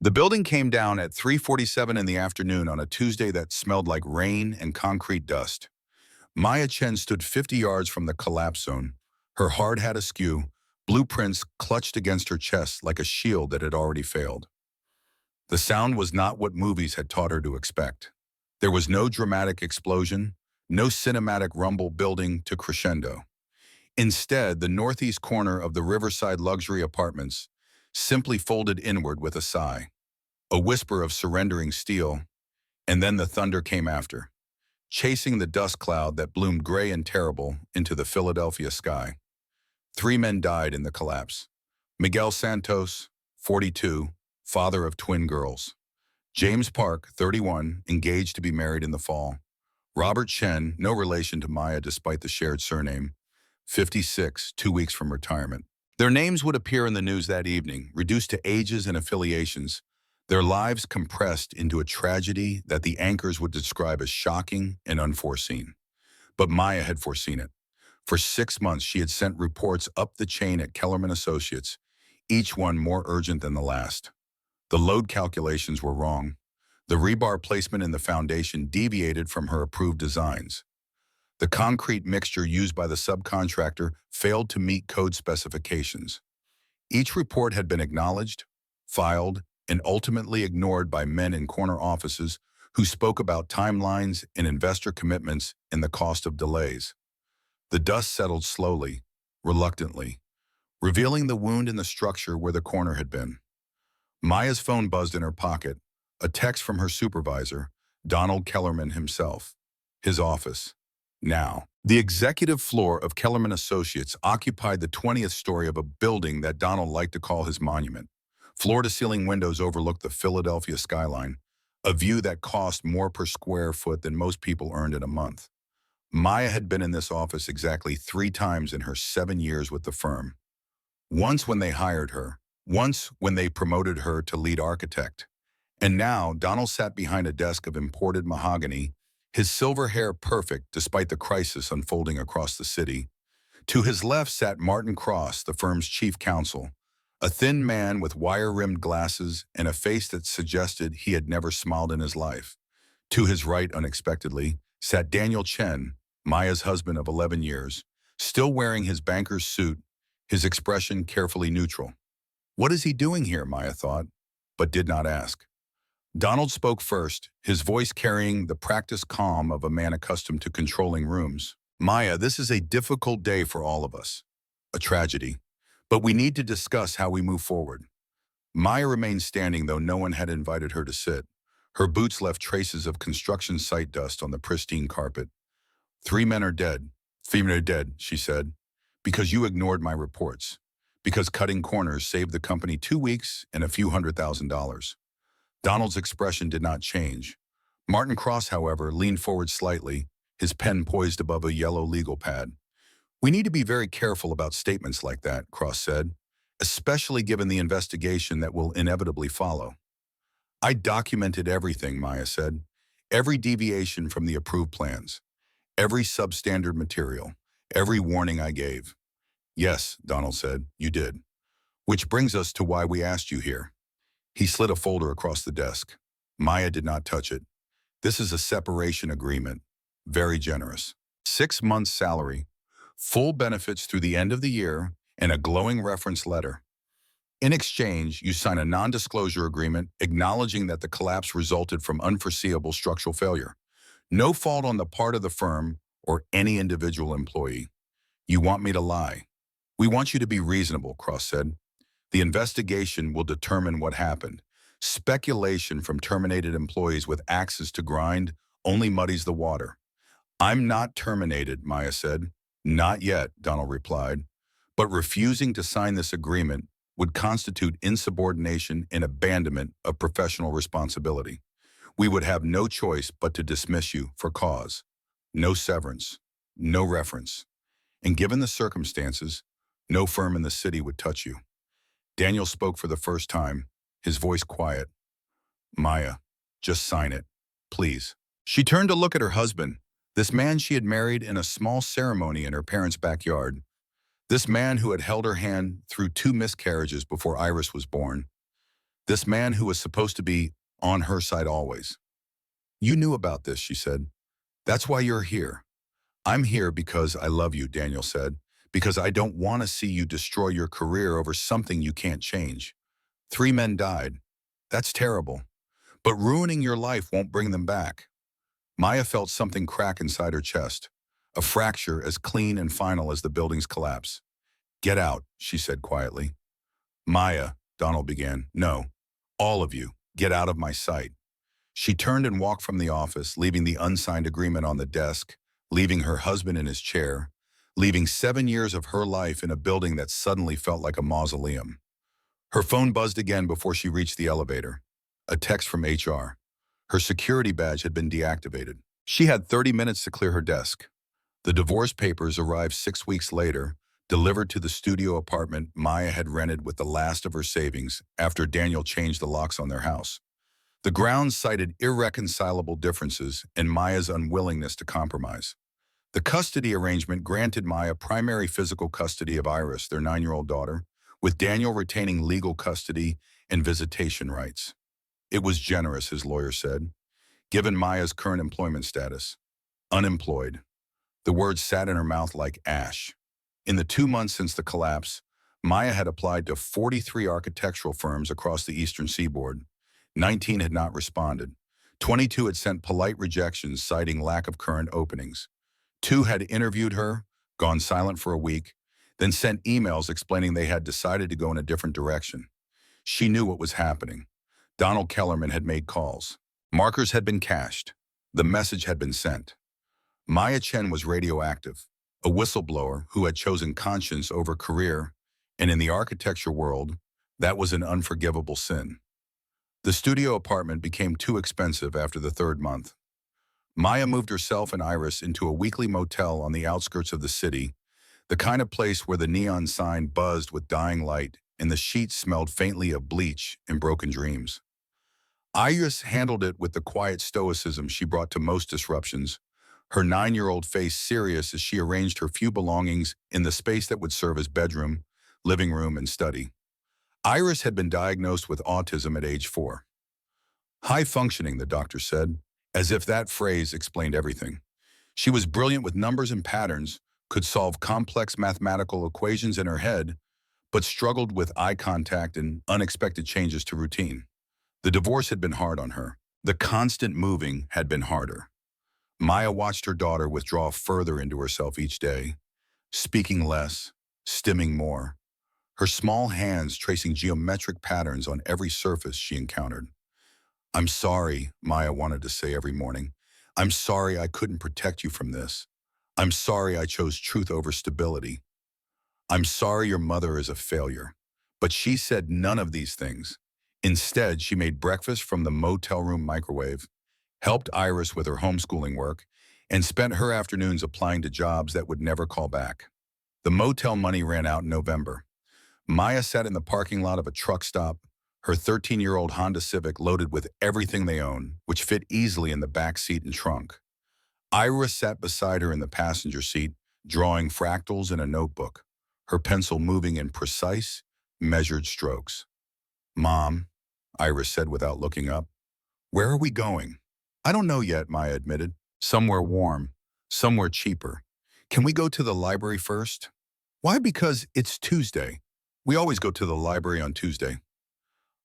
The building came down at 3:47 in the afternoon on a Tuesday that smelled like rain and concrete dust. Maya Chen stood 50 yards from the collapse zone, her hard hat askew, blueprints clutched against her chest like a shield that had already failed. The sound was not what movies had taught her to expect. There was no dramatic explosion, no cinematic rumble building to crescendo. Instead, the northeast corner of the Riverside luxury apartments simply folded inward with a sigh, a whisper of surrendering steel, and then the thunder came after, chasing the dust cloud that bloomed gray and terrible into the Philadelphia sky. 3 men died in the collapse. Miguel Santos, 42, father of twin girls. James Park, 31, engaged to be married in the fall. Robert Chen, no relation to Maya despite the shared surname, 56, 2 weeks from retirement. Their names would appear in the news that evening, reduced to ages and affiliations, their lives compressed into a tragedy that the anchors would describe as shocking and unforeseen. But Maya had foreseen it. For 6 months, she had sent reports up the chain at Kellerman Associates, each one more urgent than the last. The load calculations were wrong. The rebar placement in the foundation deviated from her approved designs. The concrete mixture used by the subcontractor failed to meet code specifications. Each report had been acknowledged, filed, and ultimately ignored by men in corner offices who spoke about timelines and investor commitments and the cost of delays. The dust settled slowly, reluctantly, revealing the wound in the structure where the corner had been. Maya's phone buzzed in her pocket, a text from her supervisor, Donald Kellerman himself. His office. Now, the executive floor of Kellerman Associates occupied the 20th story of a building that Donald liked to call his monument. Floor-to-ceiling windows overlooked the Philadelphia skyline, a view that cost more per square foot than most people earned in a month. Maya had been in this office exactly 3 times in her 7 years with the firm. Once when they hired her, once when they promoted her to lead architect. And now, Donald sat behind a desk of imported mahogany, his silver hair perfect despite the crisis unfolding across the city. To his left sat Martin Cross, the firm's chief counsel, a thin man with wire-rimmed glasses and a face that suggested he had never smiled in his life. To his right, unexpectedly, sat Daniel Chen, Maya's husband of 11 years, still wearing his banker's suit, his expression carefully neutral. What is he doing here, Maya thought, but did not ask. Donald spoke first, his voice carrying the practiced calm of a man accustomed to controlling rooms. Maya, this is a difficult day for all of us. A tragedy. But we need to discuss how we move forward. Maya remained standing, though no one had invited her to sit. Her boots left traces of construction site dust on the pristine carpet. 3 men are dead. 3 men are dead, she said, because you ignored my reports. Because cutting corners saved the company 2 weeks and a few $100,000. Donald's expression did not change. Martin Cross, however, leaned forward slightly, his pen poised above a yellow legal pad. We need to be very careful about statements like that, Cross said, especially given the investigation that will inevitably follow. I documented everything, Maya said. Every deviation from the approved plans. Every substandard material. Every warning I gave. Yes, Donald said, you did. Which brings us to why we asked you here. He slid a folder across the desk. Maya did not touch it. This is a separation agreement. Very generous. 6 months' salary, full benefits through the end of the year, and a glowing reference letter. In exchange, you sign a non-disclosure agreement acknowledging that the collapse resulted from unforeseeable structural failure. No fault on the part of the firm or any individual employee. You want me to lie. We want you to be reasonable, Cross said. The investigation will determine what happened. Speculation from terminated employees with axes to grind only muddies the water. I'm not terminated, Maya said. Not yet, Donald replied. But refusing to sign this agreement would constitute insubordination and abandonment of professional responsibility. We would have no choice but to dismiss you for cause. No severance, no reference. And given the circumstances, no firm in the city would touch you. Daniel spoke for the first time, his voice quiet. Maya, just sign it, please. She turned to look at her husband, this man she had married in a small ceremony in her parents' backyard. This man who had held her hand through 2 miscarriages before Iris was born. This man who was supposed to be on her side always. You knew about this, she said. That's why you're here. I'm here because I love you, Daniel said, because I don't want to see you destroy your career over something you can't change. 3 men died. That's terrible. But ruining your life won't bring them back. Maya felt something crack inside her chest, a fracture as clean and final as the building's collapse. Get out, she said quietly. Maya, Donald began. No, all of you, get out of my sight. She turned and walked from the office, leaving the unsigned agreement on the desk, leaving her husband in his chair, leaving 7 years of her life in a building that suddenly felt like a mausoleum. Her phone buzzed again before she reached the elevator. A text from HR. Her security badge had been deactivated. She had 30 minutes to clear her desk. The divorce papers arrived 6 weeks later, delivered to the studio apartment Maya had rented with the last of her savings after Daniel changed the locks on their house. The grounds cited irreconcilable differences and Maya's unwillingness to compromise. The custody arrangement granted Maya primary physical custody of Iris, their 9-year-old daughter, with Daniel retaining legal custody and visitation rights. It was generous, his lawyer said, given Maya's current employment status. Unemployed. The words sat in her mouth like ash. In the 2 months since the collapse, Maya had applied to 43 architectural firms across the eastern seaboard. 19 had not responded. 22 had sent polite rejections citing lack of current openings. 2 had interviewed her, gone silent for a week, then sent emails explaining they had decided to go in a different direction. She knew what was happening. Donald Kellerman had made calls. Markers had been cached. The message had been sent. Maya Chen was radioactive, a whistleblower who had chosen conscience over career, and in the architecture world, that was an unforgivable sin. The studio apartment became too expensive after the 3rd month. Maya moved herself and Iris into a weekly motel on the outskirts of the city, the kind of place where the neon sign buzzed with dying light and the sheets smelled faintly of bleach and broken dreams. Iris handled it with the quiet stoicism she brought to most disruptions, her 9-year-old face serious as she arranged her few belongings in the space that would serve as bedroom, living room, and study. Iris had been diagnosed with autism at age 4. High functioning, the doctor said, as if that phrase explained everything. She was brilliant with numbers and patterns, could solve complex mathematical equations in her head, but struggled with eye contact and unexpected changes to routine. The divorce had been hard on her. The constant moving had been harder. Maya watched her daughter withdraw further into herself each day, speaking less, stimming more, her small hands tracing geometric patterns on every surface she encountered. I'm sorry, Maya wanted to say every morning. I'm sorry I couldn't protect you from this. I'm sorry I chose truth over stability. I'm sorry your mother is a failure. But she said none of these things. Instead, she made breakfast from the motel room microwave, helped Iris with her homeschooling work, and spent her afternoons applying to jobs that would never call back. The motel money ran out in November. Maya sat in the parking lot of a truck stop, her 13-year-old Honda Civic loaded with everything they own, which fit easily in the back seat and trunk. Iris sat beside her in the passenger seat, drawing fractals in a notebook, her pencil moving in precise, measured strokes. Mom, Iris said without looking up, where are we going? I don't know yet, Maya admitted. Somewhere warm, somewhere cheaper. Can we go to the library first? Why? Because it's Tuesday. We always go to the library on Tuesday.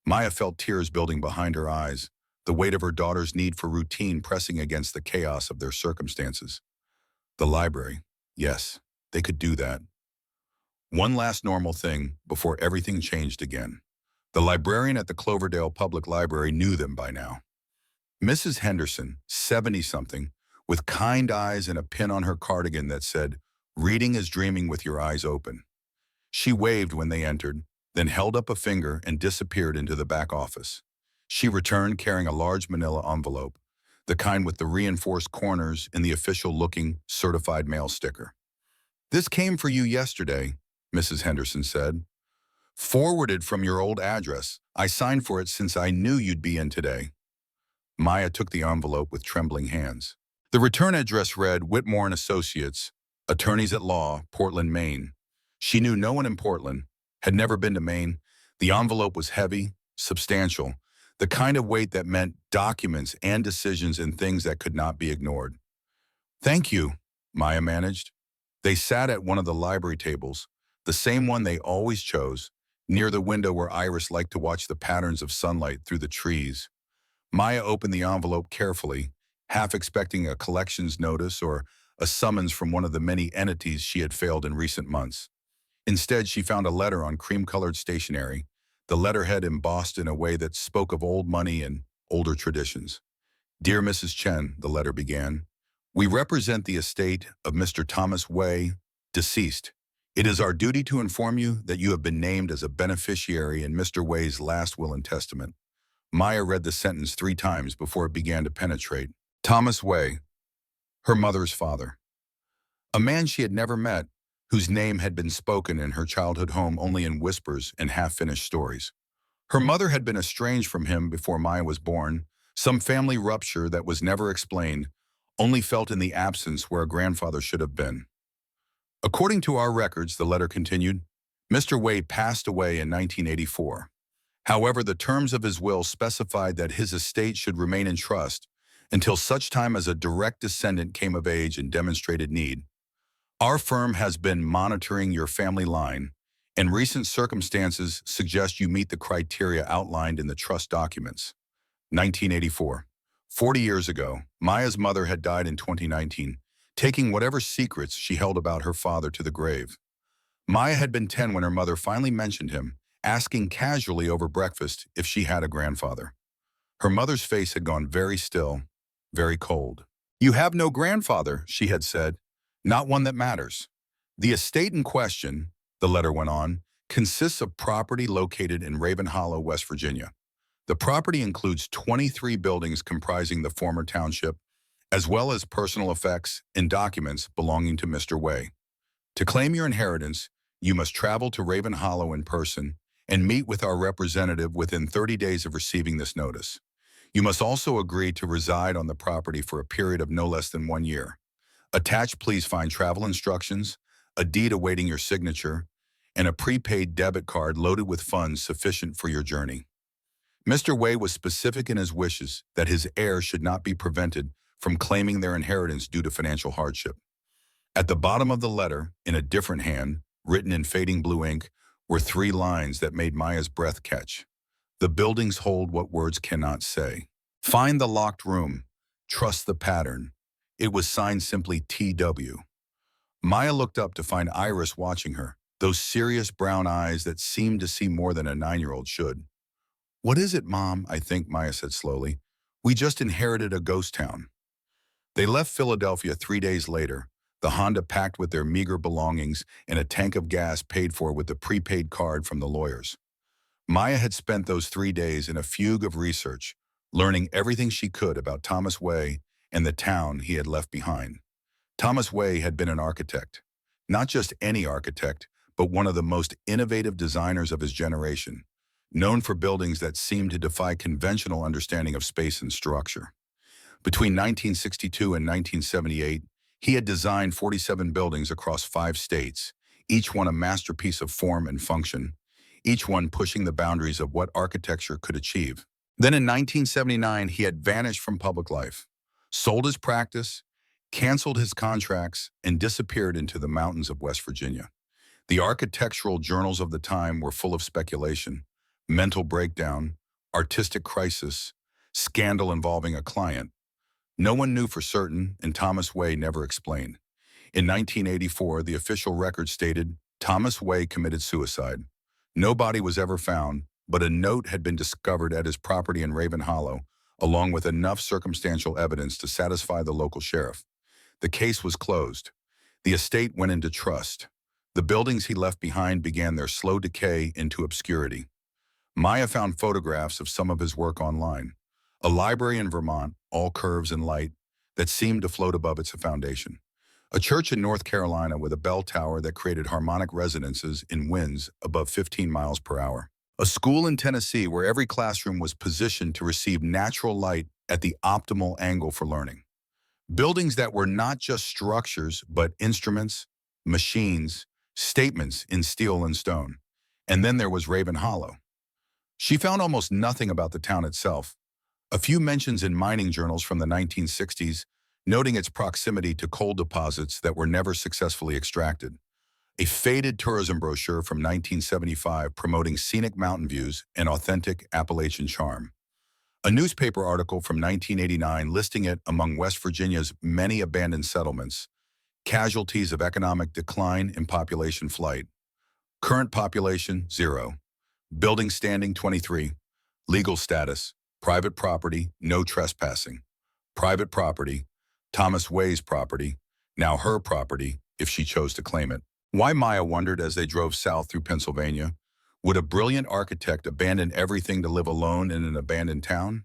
Maya felt tears building behind her eyes, the weight of her daughter's need for routine pressing against the chaos of their circumstances. The library. Yes, they could do that. One last normal thing before everything changed again. The librarian at the Cloverdale Public Library knew them by now. Mrs. Henderson, 70-something, with kind eyes and a pin on her cardigan that said, "Reading is dreaming with your eyes open." She waved when they entered, then held up a finger and disappeared into the back office. She returned carrying a large manila envelope, the kind with the reinforced corners and the official-looking certified mail sticker. "This came for you yesterday," Mrs. Henderson said. "Forwarded from your old address. I signed for it since I knew you'd be in today." Maya took the envelope with trembling hands. The return address read Whitmore and Associates, Attorneys at Law, Portland, Maine. She knew no one in Portland, had never been to Maine. The envelope was heavy, substantial, the kind of weight that meant documents and decisions and things that could not be ignored. "Thank you," Maya managed. They sat at one of the library tables, the same one they always chose, near the window where Iris liked to watch the patterns of sunlight through the trees. Maya opened the envelope carefully, half expecting a collections notice or a summons from one of the many entities she had failed in recent months. Instead, she found a letter on cream-colored stationery, the letterhead embossed in a way that spoke of old money and older traditions. "Dear Mrs. Chen," the letter began, "we represent the estate of Mr. Thomas Wei, deceased. It is our duty to inform you that you have been named as a beneficiary in Mr. Wei's last will and testament." Maya read the sentence 3 times before it began to penetrate. Thomas Wei, her mother's father. A man she had never met, whose name had been spoken in her childhood home only in whispers and half-finished stories. Her mother had been estranged from him before Maya was born, some family rupture that was never explained, only felt in the absence where a grandfather should have been. "According to our records," the letter continued, "Mr. Wei passed away in 1984. However, the terms of his will specified that his estate should remain in trust until such time as a direct descendant came of age and demonstrated need. Our firm has been monitoring your family line, and recent circumstances suggest you meet the criteria outlined in the trust documents." 1984. 40 years ago, Maya's mother had died in 2019, taking whatever secrets she held about her father to the grave. Maya had been 10 when her mother finally mentioned him, asking casually over breakfast if she had a grandfather. Her mother's face had gone very still, very cold. "You have no grandfather," she had said. "Not one that matters. The estate in question," the letter went on, "consists of property located in Raven Hollow, West Virginia. The property includes 23 buildings comprising the former township, as well as personal effects and documents belonging to Mr. Wei. To claim your inheritance, you must travel to Raven Hollow in person and meet with our representative within 30 days of receiving this notice. You must also agree to reside on the property for a period of no less than 1 year. Attached, please find travel instructions, a deed awaiting your signature, and a prepaid debit card loaded with funds sufficient for your journey." Mr. Wei was specific in his wishes that his heirs should not be prevented from claiming their inheritance due to financial hardship. At the bottom of the letter, in a different hand, written in fading blue ink, were 3 lines that made Maya's breath catch. "The buildings hold what words cannot say. Find the locked room. Trust the pattern." It was signed simply T.W. Maya looked up to find Iris watching her, those serious brown eyes that seemed to see more than a 9-year-old should. "What is it, Mom?" "I think," Maya said slowly. "We just inherited a ghost town." They left Philadelphia 3 days later, the Honda packed with their meager belongings and a tank of gas paid for with the prepaid card from the lawyers. Maya had spent those 3 days in a fugue of research, learning everything she could about Thomas Wei and the town he had left behind. Thomas Wei had been an architect. Not just any architect, but one of the most innovative designers of his generation, known for buildings that seemed to defy conventional understanding of space and structure. Between 1962 and 1978, he had designed 47 buildings across 5 states, each one a masterpiece of form and function, each one pushing the boundaries of what architecture could achieve. Then in 1979, he had vanished from public life, sold his practice, canceled his contracts, and disappeared into the mountains of West Virginia. The architectural journals of the time were full of speculation, mental breakdown, artistic crisis, scandal involving a client. No one knew for certain, and Thomas Wei never explained. In 1984, the official record stated, Thomas Wei committed suicide. No body was ever found, but a note had been discovered at his property in Raven Hollow, along with enough circumstantial evidence to satisfy the local sheriff. The case was closed. The estate went into trust. The buildings he left behind began their slow decay into obscurity. Maya found photographs of some of his work online. A library in Vermont, all curves and light, that seemed to float above its foundation. A church in North Carolina with a bell tower that created harmonic resonances in winds above 15 miles per hour. A school in Tennessee where every classroom was positioned to receive natural light at the optimal angle for learning. Buildings that were not just structures, but instruments, machines, statements in steel and stone. And then there was Raven Hollow. She found almost nothing about the town itself. A few mentions in mining journals from the 1960s, noting its proximity to coal deposits that were never successfully extracted. A faded tourism brochure from 1975 promoting scenic mountain views and authentic Appalachian charm. A newspaper article from 1989 listing it among West Virginia's many abandoned settlements, casualties of economic decline and population flight. Current population, 0. Building standing, 23. Legal status, private property, no trespassing. Private property, Thomas Way's property, now her property if she chose to claim it. Why, Maya wondered as they drove south through Pennsylvania. Would a brilliant architect abandon everything to live alone in an abandoned town?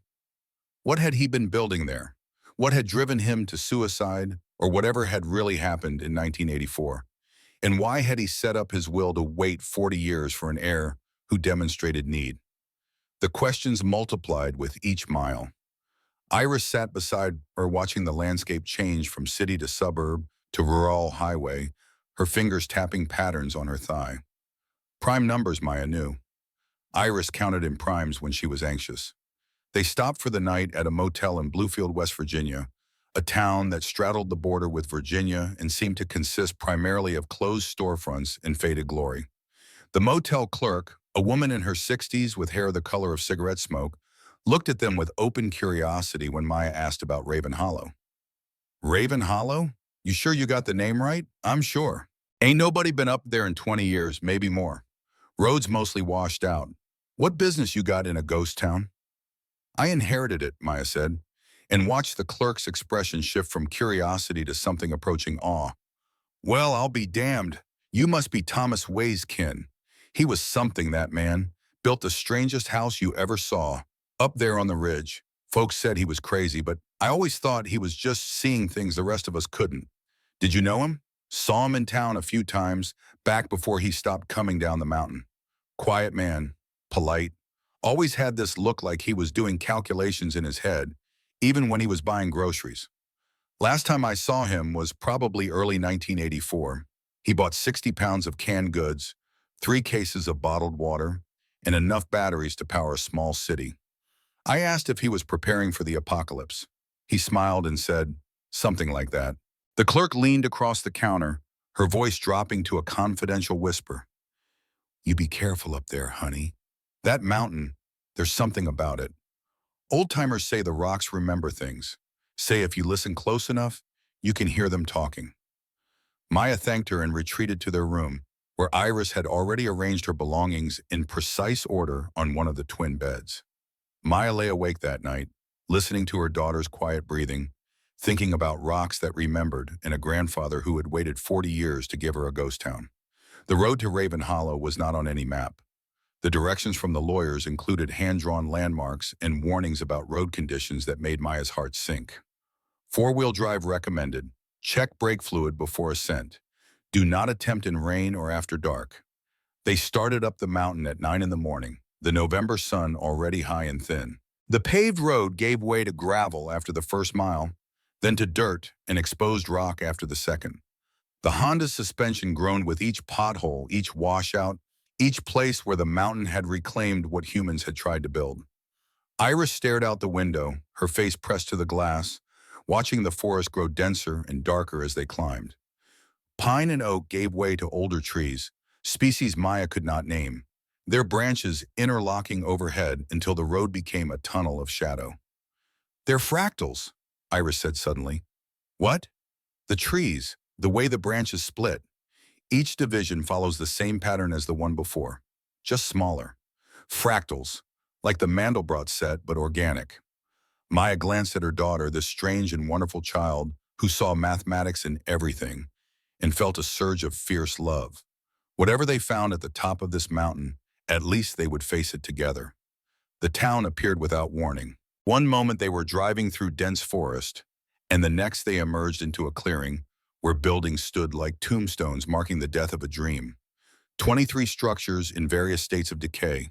What had he been building there? What had driven him to suicide, or whatever had really happened in 1984? And why had he set up his will to wait 40 years for an heir who demonstrated need? The questions multiplied with each mile. Iris sat beside her watching the landscape change from city to suburb to rural highway, her fingers tapping patterns on her thigh. Prime numbers, Maya knew. Iris counted in primes when she was anxious. They stopped for the night at a motel in Bluefield, West Virginia, a town that straddled the border with Virginia and seemed to consist primarily of closed storefronts and faded glory. The motel clerk, a woman in her 60s with hair the color of cigarette smoke, looked at them with open curiosity when Maya asked about Raven Hollow. Raven Hollow? You sure you got the name right? I'm sure. Ain't nobody been up there in 20 years, maybe more. Roads mostly washed out. What business you got in a ghost town? I inherited it, Maya said, and watched the clerk's expression shift from curiosity to something approaching awe. Well, I'll be damned. You must be Thomas Way's kin. He was something, that man. Built the strangest house you ever saw. Up there on the ridge. Folks said he was crazy, but I always thought he was just seeing things the rest of us couldn't. Did you know him? Saw him in town a few times, back before he stopped coming down the mountain. Quiet man, polite, always had this look like he was doing calculations in his head, even when he was buying groceries. Last time I saw him was probably early 1984. He bought 60 pounds of canned goods, 3 cases of bottled water, and enough batteries to power a small city. I asked if he was preparing for the apocalypse. He smiled and said, something like that. The clerk leaned across the counter, her voice dropping to a confidential whisper. You be careful up there, honey. That mountain, there's something about it. Old-timers say the rocks remember things. Say if you listen close enough, you can hear them talking. Maya thanked her and retreated to their room, where Iris had already arranged her belongings in precise order on one of the twin beds. Maya lay awake that night, listening to her daughter's quiet breathing, thinking about rocks that remembered and a grandfather who had waited 40 years to give her a ghost town. The road to Raven Hollow was not on any map. The directions from the lawyers included hand-drawn landmarks and warnings about road conditions that made Maya's heart sink. Four-wheel drive recommended. Check brake fluid before ascent. Do not attempt in rain or after dark. They started up the mountain at 9 in the morning, the November sun already high and thin. The paved road gave way to gravel after the first mile, then to dirt and exposed rock after the second. The Honda's suspension groaned with each pothole, each washout, each place where the mountain had reclaimed what humans had tried to build. Iris stared out the window, her face pressed to the glass, watching the forest grow denser and darker as they climbed. Pine and oak gave way to older trees, species Maya could not name, their branches interlocking overhead until the road became a tunnel of shadow. They're fractals, Iris said suddenly. What? The trees, the way the branches split. Each division follows the same pattern as the one before, just smaller. Fractals, like the Mandelbrot set, but organic. Maya glanced at her daughter, this strange and wonderful child who saw mathematics in everything, and felt a surge of fierce love. Whatever they found at the top of this mountain, at least they would face it together. The town appeared without warning. One moment they were driving through dense forest, and the next they emerged into a clearing where buildings stood like tombstones marking the death of a dream. 23 structures in various states of decay.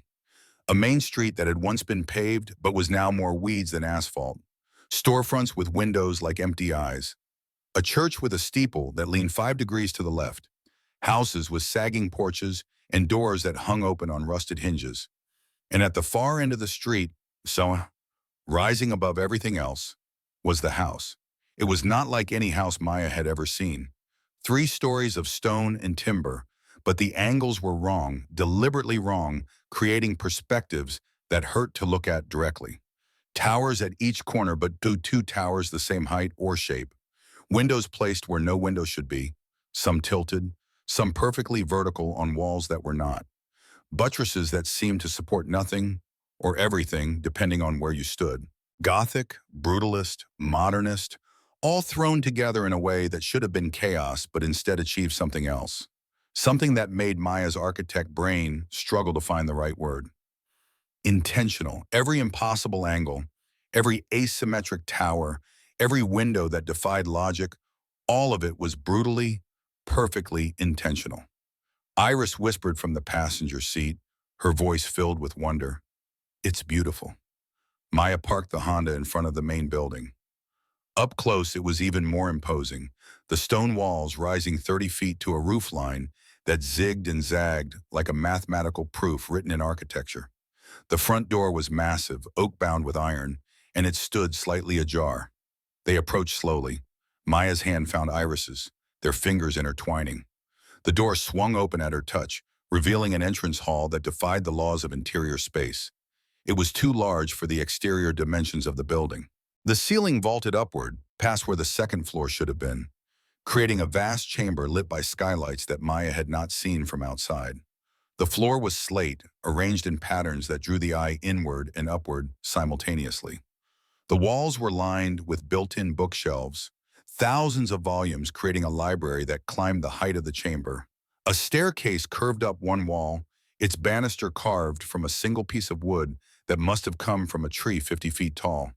A main street that had once been paved but was now more weeds than asphalt. Storefronts with windows like empty eyes. A church with a steeple that leaned 5 degrees to the left. Houses with sagging porches and doors that hung open on rusted hinges. And at the far end of the street, so rising above everything else, was the house. It was not like any house Maya had ever seen. 3 stories of stone and timber, but the angles were wrong, deliberately wrong, creating perspectives that hurt to look at directly. Towers at each corner, but two towers the same height or shape. Windows placed where no window should be, some tilted, some perfectly vertical on walls that were not. Buttresses that seemed to support nothing or everything depending on where you stood. Gothic, brutalist, modernist, all thrown together in a way that should have been chaos but instead achieved something else. Something that made Maya's architect brain struggle to find the right word. Intentional. Every impossible angle, every asymmetric tower, every window that defied logic, all of it was brutally, perfectly intentional. Iris whispered from the passenger seat, her voice filled with wonder. "It's beautiful." Maya parked the Honda in front of the main building. Up close, it was even more imposing, the stone walls rising 30 feet to a roof line that zigged and zagged like a mathematical proof written in architecture. The front door was massive, oak-bound with iron, and it stood slightly ajar. They approached slowly. Maya's hand found Iris's, their fingers intertwining. The door swung open at her touch, revealing an entrance hall that defied the laws of interior space. It was too large for the exterior dimensions of the building. The ceiling vaulted upward, past where the second floor should have been, creating a vast chamber lit by skylights that Maya had not seen from outside. The floor was slate, arranged in patterns that drew the eye inward and upward simultaneously. The walls were lined with built-in bookshelves, thousands of volumes creating a library that climbed the height of the chamber. A staircase curved up one wall, its banister carved from a single piece of wood that must have come from a tree 50 feet tall.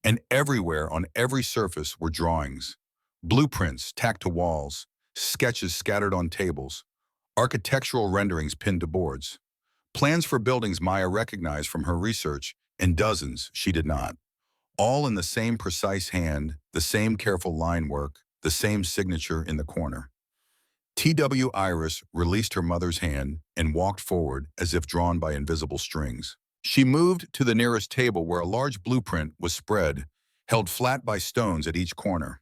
And everywhere, on every surface, were drawings, blueprints tacked to walls, sketches scattered on tables, architectural renderings pinned to boards, plans for buildings Maya recognized from her research, and dozens she did not. All in the same precise hand, the same careful line work, the same signature in the corner. T.W. Iris released her mother's hand and walked forward as if drawn by invisible strings. She moved to the nearest table where a large blueprint was spread, held flat by stones at each corner.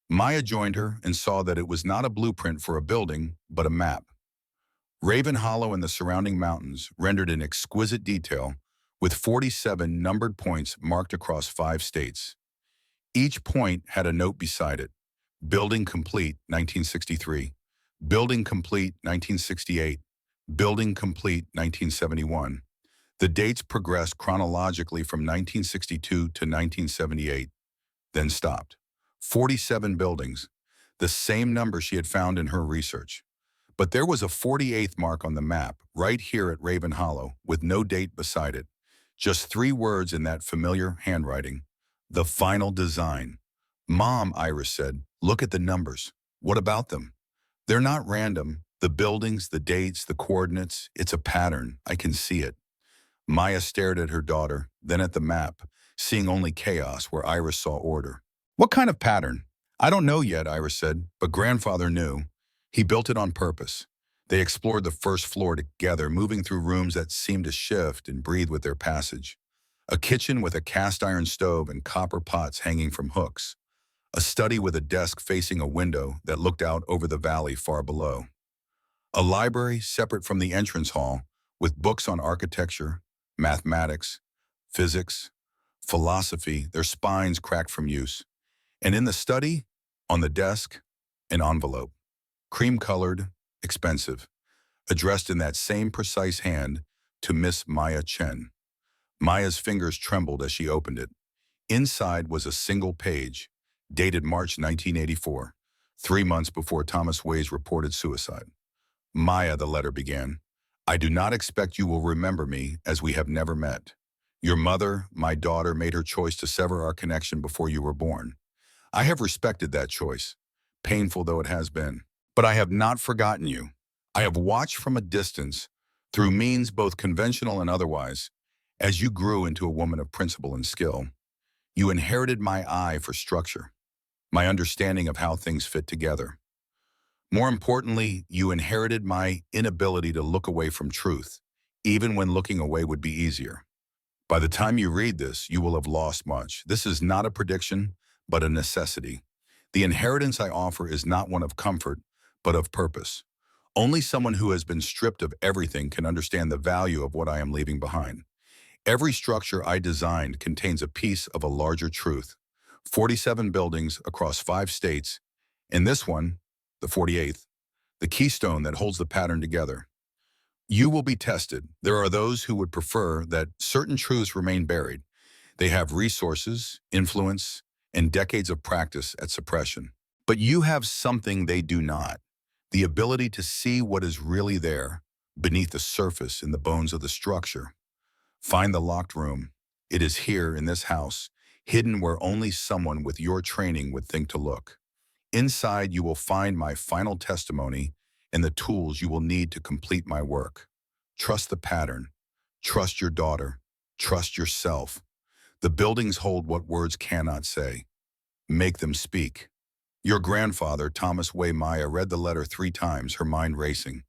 Maya joined her and saw that it was not a blueprint for a building, but a map. Raven Hollow and the surrounding mountains rendered in exquisite detail, with 47 numbered points marked across 5 states. Each point had a note beside it. Building complete, 1963. Building complete, 1968. Building complete, 1971. The dates progressed chronologically from 1962 to 1978, then stopped. 47 buildings, the same number she had found in her research. But there was a 48th mark on the map, right here at Raven Hollow, with no date beside it. Just 3 words in that familiar handwriting. The final design. "Mom," Iris said, "look at the numbers. What about them? They're not random. The buildings, the dates, the coordinates, it's a pattern. I can see it." Maya stared at her daughter, then at the map, seeing only chaos where Iris saw order. "What kind of pattern?" "I don't know yet," Iris said, "but grandfather knew. He built it on purpose." They explored the first floor together, moving through rooms that seemed to shift and breathe with their passage. A kitchen with a cast-iron stove and copper pots hanging from hooks. A study with a desk facing a window that looked out over the valley far below. A library separate from the entrance hall, with books on architecture, mathematics, physics, philosophy, their spines cracked from use. And in the study, on the desk, an envelope. Cream-colored, expensive, addressed in that same precise hand to Miss Maya Chen. Maya's fingers trembled as she opened it. Inside was a single page, dated March 1984, 3 months before Thomas Way's reported suicide. "Maya," the letter began, "I do not expect you will remember me, as we have never met. Your mother, my daughter, made her choice to sever our connection before you were born. I have respected that choice, painful though it has been. But I have not forgotten you. I have watched from a distance, through means both conventional and otherwise, as you grew into a woman of principle and skill. You inherited my eye for structure, my understanding of how things fit together. More importantly, you inherited my inability to look away from truth, even when looking away would be easier. By the time you read this, you will have lost much. This is not a prediction, but a necessity. The inheritance I offer is not one of comfort, but of purpose. Only someone who has been stripped of everything can understand the value of what I am leaving behind. Every structure I designed contains a piece of a larger truth. 47 buildings across 5 states. In this one, the 48th, the keystone that holds the pattern together. You will be tested. There are those who would prefer that certain truths remain buried. They have resources, influence, and decades of practice at suppression. But you have something they do not. The ability to see what is really there, beneath the surface in the bones of the structure. Find the locked room. It is here in this house, hidden where only someone with your training would think to look. Inside, you will find my final testimony and the tools you will need to complete my work. Trust the pattern. Trust your daughter. Trust yourself. The buildings hold what words cannot say. Make them speak. Your grandfather, Thomas Way Maya, read the letter 3 times, her mind racing.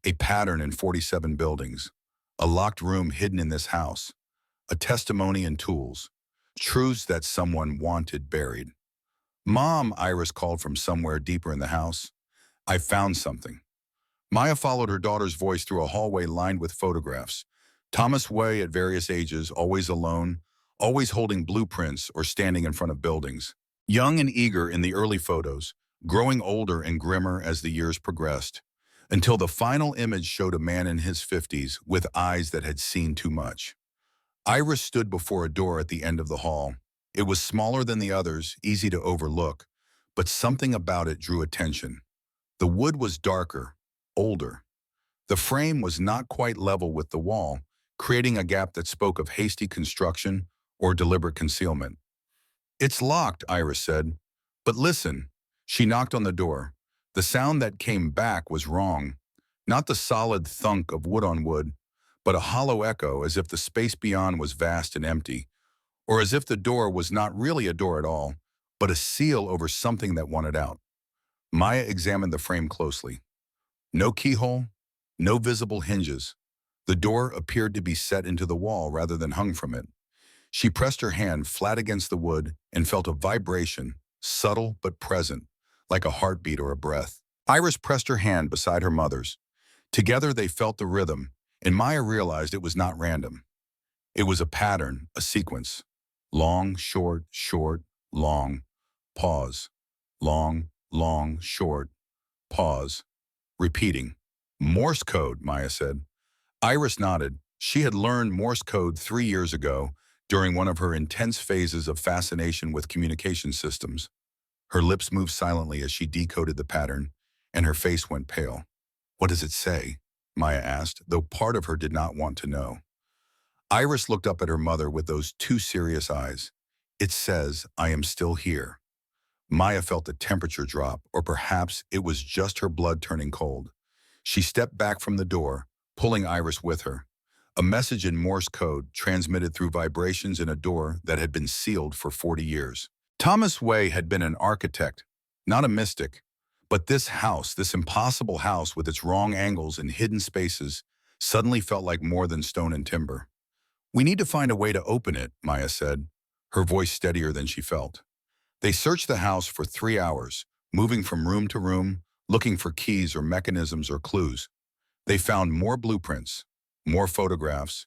A pattern in 47 buildings. A locked room hidden in this house. A testimony and tools. Truths that someone wanted buried. Mom, Iris called from somewhere deeper in the house. I found something. Maya followed her daughter's voice through a hallway lined with photographs. Thomas Way at various ages, always alone, always holding blueprints or standing in front of buildings. Young and eager in the early photos, growing older and grimmer as the years progressed, until the final image showed a man in his 50s with eyes that had seen too much. Iris stood before a door at the end of the hall. It was smaller than the others, easy to overlook, but something about it drew attention. The wood was darker, older. The frame was not quite level with the wall, creating a gap that spoke of hasty construction or deliberate concealment. It's locked, Iris said. But listen. She knocked on the door. The sound that came back was wrong. Not the solid thunk of wood on wood, but a hollow echo, as if the space beyond was vast and empty, or as if the door was not really a door at all, but a seal over something that wanted out. Maya examined the frame closely. No keyhole, no visible hinges. The door appeared to be set into the wall rather than hung from it. She pressed her hand flat against the wood and felt a vibration, subtle but present, like a heartbeat or a breath. Iris pressed her hand beside her mother's. Together they felt the rhythm, and Maya realized it was not random. It was a pattern, a sequence. Long, short, short, long, pause. Long, long, short, pause. Repeating. Morse code, Maya said. Iris nodded. She had learned Morse code 3 years ago during one of her intense phases of fascination with communication systems. Her lips moved silently as she decoded the pattern, and her face went pale. What does it say? Maya asked, though part of her did not want to know. Iris looked up at her mother with those 2 serious eyes. It says, I am still here. Maya felt the temperature drop, or perhaps it was just her blood turning cold. She stepped back from the door, pulling Iris with her. A message in Morse code transmitted through vibrations in a door that had been sealed for 40 years. Thomas Way had been an architect, not a mystic. But this house, this impossible house with its wrong angles and hidden spaces, suddenly felt like more than stone and timber. We need to find a way to open it, Maya said, her voice steadier than she felt. They searched the house for 3 hours, moving from room to room, looking for keys or mechanisms or clues. They found more blueprints, more photographs,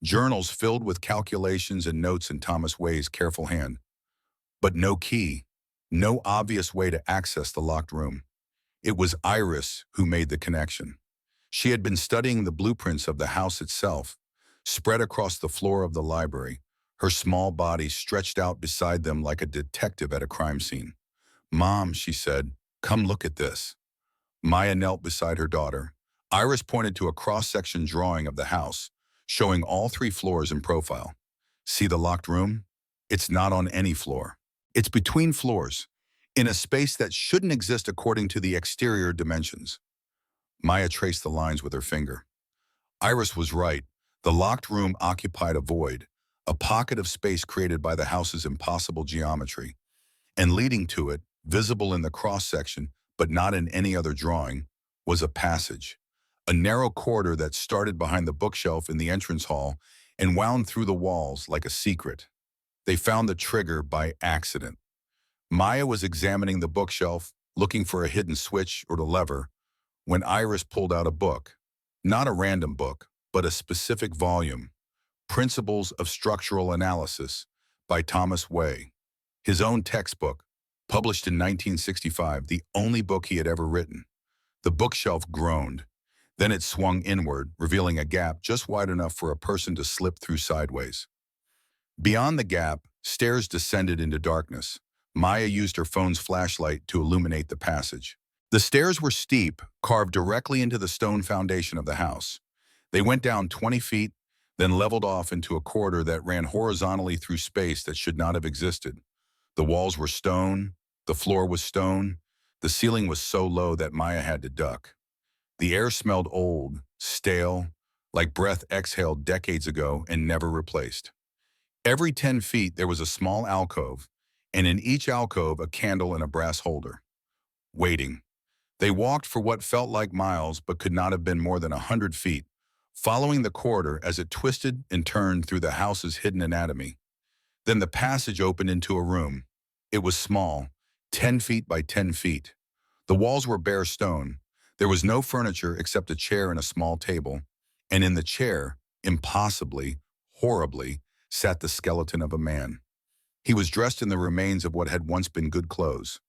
journals filled with calculations and notes in Thomas Way's careful hand. But no key, no obvious way to access the locked room. It was Iris who made the connection. She had been studying the blueprints of the house itself, spread across the floor of the library, her small body stretched out beside them like a detective at a crime scene. Mom, she said, come look at this. Maya knelt beside her daughter. Iris pointed to a cross-section drawing of the house, showing all 3 floors in profile. See the locked room? It's not on any floor. It's between floors, in a space that shouldn't exist according to the exterior dimensions. Maya traced the lines with her finger. Iris was right. The locked room occupied a void, a pocket of space created by the house's impossible geometry. And leading to it, visible in the cross-section, but not in any other drawing, was a passage. a narrow corridor that started behind the bookshelf in the entrance hall and wound through the walls like a secret. They found the trigger by accident. Maya was examining the bookshelf, looking for a hidden switch or the lever, when Iris pulled out a book. Not a random book, but a specific volume, Principles of Structural Analysis by Thomas Way. His own textbook, published in 1965, the only book he had ever written. The bookshelf groaned. Then it swung inward, revealing a gap just wide enough for a person to slip through sideways. Beyond the gap, stairs descended into darkness. Maya used her phone's flashlight to illuminate the passage. The stairs were steep, carved directly into the stone foundation of the house. They went down 20 feet, then leveled off into a corridor that ran horizontally through space that should not have existed. The walls were stone, the floor was stone, the ceiling was so low that Maya had to duck. The air smelled old, stale, like breath exhaled decades ago and never replaced. Every 10 feet there was a small alcove, and in each alcove a candle and a brass holder. Waiting. They walked for what felt like miles but could not have been more than 100 feet, following the corridor as it twisted and turned through the house's hidden anatomy. Then the passage opened into a room. It was small, 10 feet by 10 feet. The walls were bare stone. There was no furniture except a chair and a small table, and in the chair, impossibly, horribly, sat the skeleton of a man. He was dressed in the remains of what had once been good clothes,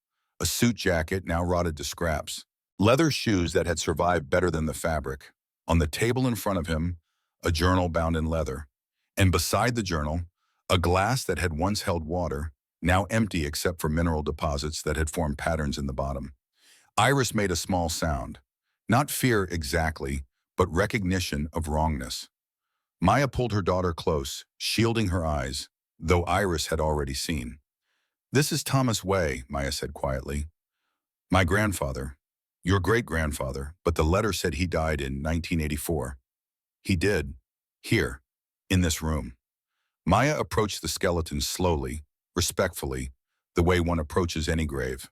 a suit jacket now rotted to scraps, leather shoes that had survived better than the fabric. On the table in front of him, a journal bound in leather, and beside the journal, a glass that had once held water, now empty except for mineral deposits that had formed patterns in the bottom. Iris made a small sound, not fear exactly, but recognition of wrongness. Maya pulled her daughter close, shielding her eyes, though Iris had already seen. "This is Thomas Way," Maya said quietly. "My grandfather. Your great-grandfather, but the letter said he died in 1984. He did. Here, in this room." Maya approached the skeleton slowly, respectfully, the way one approaches any grave.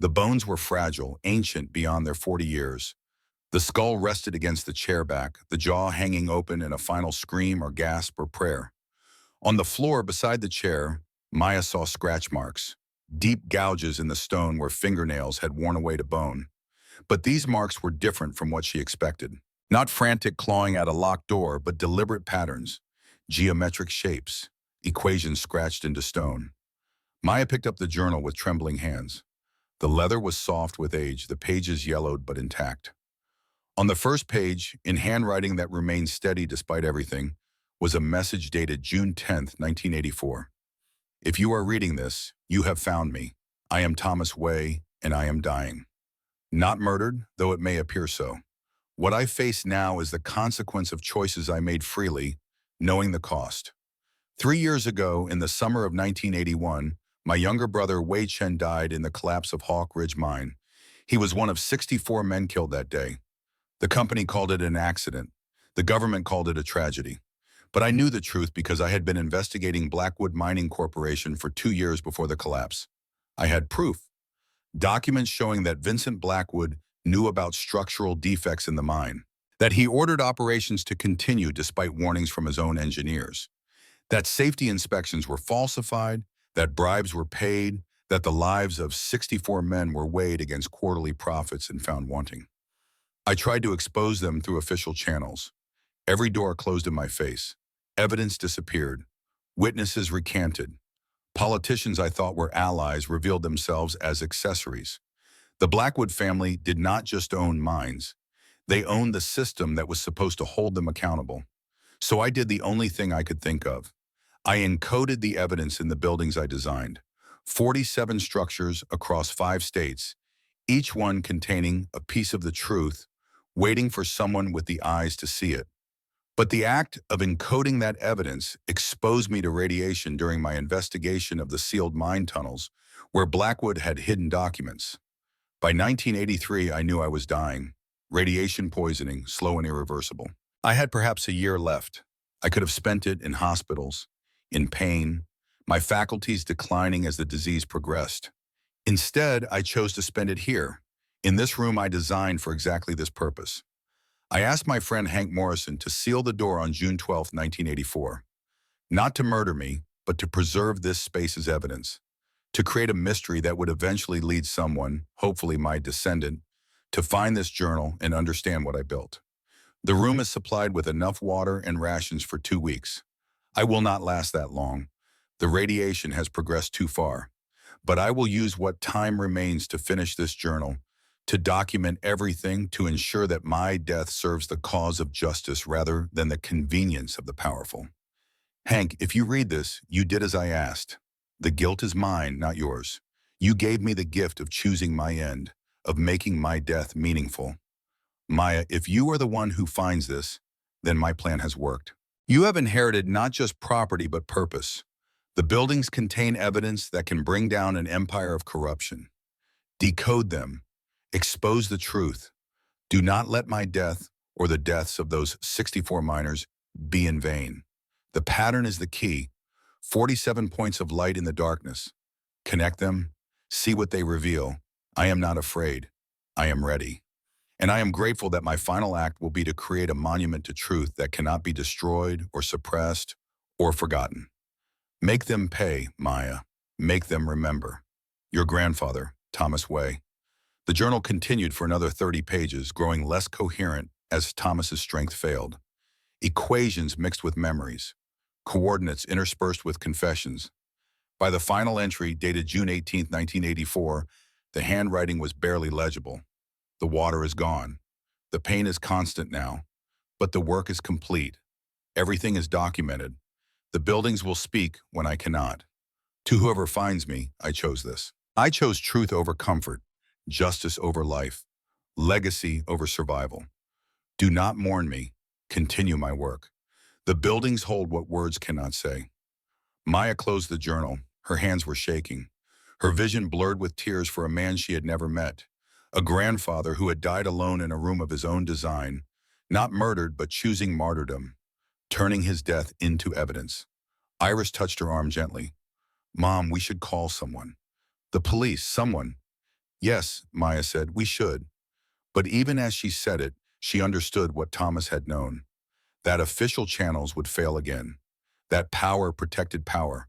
The bones were fragile, ancient beyond their 40 years. The skull rested against the chair back, the jaw hanging open in a final scream or gasp or prayer. On the floor beside the chair, Maya saw scratch marks, deep gouges in the stone where fingernails had worn away to bone. But these marks were different from what she expected. Not frantic clawing at a locked door, but deliberate patterns, geometric shapes, equations scratched into stone. Maya picked up the journal with trembling hands. The leather was soft with age, the pages yellowed but intact. On the first page, in handwriting that remained steady despite everything, was a message dated June 10th, 1984. "If you are reading this, you have found me. I am Thomas Way, and I am dying. Not murdered, though it may appear so. What I face now is the consequence of choices I made freely, knowing the cost. 3 years ago, in the summer of 1981, my younger brother Chen died in the collapse of Hawk Ridge Mine. He was one of 64 men killed that day. The company called it an accident. The government called it a tragedy. But I knew the truth because I had been investigating Blackwood Mining Corporation for 2 years before the collapse. I had proof. Documents showing that Vincent Blackwood knew about structural defects in the mine, that he ordered operations to continue despite warnings from his own engineers, that safety inspections were falsified, that bribes were paid, that the lives of 64 men were weighed against quarterly profits and found wanting. I tried to expose them through official channels. Every door closed in my face. Evidence disappeared. Witnesses recanted. Politicians I thought were allies revealed themselves as accessories. The Blackwood family did not just own mines. They owned the system that was supposed to hold them accountable. So I did the only thing I could think of. I encoded the evidence in the buildings I designed. 47 structures across 5 states, each one containing a piece of the truth, waiting for someone with the eyes to see it. But the act of encoding that evidence exposed me to radiation during my investigation of the sealed mine tunnels where Blackwood had hidden documents. By 1983, I knew I was dying. Radiation poisoning, slow and irreversible. I had perhaps a year left. I could have spent it in hospitals, in pain, my faculties declining as the disease progressed. Instead, I chose to spend it here, in this room I designed for exactly this purpose. I asked my friend Hank Morrison to seal the door on June 12, 1984. Not to murder me, but to preserve this space as evidence. To create a mystery that would eventually lead someone, hopefully my descendant, to find this journal and understand what I built. The room is supplied with enough water and rations for 2 weeks. I will not last that long. The radiation has progressed too far. But I will use what time remains to finish this journal, to document everything, to ensure that my death serves the cause of justice rather than the convenience of the powerful. Hank, if you read this, you did as I asked. The guilt is mine, not yours. You gave me the gift of choosing my end, of making my death meaningful. Maya, if you are the one who finds this, then my plan has worked. You have inherited not just property but purpose. The buildings contain evidence that can bring down an empire of corruption. Decode them. Expose the truth. Do not let my death or the deaths of those 64 miners be in vain. The pattern is the key. 47 points of light in the darkness. Connect them. See what they reveal. I am not afraid. I am ready. And I am grateful that my final act will be to create a monument to truth that cannot be destroyed or suppressed or forgotten. Make them pay, Maya. Make them remember. Your grandfather, Thomas Way. The journal continued for another 30 pages, growing less coherent as Thomas's strength failed. Equations mixed with memories. Coordinates interspersed with confessions. By the final entry, dated June 18, 1984, the handwriting was barely legible. The water is gone. The pain is constant now. But the work is complete. Everything is documented. The buildings will speak when I cannot. To whoever finds me, I chose this. I chose truth over comfort, justice over life, legacy over survival. Do not mourn me. Continue my work. The buildings hold what words cannot say. Maya closed the journal. Her hands were shaking. Her vision blurred with tears for a man she had never met. A grandfather who had died alone in a room of his own design, not murdered but choosing martyrdom, turning his death into evidence. Iris touched her arm gently. Mom, we should call someone. The police, someone. Yes, Maya said, we should. But even as she said it, she understood what Thomas had known. That official channels would fail again. That power protected power.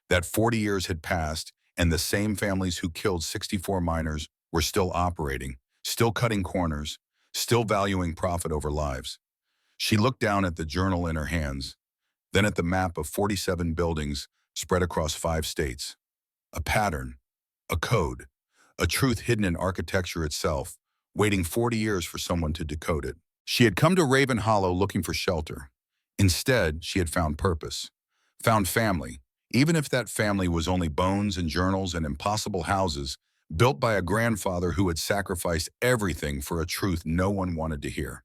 That 40 years had passed and the same families who killed 64 miners were still operating, still cutting corners, still valuing profit over lives. She looked down at the journal in her hands, then at the map of 47 buildings spread across 5 states. A pattern, a code, a truth hidden in architecture itself, waiting 40 years for someone to decode it. She had come to Raven Hollow looking for shelter. Instead, she had found purpose, found family, even if that family was only bones and journals and impossible houses built by a grandfather who had sacrificed everything for a truth no one wanted to hear.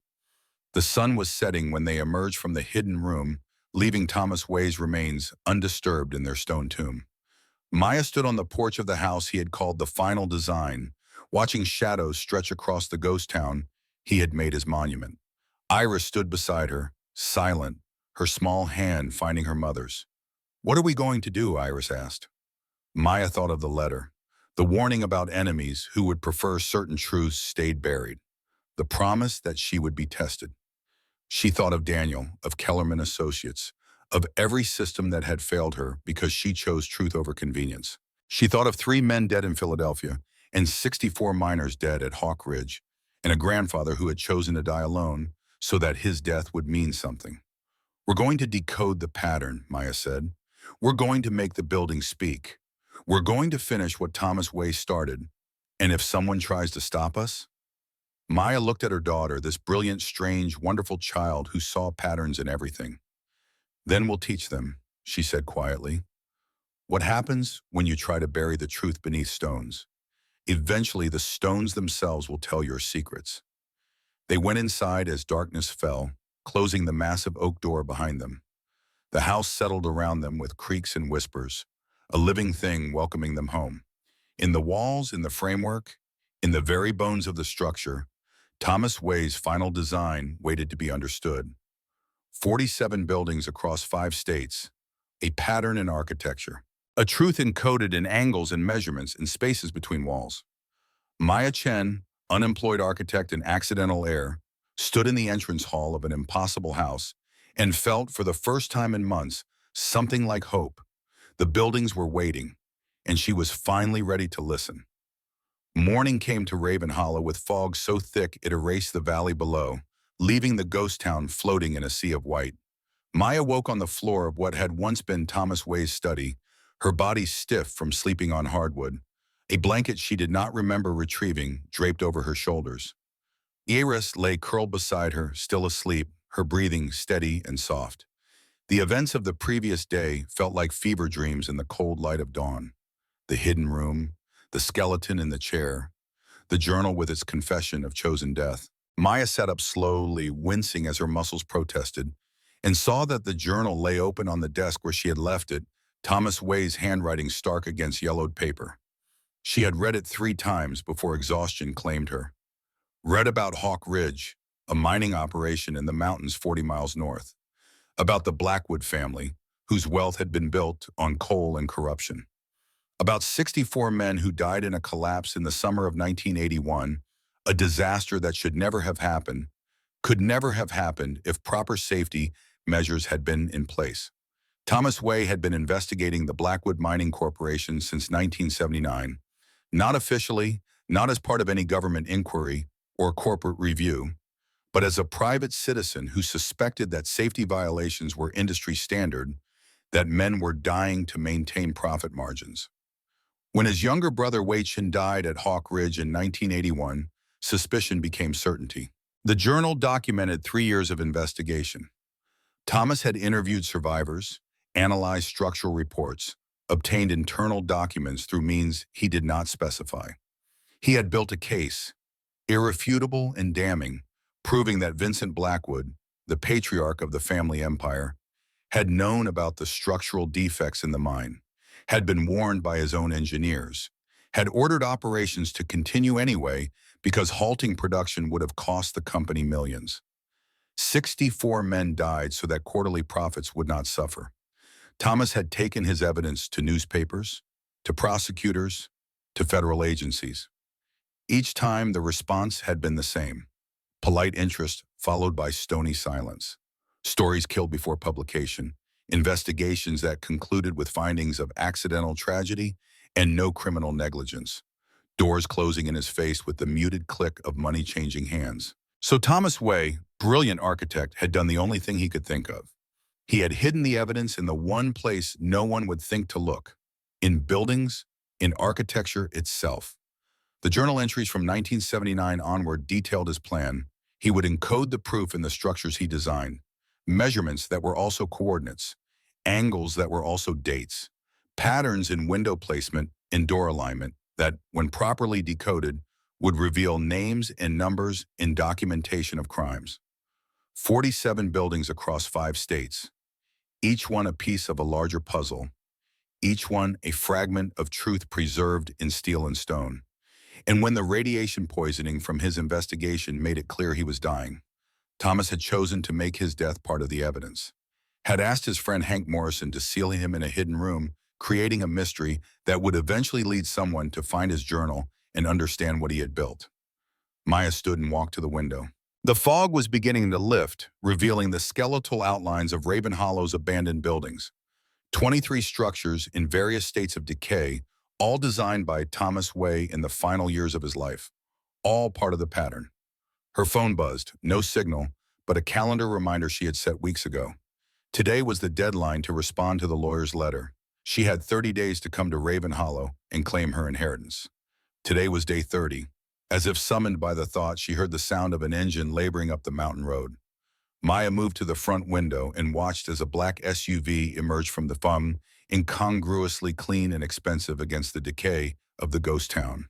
The sun was setting when they emerged from the hidden room, leaving Thomas Way's remains undisturbed in their stone tomb. Maya stood on the porch of the house he had called the final design, watching shadows stretch across the ghost town he had made his monument. Iris stood beside her, silent, her small hand finding her mother's. What are we going to do? Iris asked. Maya thought of the letter. The warning about enemies who would prefer certain truths stayed buried. The promise that she would be tested. She thought of Daniel, of Kellerman Associates, of every system that had failed her because she chose truth over convenience. She thought of 3 men dead in Philadelphia and 64 miners dead at Hawk Ridge, and a grandfather who had chosen to die alone so that his death would mean something. We're going to decode the pattern, Maya said. We're going to make the building speak. We're going to finish what Thomas Way started. And if someone tries to stop us? Maya looked at her daughter, this brilliant, strange, wonderful child who saw patterns in everything. Then we'll teach them, she said quietly. What happens when you try to bury the truth beneath stones? Eventually, the stones themselves will tell your secrets. They went inside as darkness fell, closing the massive oak door behind them. The house settled around them with creaks and whispers, a living thing welcoming them home. In the walls, in the framework, in the very bones of the structure, Thomas Way's final design waited to be understood. 47 buildings across 5 states, a pattern in architecture, a truth encoded in angles and measurements and spaces between walls. Maya Chen, unemployed architect and accidental heir, stood in the entrance hall of an impossible house, and felt, for the first time in months, something like hope. The buildings were waiting, and she was finally ready to listen. Morning came to Raven Hollow with fog so thick it erased the valley below, leaving the ghost town floating in a sea of white. Maya woke on the floor of what had once been Thomas Way's study, her body stiff from sleeping on hardwood, a blanket she did not remember retrieving draped over her shoulders. Iris lay curled beside her, still asleep, her breathing steady and soft. The events of the previous day felt like fever dreams in the cold light of dawn. The hidden room, the skeleton in the chair, the journal with its confession of chosen death. Maya sat up slowly, wincing as her muscles protested, and saw that the journal lay open on the desk where she had left it, Thomas Way's handwriting stark against yellowed paper. She had read it 3 times before exhaustion claimed her. Read about Hawk Ridge, a mining operation in the mountains 40 miles north. About the Blackwood family, whose wealth had been built on coal and corruption. About 64 men who died in a collapse in the summer of 1981, a disaster that should never have happened, could never have happened if proper safety measures had been in place. Thomas Way had been investigating the Blackwood Mining Corporation since 1979, not officially, not as part of any government inquiry or corporate review, but as a private citizen who suspected that safety violations were industry standard, that men were dying to maintain profit margins. When his younger brother Chen died at Hawk Ridge in 1981, suspicion became certainty. The journal documented 3 years of investigation. Thomas had interviewed survivors, analyzed structural reports, obtained internal documents through means he did not specify. He had built a case, irrefutable and damning, proving that Vincent Blackwood, the patriarch of the family empire, had known about the structural defects in the mine, had been warned by his own engineers, had ordered operations to continue anyway because halting production would have cost the company millions. 64 men died so that quarterly profits would not suffer. Thomas had taken his evidence to newspapers, to prosecutors, to federal agencies. Each time the response had been the same: polite interest followed by stony silence. Stories killed before publication, investigations that concluded with findings of accidental tragedy and no criminal negligence, doors closing in his face with the muted click of money-changing hands. So Thomas Way, brilliant architect, had done the only thing he could think of. He had hidden the evidence in the one place no one would think to look: in buildings, in architecture itself. The journal entries from 1979 onward detailed his plan. He would encode the proof in the structures he designed, measurements that were also coordinates, angles that were also dates, patterns in window placement and door alignment that, when properly decoded, would reveal names and numbers in documentation of crimes. 47 buildings across 5 states, each one a piece of a larger puzzle, each one a fragment of truth preserved in steel and stone. And when the radiation poisoning from his investigation made it clear he was dying, Thomas had chosen to make his death part of the evidence, had asked his friend Hank Morrison to seal him in a hidden room, creating a mystery that would eventually lead someone to find his journal and understand what he had built. Maya stood and walked to the window. The fog was beginning to lift, revealing the skeletal outlines of Raven Hollow's abandoned buildings. 23 structures in various states of decay, all designed by Thomas Way in the final years of his life, all part of the pattern. Her phone buzzed, no signal, but a calendar reminder she had set weeks ago. Today was the deadline to respond to the lawyer's letter. She had 30 days to come to Raven Hollow and claim her inheritance. Today was day 30. As if summoned by the thought, she heard the sound of an engine laboring up the mountain road. Maya moved to the front window and watched as a black SUV emerged from the fum, incongruously clean and expensive against the decay of the ghost town.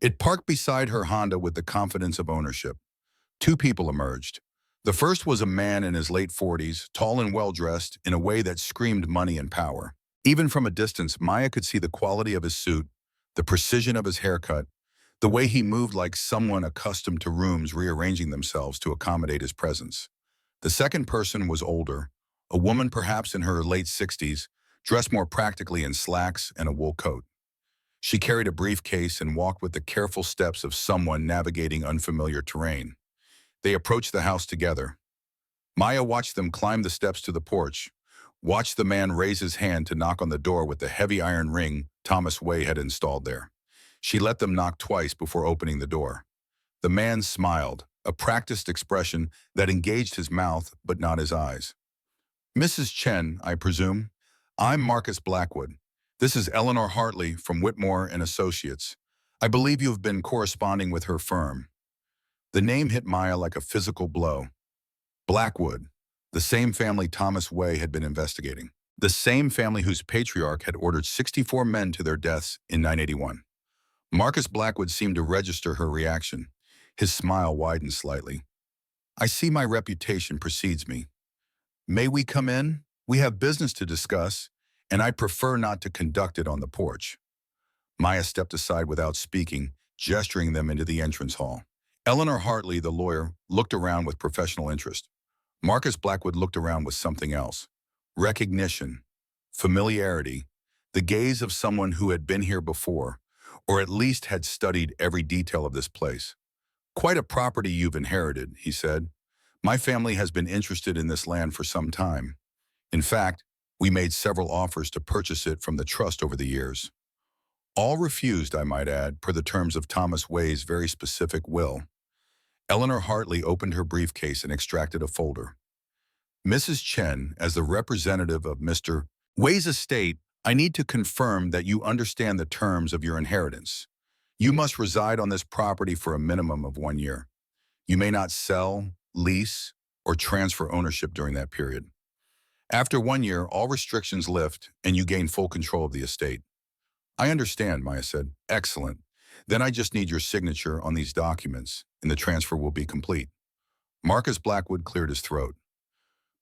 It parked beside her Honda with the confidence of ownership. 2 people emerged. The first was a man in his late 40s, tall and well-dressed in a way that screamed money and power. Even from a distance, Maya could see the quality of his suit, the precision of his haircut, the way he moved like someone accustomed to rooms rearranging themselves to accommodate his presence. The second person was older, a woman perhaps in her late 60s, dressed more practically in slacks and a wool coat. She carried a briefcase and walked with the careful steps of someone navigating unfamiliar terrain. They approached the house together. Maya watched them climb the steps to the porch, watched the man raise his hand to knock on the door with the heavy iron ring Thomas Way had installed there. She let them knock twice before opening the door. The man smiled, a practiced expression that engaged his mouth but not his eyes. "Mrs. Chen, I presume? I'm Marcus Blackwood. This is Eleanor Hartley from Whitmore and Associates. I believe you have been corresponding with her firm." The name hit Maya like a physical blow. Blackwood, the same family Thomas Way had been investigating. The same family whose patriarch had ordered 64 men to their deaths in 981. Marcus Blackwood seemed to register her reaction. His smile widened slightly. "I see my reputation precedes me. May we come in? We have business to discuss, and I prefer not to conduct it on the porch." Maya stepped aside without speaking, gesturing them into the entrance hall. Eleanor Hartley, the lawyer, looked around with professional interest. Marcus Blackwood looked around with something else. Recognition, familiarity, the gaze of someone who had been here before, or at least had studied every detail of this place. "Quite a property you've inherited," he said. "My family has been interested in this land for some time. In fact, we made several offers to purchase it from the trust over the years. All refused, I might add, per the terms of Thomas Way's very specific will." Eleanor Hartley opened her briefcase and extracted a folder. "Mrs. Chen, as the representative of Mr. Way's estate, I need to confirm that you understand the terms of your inheritance. You must reside on this property for a minimum of 1 year. You may not sell, lease, or transfer ownership during that period. After 1 year, all restrictions lift and you gain full control of the estate." "I understand," Maya said. "Excellent. Then I just need your signature on these documents, and the transfer will be complete." Marcus Blackwood cleared his throat.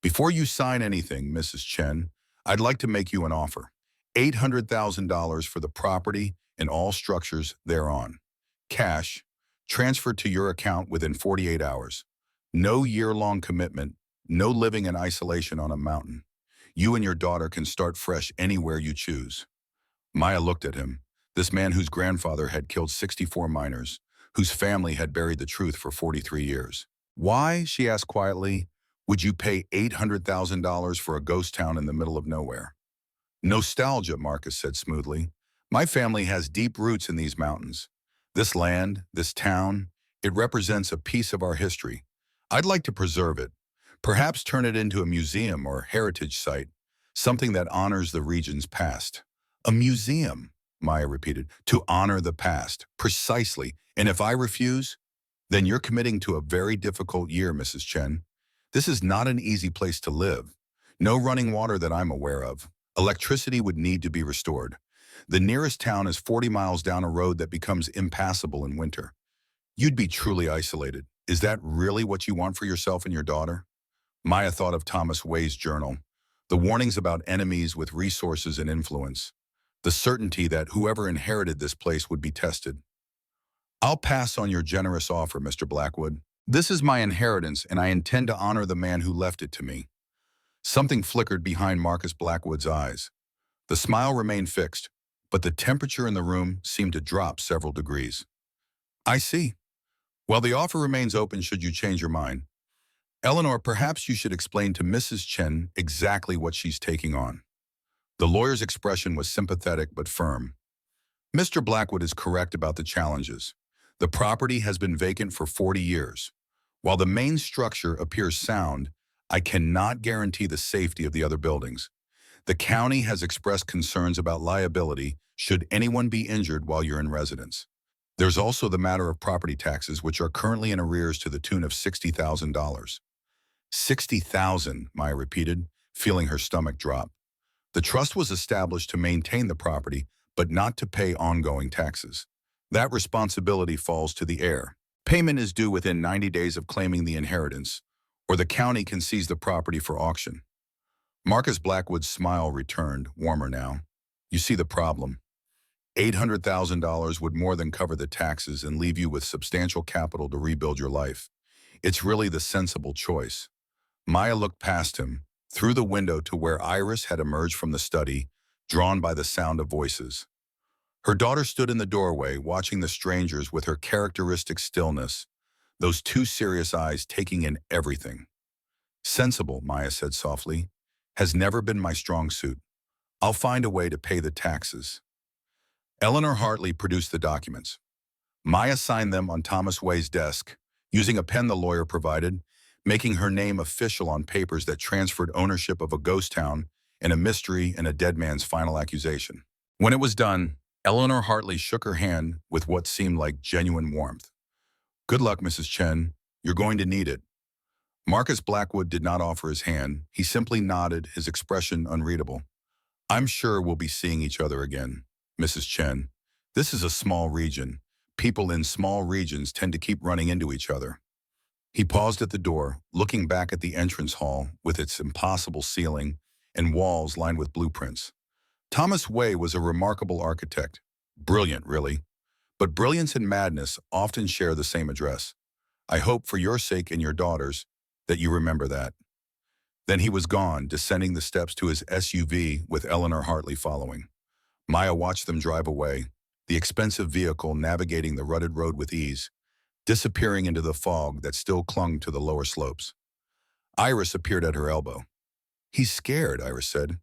"Before you sign anything, Mrs. Chen, I'd like to make you an offer. $800,000 for the property and all structures thereon. Cash, transferred to your account within 48 hours. No year-long commitment, no living in isolation on a mountain. You and your daughter can start fresh anywhere you choose." Maya looked at him, this man whose grandfather had killed 64 miners, whose family had buried the truth for 43 years. "Why," she asked quietly, "would you pay $800,000 for a ghost town in the middle of nowhere?" "Nostalgia," Marcus said smoothly. "My family has deep roots in these mountains. This land, this town, it represents a piece of our history. I'd like to preserve it, perhaps turn it into a museum or heritage site, something that honors the region's past." "A museum," Maya repeated, "to honor the past." "Precisely. And if I refuse, then you're committing to a very difficult year, Mrs. Chen. This is not an easy place to live. No running water that I'm aware of. Electricity would need to be restored. The nearest town is 40 miles down a road that becomes impassable in winter. You'd be truly isolated. Is that really what you want for yourself and your daughter?" Maya thought of Thomas Way's journal, the warnings about enemies with resources and influence, the certainty that whoever inherited this place would be tested. "I'll pass on your generous offer, Mr. Blackwood. This is my inheritance, and I intend to honor the man who left it to me." Something flickered behind Marcus Blackwood's eyes. The smile remained fixed, but the temperature in the room seemed to drop several degrees. "I see. Well, the offer remains open should you change your mind. Eleanor, perhaps you should explain to Mrs. Chen exactly what she's taking on." The lawyer's expression was sympathetic but firm. "Mr. Blackwood is correct about the challenges. The property has been vacant for 40 years. While the main structure appears sound, I cannot guarantee the safety of the other buildings. The county has expressed concerns about liability should anyone be injured while you're in residence. There's also the matter of property taxes, which are currently in arrears to the tune of $60,000. $60,000, Maya repeated, feeling her stomach drop. The trust was established to maintain the property, but not to pay ongoing taxes. That responsibility falls to the heir. Payment is due within 90 days of claiming the inheritance, or the county can seize the property for auction. Marcus Blackwood's smile returned, warmer now. "You see the problem. $800,000 would more than cover the taxes and leave you with substantial capital to rebuild your life. It's really the sensible choice." Maya looked past him, through the window to where Iris had emerged from the study, drawn by the sound of voices. Her daughter stood in the doorway, watching the strangers with her characteristic stillness, those two serious eyes taking in everything. Sensible, Maya said softly, has never been my strong suit. I'll find a way to pay the taxes. Eleanor Hartley produced the documents. Maya signed them on Thomas Way's desk, using a pen the lawyer provided, making her name official on papers that transferred ownership of a ghost town and a mystery and a dead man's final accusation. When it was done, Eleanor Hartley shook her hand with what seemed like genuine warmth. Good luck, Mrs. Chen. You're going to need it. Marcus Blackwood did not offer his hand. He simply nodded, his expression unreadable. I'm sure we'll be seeing each other again, Mrs. Chen. This is a small region. People in small regions tend to keep running into each other. He paused at the door, looking back at the entrance hall with its impossible ceiling and walls lined with blueprints. Thomas Way was a remarkable architect. Brilliant, really. But brilliance and madness often share the same address. I hope for your sake and your daughter's that you remember that. Then he was gone, descending the steps to his SUV with Eleanor Hartley following. Maya watched them drive away, the expensive vehicle navigating the rutted road with ease, disappearing into the fog that still clung to the lower slopes. Iris appeared at her elbow. He's scared, Iris said.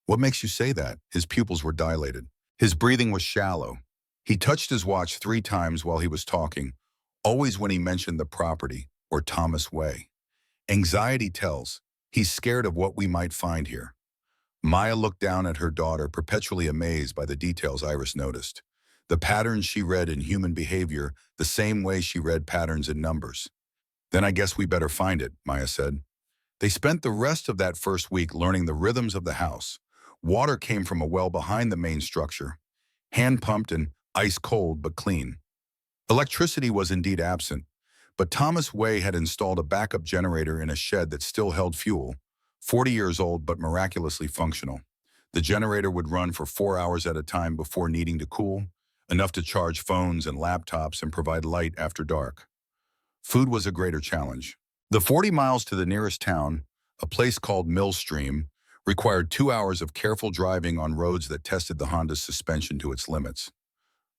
What makes you say that? His pupils were dilated. His breathing was shallow. He touched his watch 3 times while he was talking, always when he mentioned the property or Thomas Way. Anxiety tells. He's scared of what we might find here. Maya looked down at her daughter, perpetually amazed by the details Iris noticed. The patterns she read in human behavior, the same way she read patterns in numbers. Then I guess we better find it, Maya said. They spent the rest of that first week learning the rhythms of the house. Water came from a well behind the main structure, hand-pumped and ice-cold but clean. Electricity was indeed absent, but Thomas Way had installed a backup generator in a shed that still held fuel, 40 years old but miraculously functional. The generator would run for 4 hours at a time before needing to cool, enough to charge phones and laptops and provide light after dark. Food was a greater challenge. The 40 miles to the nearest town, a place called Millstream, required 2 hours of careful driving on roads that tested the Honda's suspension to its limits.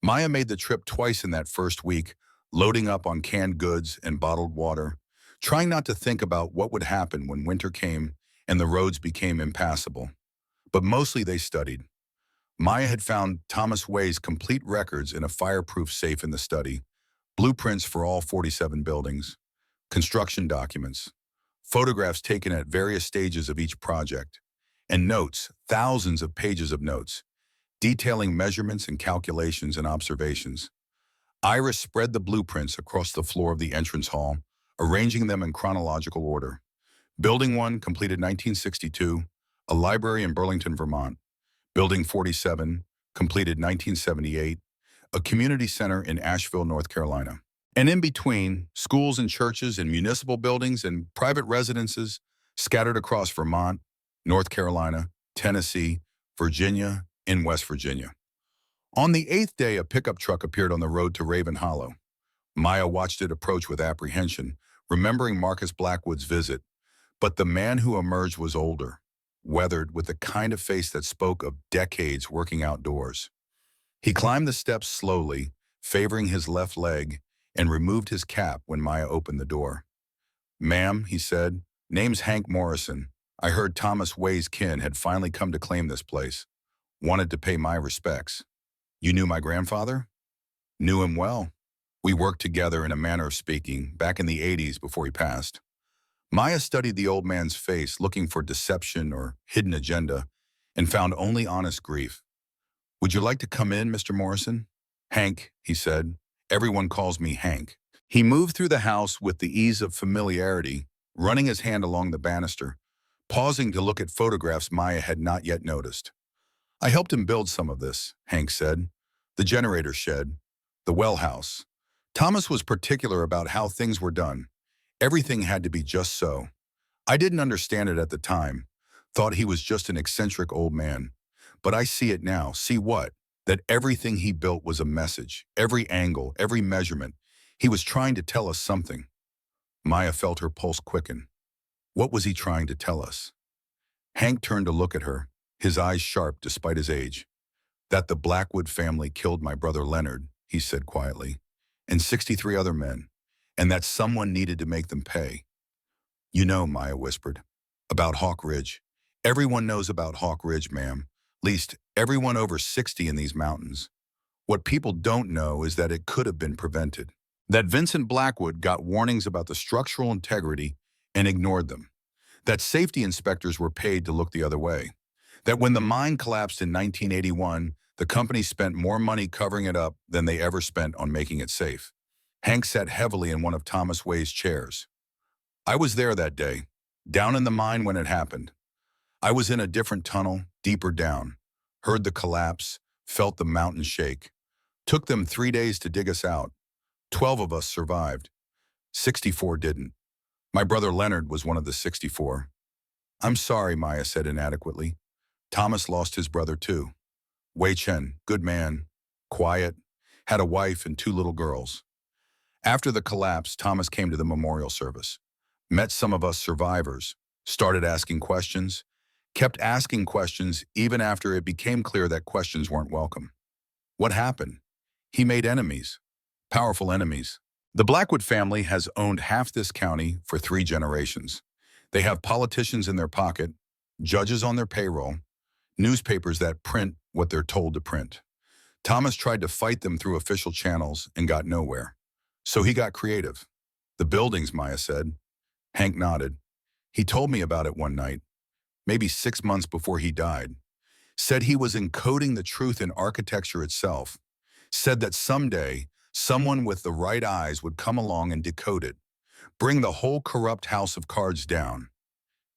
Maya made the trip twice in that first week, loading up on canned goods and bottled water, trying not to think about what would happen when winter came and the roads became impassable. But mostly they studied. Maya had found Thomas Way's complete records in a fireproof safe in the study, blueprints for all 47 buildings, construction documents, photographs taken at various stages of each project, and notes, thousands of pages of notes, detailing measurements and calculations and observations. Iris spread the blueprints across the floor of the entrance hall, arranging them in chronological order. Building 1, completed 1962, a library in Burlington, Vermont. Building 47, completed 1978, a community center in Asheville, North Carolina. And in between, schools and churches and municipal buildings and private residences scattered across Vermont, North Carolina, Tennessee, Virginia, and West Virginia. On the 8th day, a pickup truck appeared on the road to Raven Hollow. Maya watched it approach with apprehension, remembering Marcus Blackwood's visit. But the man who emerged was older, weathered, with the kind of face that spoke of decades working outdoors. He climbed the steps slowly, favoring his left leg, and removed his cap when Maya opened the door. Ma'am, he said, name's Hank Morrison. I heard Thomas Way's kin had finally come to claim this place. Wanted to pay my respects. You knew my grandfather? Knew him well. We worked together, in a manner of speaking, back in the 80s before he passed. Maya studied the old man's face, looking for deception or hidden agenda, and found only honest grief. Would you like to come in, Mr. Morrison? Hank, he said. Everyone calls me Hank. He moved through the house with the ease of familiarity, running his hand along the banister, pausing to look at photographs Maya had not yet noticed. I helped him build some of this, Hank said. The generator shed, the well house. Thomas was particular about how things were done. Everything had to be just so. I didn't understand it at the time, thought he was just an eccentric old man. But I see it now. See what? That everything he built was a message. Every angle, every measurement. He was trying to tell us something. Maya felt her pulse quicken. What was he trying to tell us? Hank turned to look at her, his eyes sharp despite his age. That the Blackwood family killed my brother Leonard, he said quietly, and 63 other men. and that someone needed to make them pay. You know, Maya whispered. About Hawk Ridge. Everyone knows about Hawk Ridge, ma'am. Least everyone over 60 in these mountains. What people don't know is that it could have been prevented. That Vincent Blackwood got warnings about the structural integrity and ignored them. That safety inspectors were paid to look the other way. That when the mine collapsed in 1981, the company spent more money covering it up than they ever spent on making it safe. Hank sat heavily in one of Thomas Way's chairs. I was there that day, down in the mine when it happened. I was in a different tunnel, deeper down. Heard the collapse, felt the mountain shake. Took them 3 days to dig us out. 12 of us survived. 64 didn't. My brother Leonard was one of the 64. I'm sorry, Maya said inadequately. Thomas lost his brother too. Chen, good man, quiet, had a wife and 2 little girls. After the collapse, Thomas came to the memorial service. Met some of us survivors, started asking questions, kept asking questions even after it became clear that questions weren't welcome. What happened? He made enemies, powerful enemies. The Blackwood family has owned half this county for 3 generations. They have politicians in their pocket, judges on their payroll, newspapers that print what they're told to print. Thomas tried to fight them through official channels and got nowhere. So he got creative. The buildings, Maya said. Hank nodded. He told me about it one night, maybe 6 months before he died. Said he was encoding the truth in architecture itself. Said that someday, someone with the right eyes would come along and decode it, bring the whole corrupt house of cards down.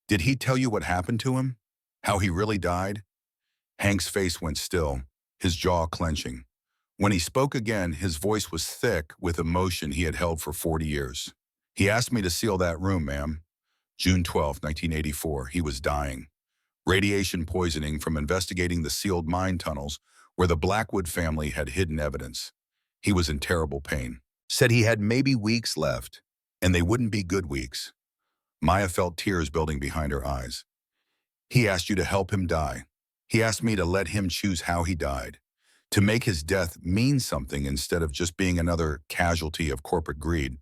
Did he tell you what happened to him? How he really died? Hank's face went still, his jaw clenching. When he spoke again, his voice was thick with emotion he had held for 40 years. He asked me to seal that room, ma'am. June 12, 1984, he was dying. Radiation poisoning from investigating the sealed mine tunnels where the Blackwood family had hidden evidence. He was in terrible pain. Said he had maybe weeks left, and they wouldn't be good weeks. Maya felt tears building behind her eyes. He asked you to help him die. He asked me to let him choose how he died, to make his death mean something instead of just being another casualty of corporate greed.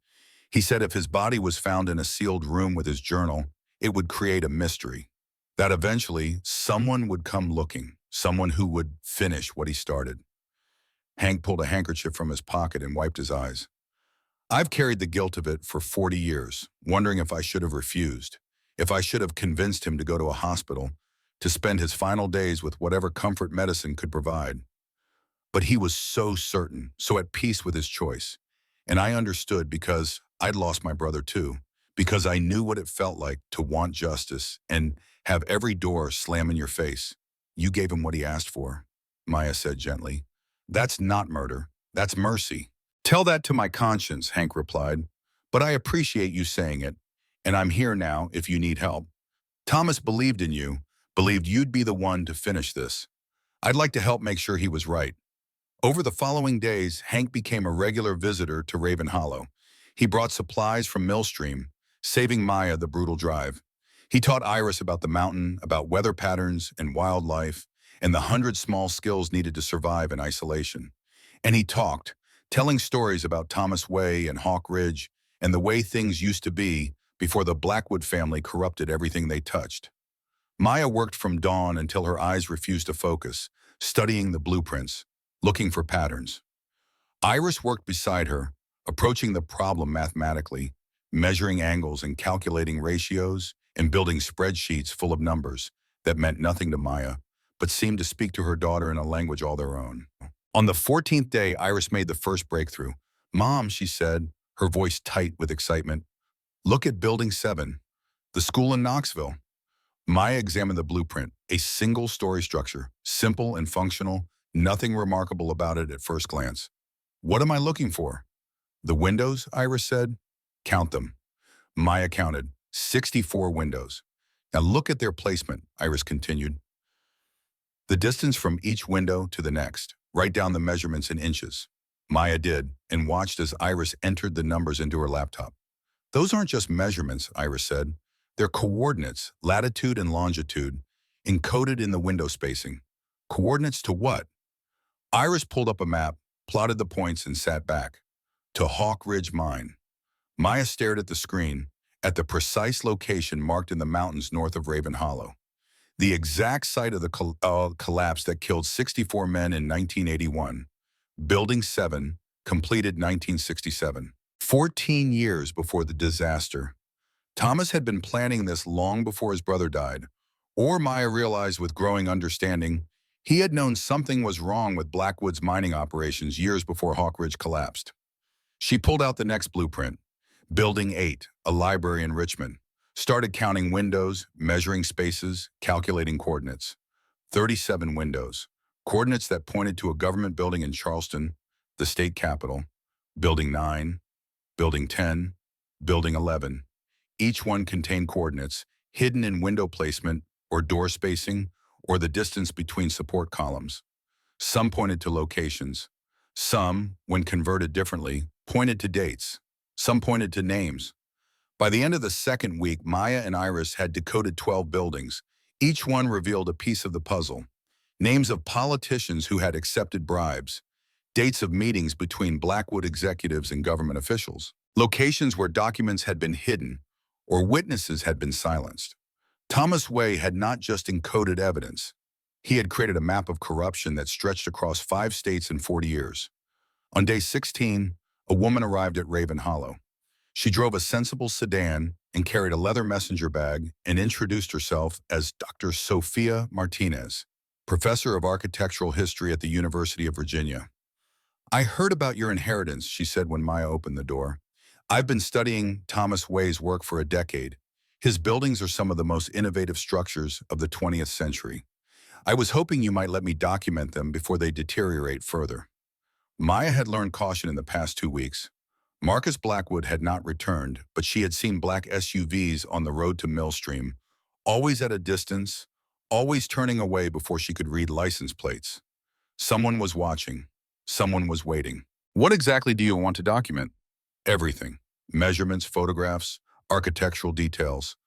He said if his body was found in a sealed room with his journal, it would create a mystery. That eventually someone would come looking, someone who would finish what he started. Hank pulled a handkerchief from his pocket and wiped his eyes. I've carried the guilt of it for 40 years, wondering if I should have refused, if I should have convinced him to go to a hospital, to spend his final days with whatever comfort medicine could provide. But he was so certain, so at peace with his choice. And I understood because I'd lost my brother too, because I knew what it felt like to want justice and have every door slam in your face. You gave him what he asked for, Maya said gently. That's not murder. That's mercy. Tell that to my conscience, Hank replied. But I appreciate you saying it, and I'm here now if you need help. Thomas believed in you, believed you'd be the one to finish this. I'd like to help make sure he was right. Over the following days, Hank became a regular visitor to Raven Hollow. He brought supplies from Millstream, saving Maya the brutal drive. He taught Iris about the mountain, about weather patterns and wildlife, and the 100 small skills needed to survive in isolation. And he talked, telling stories about Thomas Way and Hawk Ridge and the way things used to be before the Blackwood family corrupted everything they touched. Maya worked from dawn until her eyes refused to focus, studying the blueprints, looking for patterns. Iris worked beside her, approaching the problem mathematically, measuring angles and calculating ratios and building spreadsheets full of numbers that meant nothing to Maya, but seemed to speak to her daughter in a language all their own. On the 14th day, Iris made the first breakthrough. Mom, she said, her voice tight with excitement, look at Building 7, the school in Knoxville. Maya examined the blueprint, a single-story structure, simple and functional, nothing remarkable about it at first glance. What am I looking for? The windows, Iris said. Count them. Maya counted, 64 windows. Now look at their placement, Iris continued. The distance from each window to the next. Write down the measurements in inches. Maya did, and watched as Iris entered the numbers into her laptop. Those aren't just measurements, Iris said. They're coordinates, latitude and longitude, encoded in the window spacing. Coordinates to what? Iris pulled up a map, plotted the points, and sat back. To Hawk Ridge Mine. Maya stared at the screen, at the precise location marked in the mountains north of Raven Hollow. The exact site of the collapse that killed 64 men in 1981. Building 7, completed 1967. 14 years before the disaster. Thomas had been planning this long before his brother died, or Maya realized with growing understanding, he had known something was wrong with Blackwood's mining operations years before Hawk Ridge collapsed. She pulled out the next blueprint, Building 8, a library in Richmond, started counting windows, measuring spaces, calculating coordinates. 37 windows, coordinates that pointed to a government building in Charleston, the state capital, Building 9, Building 10, Building 11. Each one contained coordinates hidden in window placement or door spacing or the distance between support columns. Some pointed to locations. Some, when converted differently, pointed to dates. Some pointed to names. By the end of the second week, Maya and Iris had decoded 12 buildings. Each one revealed a piece of the puzzle. Names of politicians who had accepted bribes. Dates of meetings between Blackwood executives and government officials. Locations where documents had been hidden or witnesses had been silenced. Thomas Way had not just encoded evidence. He had created a map of corruption that stretched across 5 states in 40 years. On day 16, a woman arrived at Raven Hollow. She drove a sensible sedan and carried a leather messenger bag and introduced herself as Dr. Sophia Martinez, professor of architectural history at the University of Virginia. "I heard about your inheritance," she said when Maya opened the door. "I've been studying Thomas Way's work for a decade. His buildings are some of the most innovative structures of the 20th century. I was hoping you might let me document them before they deteriorate further." Maya had learned caution in the past 2 weeks. Marcus Blackwood had not returned, but she had seen black SUVs on the road to Millstream, always at a distance, always turning away before she could read license plates. Someone was watching. Someone was waiting. "What exactly do you want to document?" "Everything. Measurements, photographs, architectural details.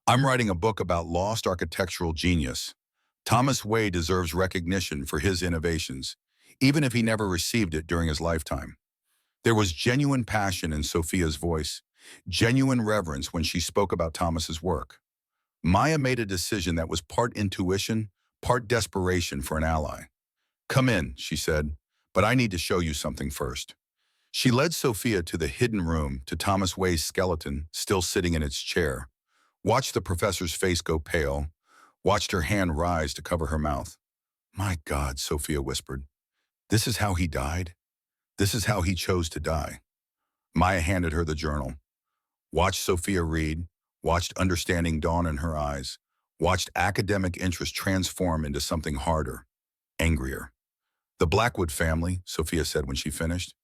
I'm writing a book about lost architectural genius. Thomas Way deserves recognition for his innovations, even if he never received it during his lifetime." There was genuine passion in Sophia's voice, genuine reverence when she spoke about Thomas's work. Maya made a decision that was part intuition, part desperation for an ally. "Come in," she said, "but I need to show you something first." She led Sophia to the hidden room, to Thomas Way's skeleton still sitting in its chair. Watched the professor's face go pale, watched her hand rise to cover her mouth. "My God," Sophia whispered. "This is how he died? This is how he chose to die." Maya handed her the journal. Watched Sophia read, watched understanding dawn in her eyes, watched academic interest transform into something harder, angrier. "The Blackwood family," Sophia said when she finished,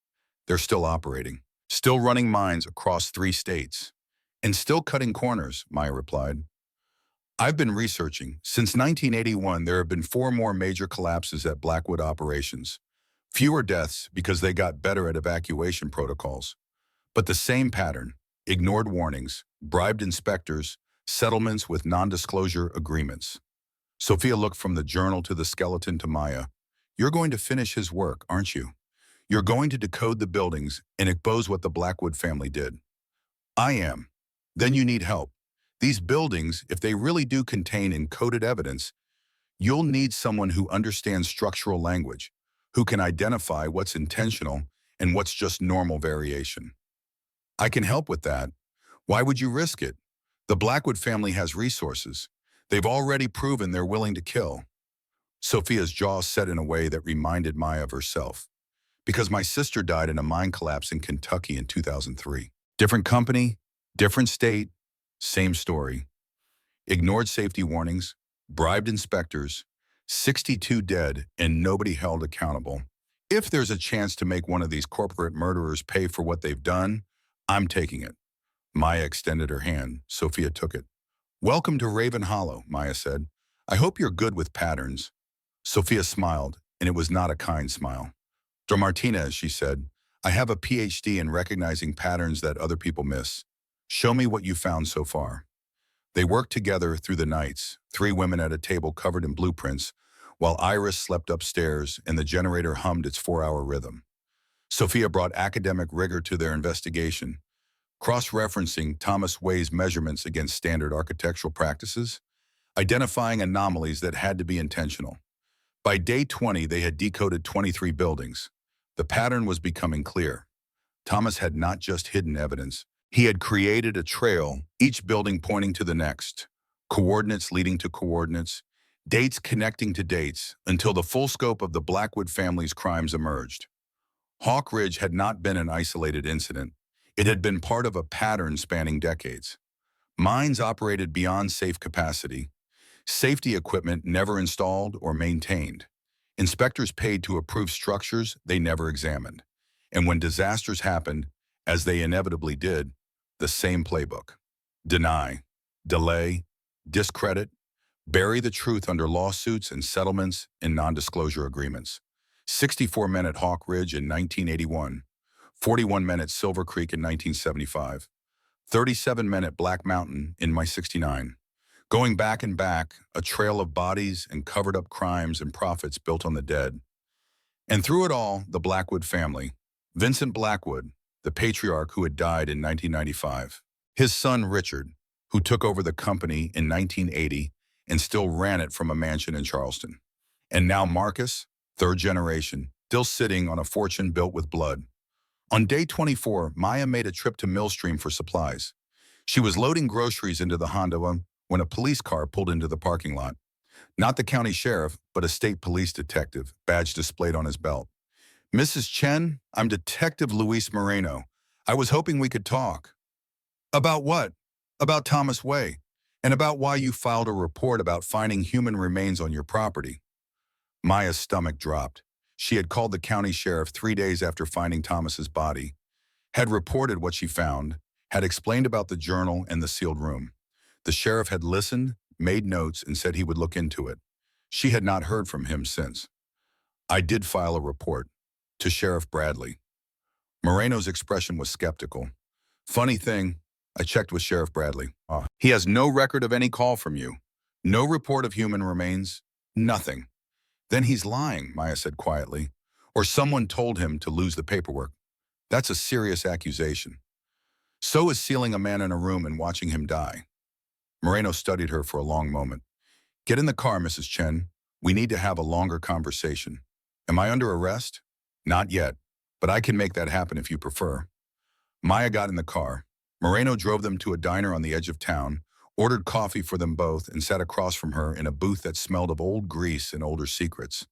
"they're still operating, still running mines across 3 states, and still cutting corners," Maya replied. "I've been researching. Since 1981, there have been 4 more major collapses at Blackwood operations. Fewer deaths because they got better at evacuation protocols. But the same pattern: ignored warnings, bribed inspectors, settlements with non-disclosure agreements." Sophia looked from the journal to the skeleton to Maya. "You're going to finish his work, aren't you? You're going to decode the buildings and expose what the Blackwood family did." "I am." "Then you need help. These buildings, if they really do contain encoded evidence, you'll need someone who understands structural language, who can identify what's intentional and what's just normal variation." "I can help with that. Why would you risk it? The Blackwood family has resources. They've already proven they're willing to kill." Sophia's jaw set in a way that reminded Maya of herself. "Because my sister died in a mine collapse in Kentucky in 2003. Different company, different state, same story. Ignored safety warnings, bribed inspectors, 62 dead, and nobody held accountable. If there's a chance to make one of these corporate murderers pay for what they've done, I'm taking it." Maya extended her hand. Sophia took it. "Welcome to Raven Hollow," Maya said. "I hope you're good with patterns." Sophia smiled, and it was not a kind smile. "Dr. Martinez," she said, "I have a PhD in recognizing patterns that other people miss. Show me what you found so far." They worked together through the nights, 3 women at a table covered in blueprints, while Iris slept upstairs and the generator hummed its 4-hour rhythm. Sophia brought academic rigor to their investigation. cross-referencing Thomas Way's measurements against standard architectural practices, identifying anomalies that had to be intentional. By day 20, they had decoded 23 buildings. The pattern was becoming clear. Thomas had not just hidden evidence. He had created a trail, each building pointing to the next, coordinates leading to coordinates, dates connecting to dates, until the full scope of the Blackwood family's crimes emerged. Hawk Ridge had not been an isolated incident. It had been part of a pattern spanning decades. Mines operated beyond safe capacity. Safety equipment never installed or maintained. Inspectors paid to approve structures they never examined. And when disasters happened, as they inevitably did, the same playbook. Deny, delay, discredit, bury the truth under lawsuits and settlements and non-disclosure agreements. 64 men at Hawk Ridge in 1981, 41 men at Silver Creek in 1975, 37 men at Black Mountain in my 69. Going back and back, a trail of bodies and covered-up crimes and profits built on the dead. And through it all, the Blackwood family. Vincent Blackwood, the patriarch who had died in 1995. His son, Richard, who took over the company in 1980 and still ran it from a mansion in Charleston. And now Marcus, third generation, still sitting on a fortune built with blood. On day 24, Maya made a trip to Millstream for supplies. She was loading groceries into the Honda when a police car pulled into the parking lot. Not the county sheriff, but a state police detective, badge displayed on his belt. "Mrs. Chen, I'm Detective Luis Moreno. I was hoping we could talk." "About what?" "About Thomas Way, and about why you filed a report about finding human remains on your property." Maya's stomach dropped. She had called the county sheriff 3 days after finding Thomas's body, had reported what she found, had explained about the journal and the sealed room. The sheriff had listened, made notes, and said he would look into it. She had not heard from him since. "I did file a report. To Sheriff Bradley." Moreno's expression was skeptical. "Funny thing, I checked with Sheriff Bradley. He has no record of any call from you. No report of human remains. Nothing." "Then he's lying," Maya said quietly. "Or someone told him to lose the paperwork. That's a serious accusation. So is sealing a man in a room and watching him die." Moreno studied her for a long moment. "Get in the car, Mrs. Chen. We need to have a longer conversation." "Am I under arrest?" "Not yet, but I can make that happen if you prefer." Maya got in the car. Moreno drove them to a diner on the edge of town, ordered coffee for them both, and sat across from her in a booth that smelled of old grease and older secrets.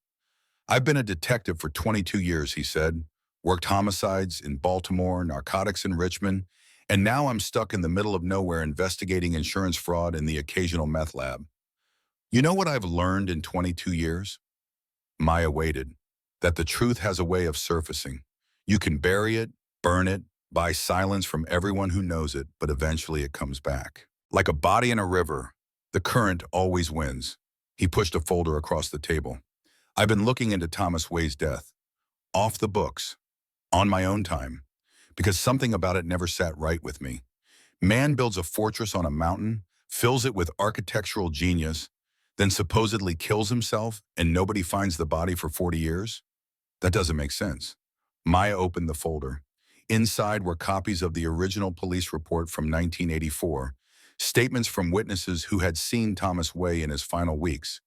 "I've been a detective for 22 years, he said. "Worked homicides in Baltimore, narcotics in Richmond, and now I'm stuck in the middle of nowhere investigating insurance fraud in the occasional meth lab. You know what I've learned in 22 years? Maya waited. That the truth has a way of surfacing. You can bury it, burn it, buy silence from everyone who knows it, but eventually it comes back. Like a body in a river, the current always wins." He pushed a folder across the table. "I've been looking into Thomas Way's death. Off the books. On my own time. Because something about it never sat right with me. Man builds a fortress on a mountain, fills it with architectural genius, then supposedly kills himself and nobody finds the body for 40 years? That doesn't make sense." Maya opened the folder. Inside were copies of the original police report from 1984, statements from witnesses who had seen Thomas Way in his final weeks,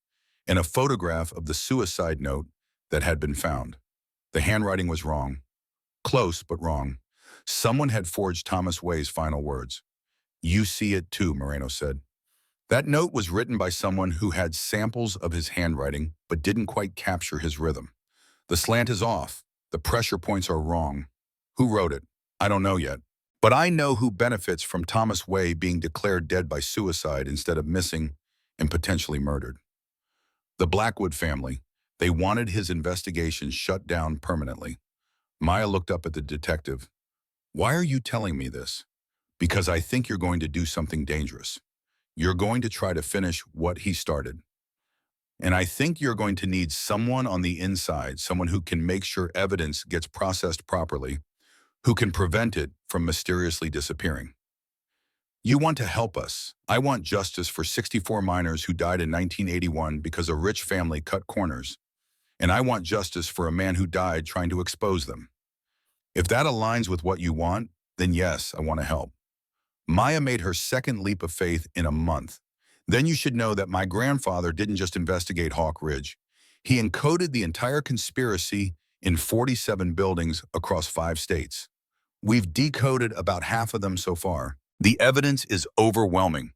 and a photograph of the suicide note that had been found. The handwriting was wrong. Close, but wrong. Someone had forged Thomas Way's final words. "You see it too," Moreno said. That note was written by someone who had samples of his handwriting, but didn't quite capture his rhythm. The slant is off. The pressure points are wrong. Who wrote it? I don't know yet. But I know who benefits from Thomas Way being declared dead by suicide instead of missing and potentially murdered. The Blackwood family. They wanted his investigation shut down permanently. Maya looked up at the detective. "Why are you telling me this?" "Because I think you're going to do something dangerous. You're going to try to finish what he started. And I think you're going to need someone on the inside, someone who can make sure evidence gets processed properly, who can prevent it from mysteriously disappearing. You want to help us. I want justice for 64 miners who died in 1981 because a rich family cut corners. And I want justice for a man who died trying to expose them. If that aligns with what you want, then yes, I want to help. Maya made her second leap of faith in a month. Then you should know that my grandfather didn't just investigate Hawk Ridge. He encoded the entire conspiracy in 47 buildings across 5 states. We've decoded about half of them so far. The evidence is overwhelming.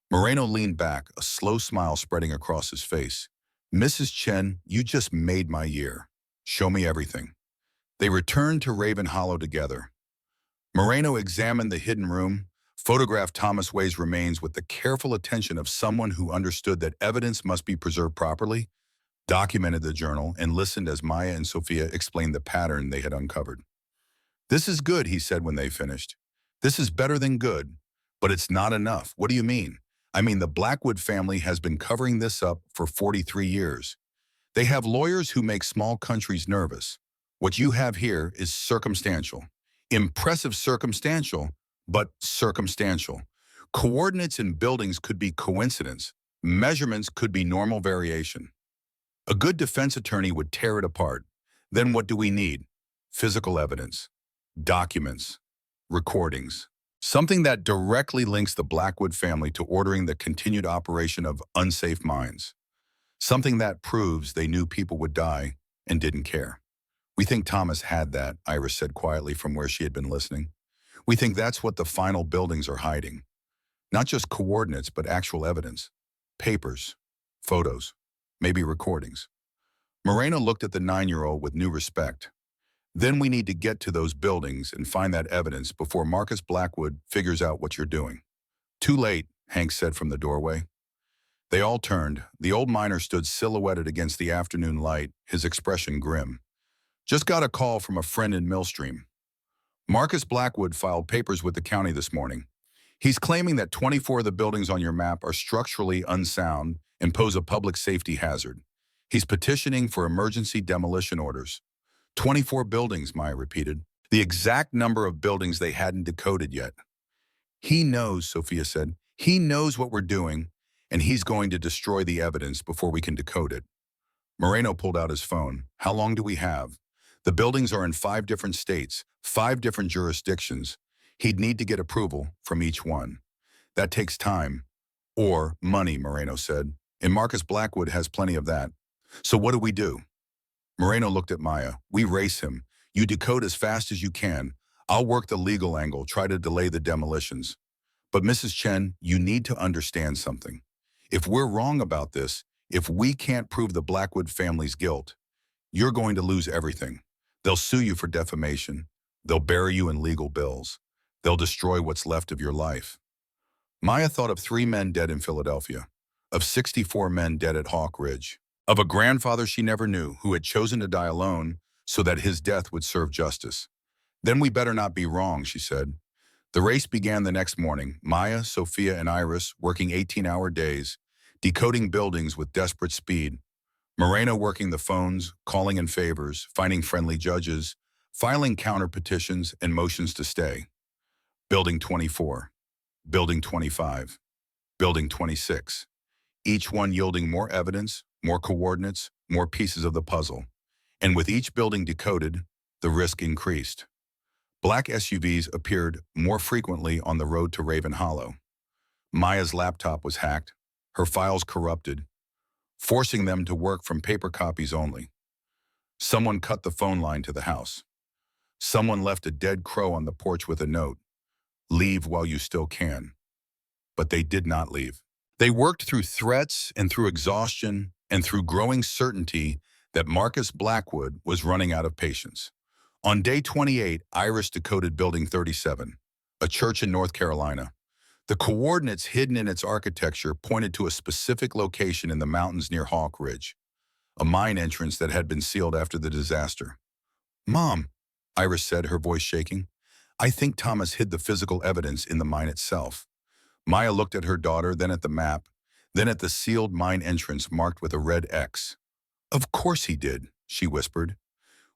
Moreno leaned back, a slow smile spreading across his face. Mrs. Chen, you just made my year. Show me everything. They returned to Raven Hollow together. Moreno examined the hidden room, photographed Thomas Way's remains with the careful attention of someone who understood that evidence must be preserved properly, documented the journal, and listened as Maya and Sophia explained the pattern they had uncovered. This is good, he said when they finished. This is better than good, but it's not enough. What do you mean? I mean, the Blackwood family has been covering this up for 43 years. They have lawyers who make small countries nervous. What you have here is circumstantial. Impressive circumstantial, but circumstantial. Coordinates in buildings could be coincidence. Measurements could be normal variation. A good defense attorney would tear it apart. Then what do we need? Physical evidence, documents, recordings. Something that directly links the Blackwood family to ordering the continued operation of unsafe mines. Something that proves they knew people would die and didn't care. We think Thomas had that, Iris said quietly from where she had been listening. We think that's what the final buildings are hiding. Not just coordinates, but actual evidence. Papers, photos, maybe recordings. Moreno looked at the 9-year-old with new respect. Then we need to get to those buildings and find that evidence before Marcus Blackwood figures out what you're doing. Too late, Hank said from the doorway. They all turned. The old miner stood silhouetted against the afternoon light, his expression grim. Just got a call from a friend in Millstream. Marcus Blackwood filed papers with the county this morning. He's claiming that 24 of the buildings on your map are structurally unsound and pose a public safety hazard. He's petitioning for emergency demolition orders. 24 buildings, Maya repeated. The exact number of buildings they hadn't decoded yet. He knows, Sophia said. He knows what we're doing, and he's going to destroy the evidence before we can decode it. Moreno pulled out his phone. How long do we have? The buildings are in 5 different states, 5 different jurisdictions. He'd need to get approval from each one. That takes time. Or money, Moreno said. And Marcus Blackwood has plenty of that. So what do we do? Moreno looked at Maya. We race him. You decode as fast as you can. I'll work the legal angle, try to delay the demolitions. But Mrs. Chen, you need to understand something. If we're wrong about this, if we can't prove the Blackwood family's guilt, you're going to lose everything. They'll sue you for defamation. They'll bury you in legal bills. They'll destroy what's left of your life. Maya thought of 3 men dead in Philadelphia, of 64 men dead at Hawk Ridge, of a grandfather she never knew who had chosen to die alone so that his death would serve justice. Then we better not be wrong, she said. The race began the next morning, Maya, Sophia, and Iris working 18-hour days, decoding buildings with desperate speed. Moreno working the phones, calling in favors, finding friendly judges, filing counter petitions and motions to stay. Building 24, Building 25, Building 26. Each one yielding more evidence, more coordinates, more pieces of the puzzle. And with each building decoded, the risk increased. Black SUVs appeared more frequently on the road to Raven Hollow. Maya's laptop was hacked, her files corrupted, forcing them to work from paper copies only. Someone cut the phone line to the house. Someone left a dead crow on the porch with a note, "Leave while you still can." But they did not leave. They worked through threats and through exhaustion and through growing certainty that Marcus Blackwood was running out of patience. On day 28, Iris decoded Building 37, a church in North Carolina. The coordinates hidden in its architecture pointed to a specific location in the mountains near Hawk Ridge, a mine entrance that had been sealed after the disaster. "Mom," Iris said, her voice shaking, "I think Thomas hid the physical evidence in the mine itself." Maya looked at her daughter, then at the map, then at the sealed mine entrance marked with a red X. "Of course he did," she whispered.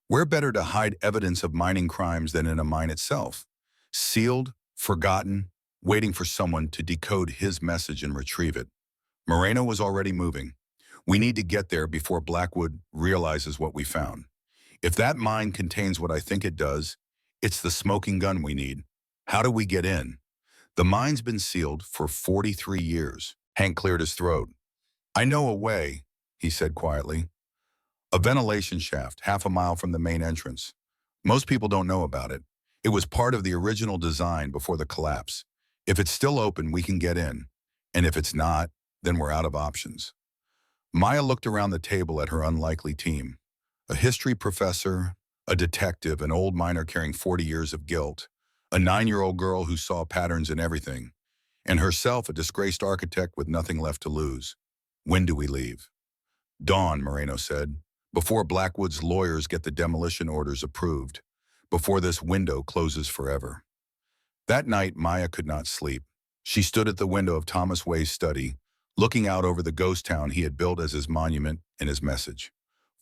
"Where better to hide evidence of mining crimes than in a mine itself? Sealed, forgotten, waiting for someone to decode his message and retrieve it." Moreno was already moving. "We need to get there before Blackwood realizes what we found. If that mine contains what I think it does, it's the smoking gun we need." How do we get in? The mine's been sealed for 43 years. Hank cleared his throat. I know a way, he said quietly. A ventilation shaft, half a mile from the main entrance. Most people don't know about it. It was part of the original design before the collapse. If it's still open, we can get in. And if it's not, then we're out of options. Maya looked around the table at her unlikely team. A history professor, a detective, an old miner carrying 40 years of guilt, a 9-year-old girl who saw patterns in everything, and herself a disgraced architect with nothing left to lose. When do we leave? Dawn, Moreno said, before Blackwood's lawyers get the demolition orders approved, before this window closes forever. That night, Maya could not sleep. She stood at the window of Thomas Way's study, looking out over the ghost town he had built as his monument and his message.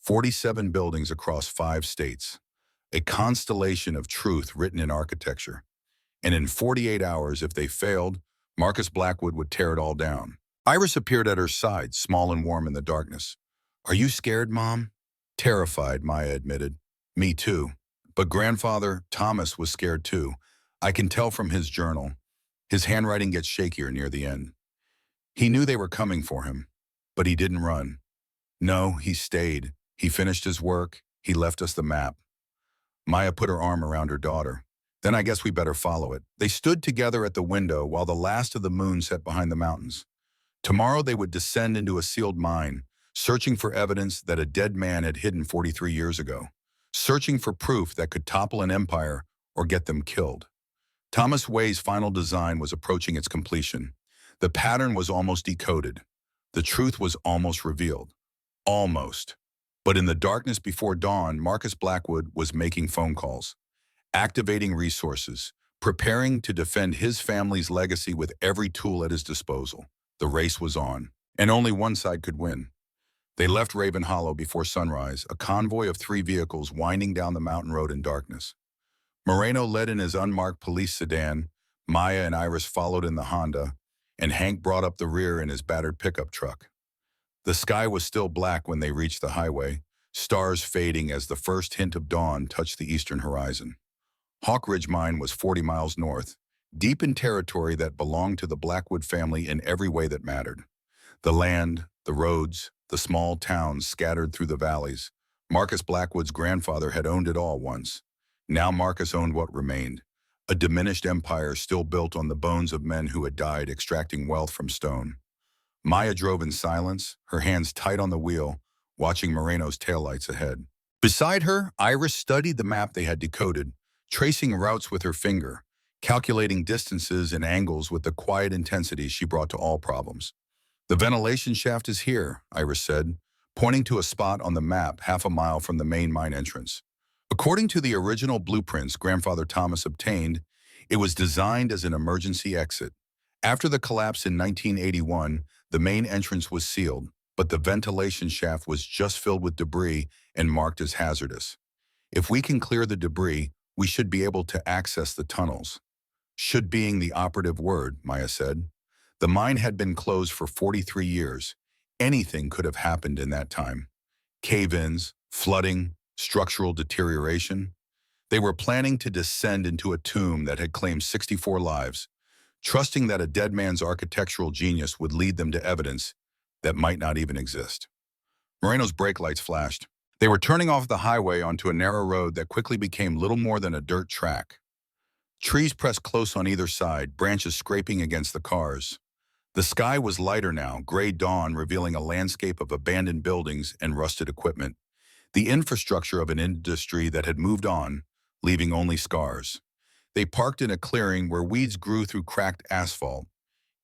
47 buildings across 5 states, a constellation of truth written in architecture. And in 48 hours, if they failed, Marcus Blackwood would tear it all down. Iris appeared at her side, small and warm in the darkness. Are you scared, Mom? Terrified, Maya admitted. Me too. But grandfather, Thomas, was scared too. I can tell from his journal. His handwriting gets shakier near the end. He knew they were coming for him, but he didn't run. No, he stayed. He finished his work. He left us the map. Maya put her arm around her daughter. Then I guess we better follow it. They stood together at the window while the last of the moon set behind the mountains. Tomorrow they would descend into a sealed mine, searching for evidence that a dead man had hidden 43 years ago, searching for proof that could topple an empire or get them killed. Thomas Way's final design was approaching its completion. The pattern was almost decoded. The truth was almost revealed. Almost. But in the darkness before dawn, Marcus Blackwood was making phone calls, activating resources, preparing to defend his family's legacy with every tool at his disposal. The race was on, and only one side could win. They left Raven Hollow before sunrise, a convoy of 3 vehicles winding down the mountain road in darkness. Moreno led in his unmarked police sedan, Maya and Iris followed in the Honda, and Hank brought up the rear in his battered pickup truck. The sky was still black when they reached the highway, stars fading as the first hint of dawn touched the eastern horizon. Hawk Ridge Mine was 40 miles north, deep in territory that belonged to the Blackwood family in every way that mattered. The land, the roads, the small towns scattered through the valleys. Marcus Blackwood's grandfather had owned it all once. Now Marcus owned what remained, a diminished empire still built on the bones of men who had died extracting wealth from stone. Maya drove in silence, her hands tight on the wheel, watching Moreno's taillights ahead. Beside her, Iris studied the map they had decoded, tracing routes with her finger, calculating distances and angles with the quiet intensity she brought to all problems. The ventilation shaft is here, Iris said, pointing to a spot on the map half a mile from the main mine entrance. According to the original blueprints Grandfather Thomas obtained, it was designed as an emergency exit. After the collapse in 1981, the main entrance was sealed, but the ventilation shaft was just filled with debris and marked as hazardous. If we can clear the debris, we should be able to access the tunnels. Should being the operative word, Maya said. The mine had been closed for 43 years. Anything could have happened in that time. Cave-ins, flooding, structural deterioration. They were planning to descend into a tomb that had claimed 64 lives, trusting that a dead man's architectural genius would lead them to evidence that might not even exist. Moreno's brake lights flashed. They were turning off the highway onto a narrow road that quickly became little more than a dirt track. Trees pressed close on either side, branches scraping against the cars. The sky was lighter now, gray dawn revealing a landscape of abandoned buildings and rusted equipment, the infrastructure of an industry that had moved on, leaving only scars. They parked in a clearing where weeds grew through cracked asphalt.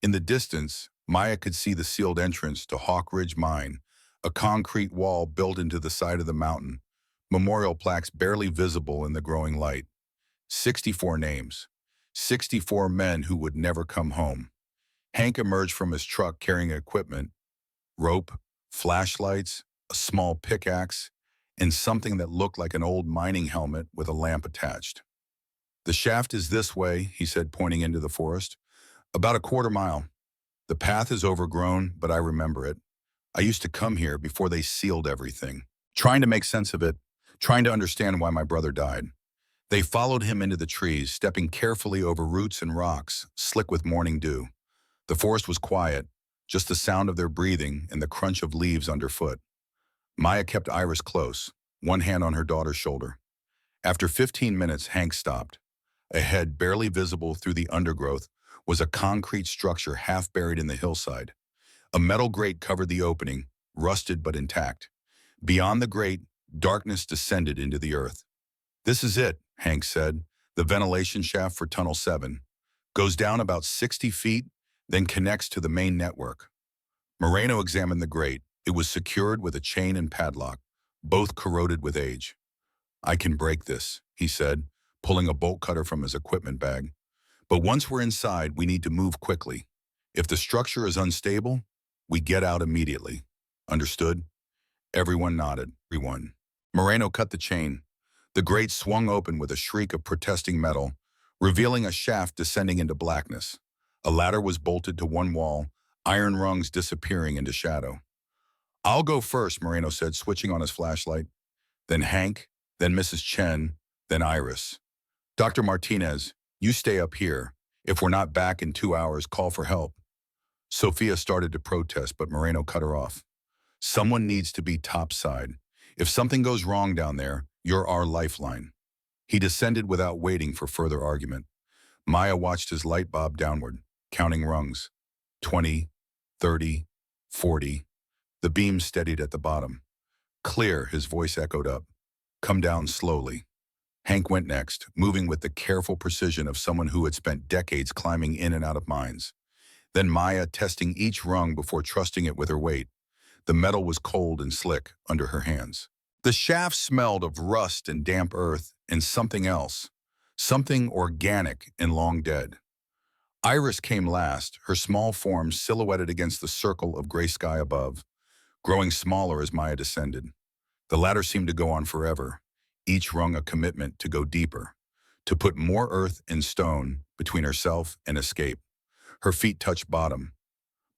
In the distance, Maya could see the sealed entrance to Hawk Ridge Mine, a concrete wall built into the side of the mountain, memorial plaques barely visible in the growing light. 64 names. 64 men who would never come home. Hank emerged from his truck carrying equipment, rope, flashlights, a small pickaxe, and something that looked like an old mining helmet with a lamp attached. The shaft is this way, he said, pointing into the forest. About a quarter mile. The path is overgrown, but I remember it. I used to come here before they sealed everything, trying to make sense of it, trying to understand why my brother died. They followed him into the trees, stepping carefully over roots and rocks, slick with morning dew. The forest was quiet, just the sound of their breathing and the crunch of leaves underfoot. Maya kept Iris close, one hand on her daughter's shoulder. After 15 minutes, Hank stopped. Ahead, barely visible through the undergrowth, was a concrete structure half buried in the hillside. A metal grate covered the opening, rusted but intact. Beyond the grate, darkness descended into the earth. "This is it," Hank said. "The ventilation shaft for Tunnel 7. Goes down about 60 feet, then connects to the main network." Moreno examined the grate. It was secured with a chain and padlock, both corroded with age. "I can break this," he said, pulling a bolt cutter from his equipment bag. "But once we're inside, we need to move quickly. If the structure is unstable, we get out immediately. Understood?" Everyone nodded. Everyone. Moreno cut the chain. The grate swung open with a shriek of protesting metal, revealing a shaft descending into blackness. A ladder was bolted to one wall, iron rungs disappearing into shadow. "I'll go first," Moreno said, switching on his flashlight. Then Hank, then Mrs. Chen, then Iris. "Dr. Martinez, you stay up here. If we're not back in 2 hours, call for help." Sophia started to protest, but Moreno cut her off. "Someone needs to be topside. If something goes wrong down there, you're our lifeline." He descended without waiting for further argument. Maya watched his light bob downward, counting rungs. 20, 30, 40. The beam steadied at the bottom. "Clear," his voice echoed up. "Come down slowly." Hank went next, moving with the careful precision of someone who had spent decades climbing in and out of mines. Then Maya testing each rung before trusting it with her weight. The metal was cold and slick under her hands. The shaft smelled of rust and damp earth and something else, something organic and long dead. Iris came last, her small form silhouetted against the circle of gray sky above, growing smaller as Maya descended. The ladder seemed to go on forever, each rung a commitment to go deeper, to put more earth and stone between herself and escape. Her feet touched bottom.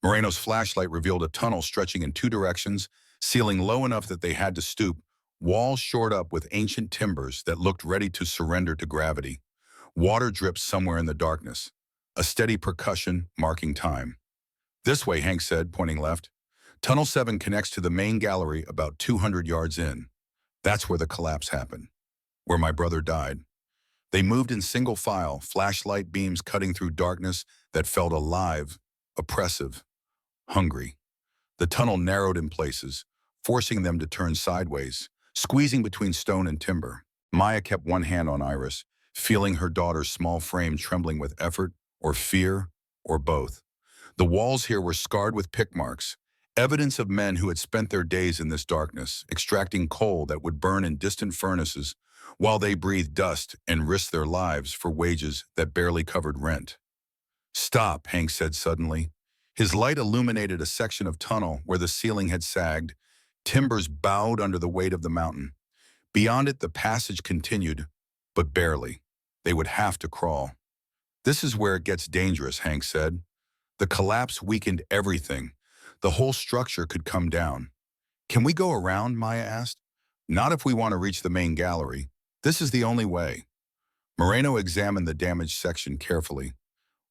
Moreno's flashlight revealed a tunnel stretching in 2 directions, ceiling low enough that they had to stoop, walls shored up with ancient timbers that looked ready to surrender to gravity. Water dripped somewhere in the darkness, a steady percussion marking time. "This way," Hank said, pointing left. "Tunnel 7 connects to the main gallery about 200 yards in. That's where the collapse happened, where my brother died." They moved in single file, flashlight beams cutting through darkness that felt alive, oppressive, hungry. The tunnel narrowed in places, forcing them to turn sideways, squeezing between stone and timber. Maya kept one hand on Iris, feeling her daughter's small frame trembling with effort or fear or both. The walls here were scarred with pick marks, evidence of men who had spent their days in this darkness, extracting coal that would burn in distant furnaces while they breathed dust and risked their lives for wages that barely covered rent. "Stop," Hank said suddenly. His light illuminated a section of tunnel where the ceiling had sagged. Timbers bowed under the weight of the mountain. Beyond it, the passage continued, but barely. They would have to crawl. "This is where it gets dangerous," Hank said. The collapse weakened everything. The whole structure could come down. "Can we go around?" Maya asked. "Not if we want to reach the main gallery. This is the only way." Moreno examined the damaged section carefully.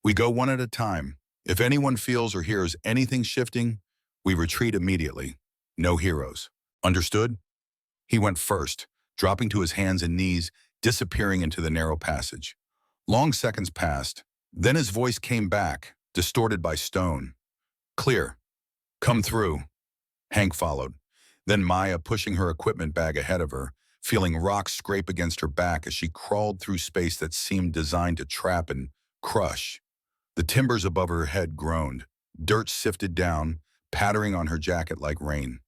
"We go one at a time. If anyone feels or hears anything shifting, we retreat immediately. No heroes. Understood?" He went first, dropping to his hands and knees, disappearing into the narrow passage. Long seconds passed. Then his voice came back, distorted by stone. "Clear. Come through." Hank followed. Then Maya pushing her equipment bag ahead of her, feeling rocks scrape against her back as she crawled through space that seemed designed to trap and crush. The timbers above her head groaned. Dirt sifted down, pattering on her jacket like rain.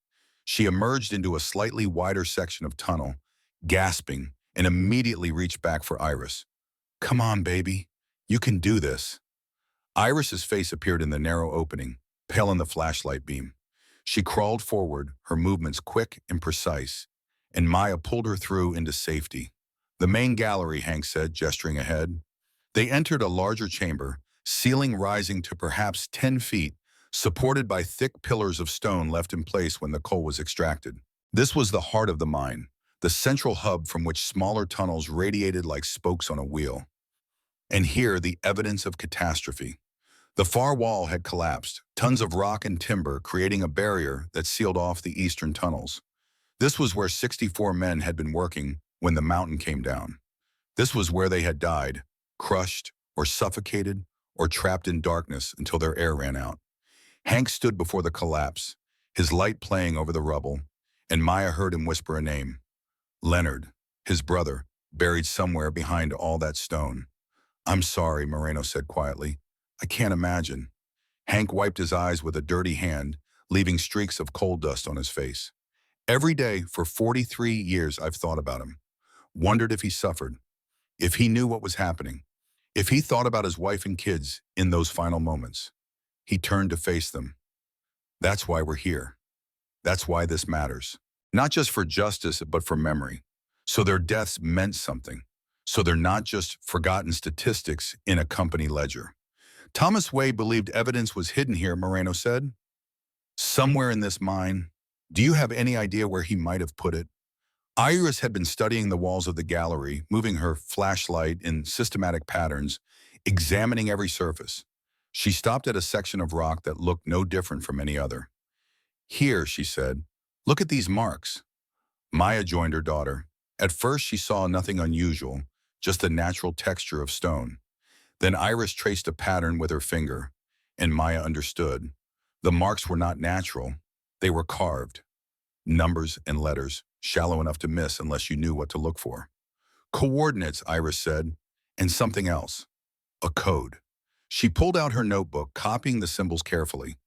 She emerged into a slightly wider section of tunnel, gasping, and immediately reached back for Iris. "Come on, baby. You can do this." Iris's face appeared in the narrow opening, pale in the flashlight beam. She crawled forward, her movements quick and precise, and Maya pulled her through into safety. "The main gallery," Hank said, gesturing ahead. They entered a larger chamber, ceiling rising to perhaps 10 feet, supported by thick pillars of stone left in place when the coal was extracted. This was the heart of the mine, the central hub from which smaller tunnels radiated like spokes on a wheel. And here, the evidence of catastrophe. The far wall had collapsed, tons of rock and timber creating a barrier that sealed off the eastern tunnels. This was where 64 men had been working when the mountain came down. This was where they had died, crushed, or suffocated, or trapped in darkness until their air ran out. Hank stood before the collapse, his light playing over the rubble, and Maya heard him whisper a name. Leonard, his brother, buried somewhere behind all that stone. "I'm sorry," Moreno said quietly. "I can't imagine." Hank wiped his eyes with a dirty hand, leaving streaks of coal dust on his face. "Every day for 43 years I've thought about him, wondered if he suffered, if he knew what was happening, if he thought about his wife and kids in those final moments." He turned to face them. "That's why we're here. That's why this matters. Not just for justice, but for memory. So their deaths meant something. So they're not just forgotten statistics in a company ledger." Thomas Wade believed evidence was hidden here, Moreno said. "Somewhere in this mine. Do you have any idea where he might have put it?" Iris had been studying the walls of the gallery, moving her flashlight in systematic patterns, examining every surface. She stopped at a section of rock that looked no different from any other. "Here," she said, "look at these marks." Maya joined her daughter. At first she saw nothing unusual, just the natural texture of stone. Then Iris traced a pattern with her finger, and Maya understood. The marks were not natural. They were carved. Numbers and letters, shallow enough to miss unless you knew what to look for. "Coordinates," Iris said, "and something else. A code." She pulled out her notebook, copying the symbols carefully.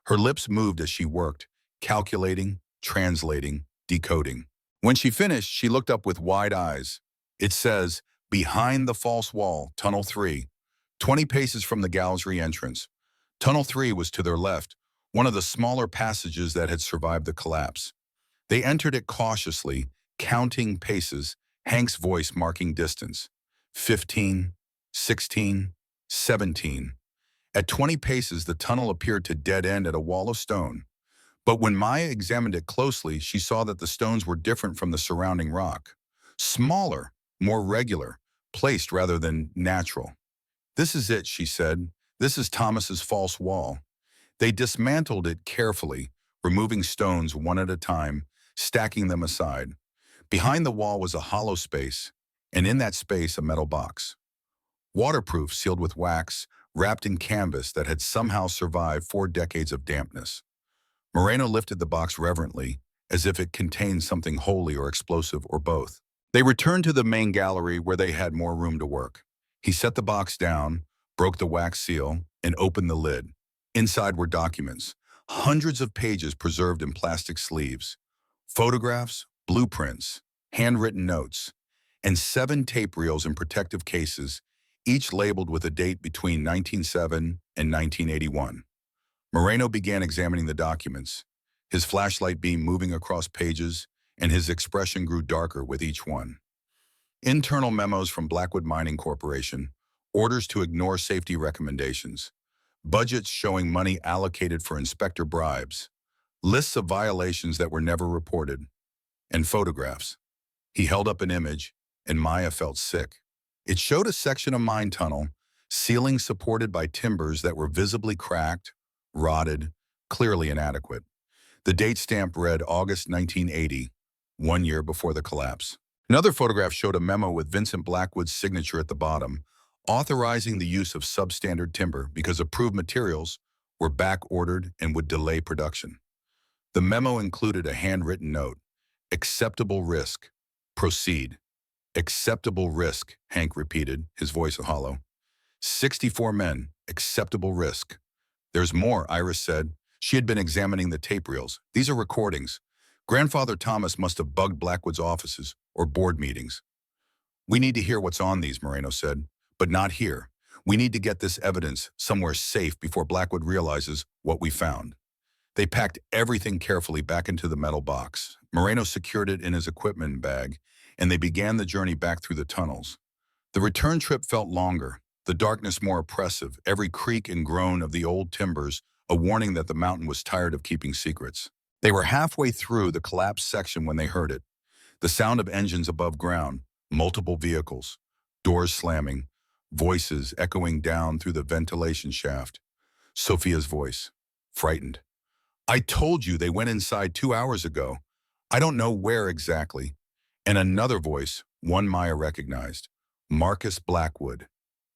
Her lips moved as she worked, calculating, translating, decoding. When she finished, she looked up with wide eyes. "It says, behind the false wall, Tunnel 3, 20 paces from the gallery entrance." Tunnel 3 was to their left, one of the smaller passages that had survived the collapse. They entered it cautiously, counting paces, Hank's voice marking distance. 15, 16, 17. At 20 paces, the tunnel appeared to dead end at a wall of stone. But when Maya examined it closely, she saw that the stones were different from the surrounding rock. Smaller, more regular, placed rather than natural. "This is it," she said. "This is Thomas's false wall." They dismantled it carefully, removing stones one at a time, stacking them aside. Behind the wall was a hollow space, and in that space a metal box. Waterproof, sealed with wax, wrapped in canvas that had somehow survived 4 decades of dampness. Moreno lifted the box reverently, as if it contained something holy or explosive or both. They returned to the main gallery where they had more room to work. He set the box down, broke the wax seal, and opened the lid. Inside were documents, hundreds of pages preserved in plastic sleeves, photographs, blueprints, handwritten notes, and 7 tape reels in protective cases, each labeled with a date between 1907 and 1981. Moreno began examining the documents, his flashlight beam moving across pages, and his expression grew darker with each one. Internal memos from Blackwood Mining Corporation, orders to ignore safety recommendations, budgets showing money allocated for inspector bribes, lists of violations that were never reported, and photographs. He held up an image, and Maya felt sick. It showed a section of mine tunnel, ceiling supported by timbers that were visibly cracked, rotted, clearly inadequate. The date stamp read August 1980, 1 year before the collapse. Another photograph showed a memo with Vincent Blackwood's signature at the bottom, authorizing the use of substandard timber because approved materials were back-ordered and would delay production. The memo included a handwritten note. "Acceptable risk. Proceed." "Acceptable risk," Hank repeated, his voice hollow. 64 men, acceptable risk. "There's more," Iris said. She had been examining the tape reels. "These are recordings. Grandfather Thomas must have bugged Blackwood's offices or board meetings." "We need to hear what's on these," Moreno said, "but not here. We need to get this evidence somewhere safe before Blackwood realizes what we found." They packed everything carefully back into the metal box. Moreno secured it in his equipment bag, and they began the journey back through the tunnels. The return trip felt longer, the darkness more oppressive, every creak and groan of the old timbers a warning that the mountain was tired of keeping secrets. They were halfway through the collapsed section when they heard it. The sound of engines above ground, multiple vehicles, doors slamming, voices echoing down through the ventilation shaft. Sophia's voice, frightened. I told you they went inside 2 hours ago. I don't know where exactly. And another voice, one Maya recognized. Marcus Blackwood.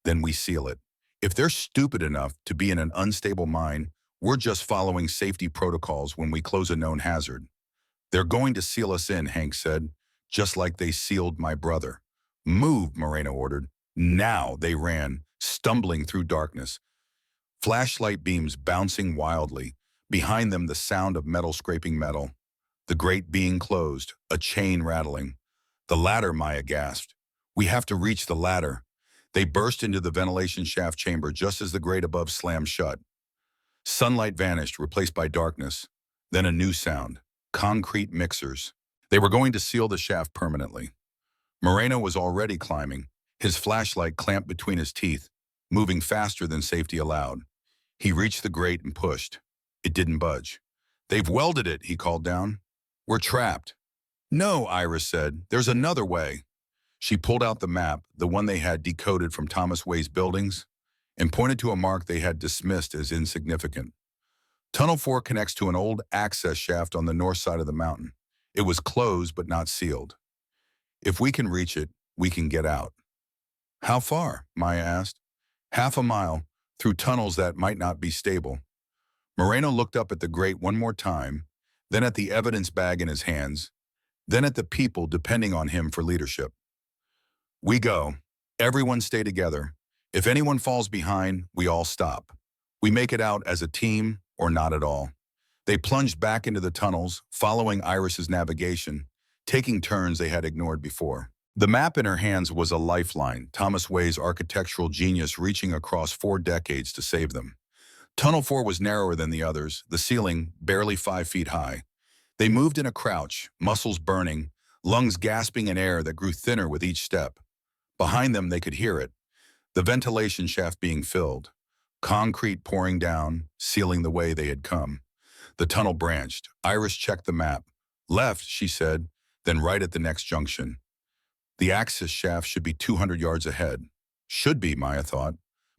Then we seal it. If they're stupid enough to be in an unstable mine, we're just following safety protocols when we close a known hazard. They're going to seal us in, Hank said, just like they sealed my brother. Move, Moreno ordered. Now they ran, stumbling through darkness. Flashlight beams bouncing wildly. Behind them the sound of metal scraping metal. The grate being closed, a chain rattling. The ladder, Maya gasped. We have to reach the ladder. They burst into the ventilation shaft chamber just as the grate above slammed shut. Sunlight vanished, replaced by darkness. Then a new sound. Concrete mixers. They were going to seal the shaft permanently. Moreno was already climbing, his flashlight clamped between his teeth, moving faster than safety allowed. He reached the grate and pushed. It didn't budge. They've welded it, he called down. We're trapped. No, Iris said. There's another way. She pulled out the map, the one they had decoded from Thomas Way's buildings, and pointed to a mark they had dismissed as insignificant. Tunnel 4 connects to an old access shaft on the north side of the mountain. It was closed but not sealed. If we can reach it, we can get out. How far? Maya asked. Half a mile, through tunnels that might not be stable. Moreno looked up at the grate one more time, then at the evidence bag in his hands, then at the people depending on him for leadership. We go. Everyone stay together. If anyone falls behind, we all stop. We make it out as a team or not at all. They plunged back into the tunnels, following Iris's navigation, taking turns they had ignored before. The map in her hands was a lifeline, Thomas Way's architectural genius reaching across 4 decades to save them. Tunnel 4 was narrower than the others, the ceiling barely 5 feet high. They moved in a crouch, muscles burning, lungs gasping in air that grew thinner with each step. Behind them, they could hear it, the ventilation shaft being filled, concrete pouring down, sealing the way they had come. The tunnel branched. Iris checked the map. Left, she said, then right at the next junction. The access shaft should be 200 yards ahead. Should be, Maya thought.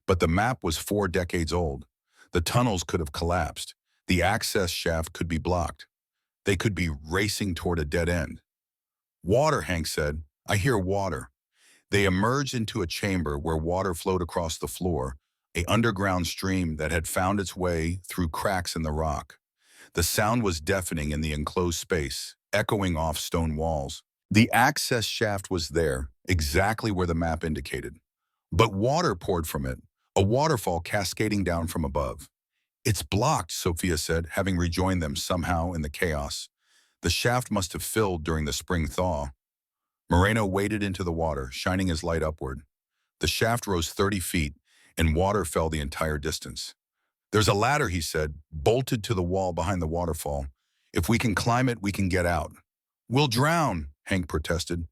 But the map was 4 decades old. The tunnels could have collapsed. The access shaft could be blocked. They could be racing toward a dead end. Water, Hank said. I hear water. They emerged into a chamber where water flowed across the floor, an underground stream that had found its way through cracks in the rock. The sound was deafening in the enclosed space, echoing off stone walls. The access shaft was there, exactly where the map indicated. But water poured from it, a waterfall cascading down from above. It's blocked, Sophia said, having rejoined them somehow in the chaos. The shaft must have filled during the spring thaw. Moreno waded into the water, shining his light upward. The shaft rose 30 feet, and water fell the entire distance. There's a ladder, he said, bolted to the wall behind the waterfall. If we can climb it, we can get out. We'll drown, Hank protested.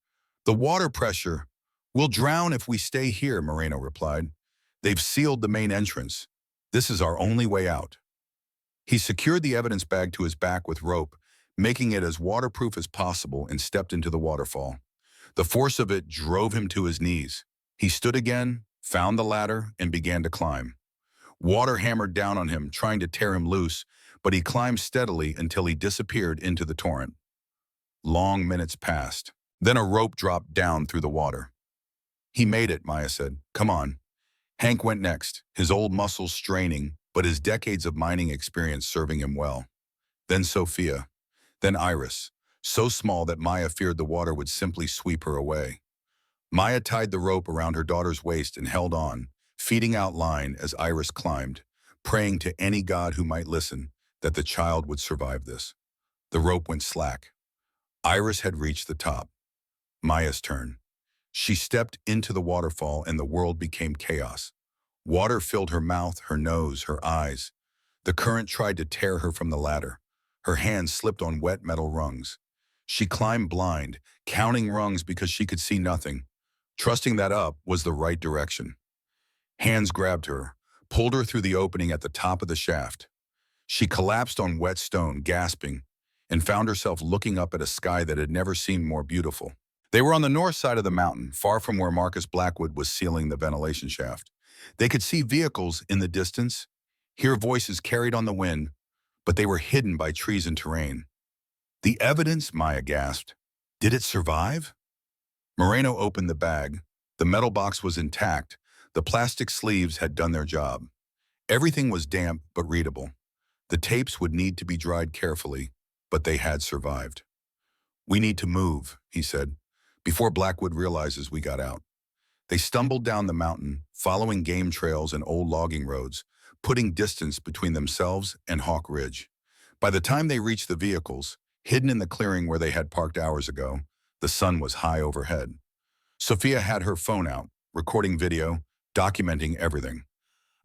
The water pressure. We'll drown if we stay here, Moreno replied. They've sealed the main entrance. This is our only way out. He secured the evidence bag to his back with rope, making it as waterproof as possible, and stepped into the waterfall. The force of it drove him to his knees. He stood again, found the ladder, and began to climb. Water hammered down on him, trying to tear him loose, but he climbed steadily until he disappeared into the torrent. Long minutes passed. Then a rope dropped down through the water. He made it, Maya said. Come on. Hank went next, his old muscles straining, but his decades of mining experience serving him well. Then Sophia. Then Iris, so small that Maya feared the water would simply sweep her away. Maya tied the rope around her daughter's waist and held on, feeding out line as Iris climbed, praying to any god who might listen that the child would survive this. The rope went slack. Iris had reached the top. Maya's turn. She stepped into the waterfall and the world became chaos. Water filled her mouth, her nose, her eyes. The current tried to tear her from the ladder. Her hands slipped on wet metal rungs. She climbed blind, counting rungs because she could see nothing, trusting that up was the right direction. Hands grabbed her, pulled her through the opening at the top of the shaft. She collapsed on wet stone, gasping. and found herself looking up at a sky that had never seemed more beautiful. They were on the north side of the mountain, far from where Marcus Blackwood was sealing the ventilation shaft. They could see vehicles in the distance, hear voices carried on the wind, but they were hidden by trees and terrain. The evidence, Maya gasped. Did it survive? Moreno opened the bag. The metal box was intact. The plastic sleeves had done their job. Everything was damp but readable. The tapes would need to be dried carefully, but they had survived. We need to move, he said, before Blackwood realizes we got out. They stumbled down the mountain, following game trails and old logging roads, putting distance between themselves and Hawk Ridge. By the time they reached the vehicles, hidden in the clearing where they had parked hours ago, the sun was high overhead. Sophia had her phone out, recording video, documenting everything.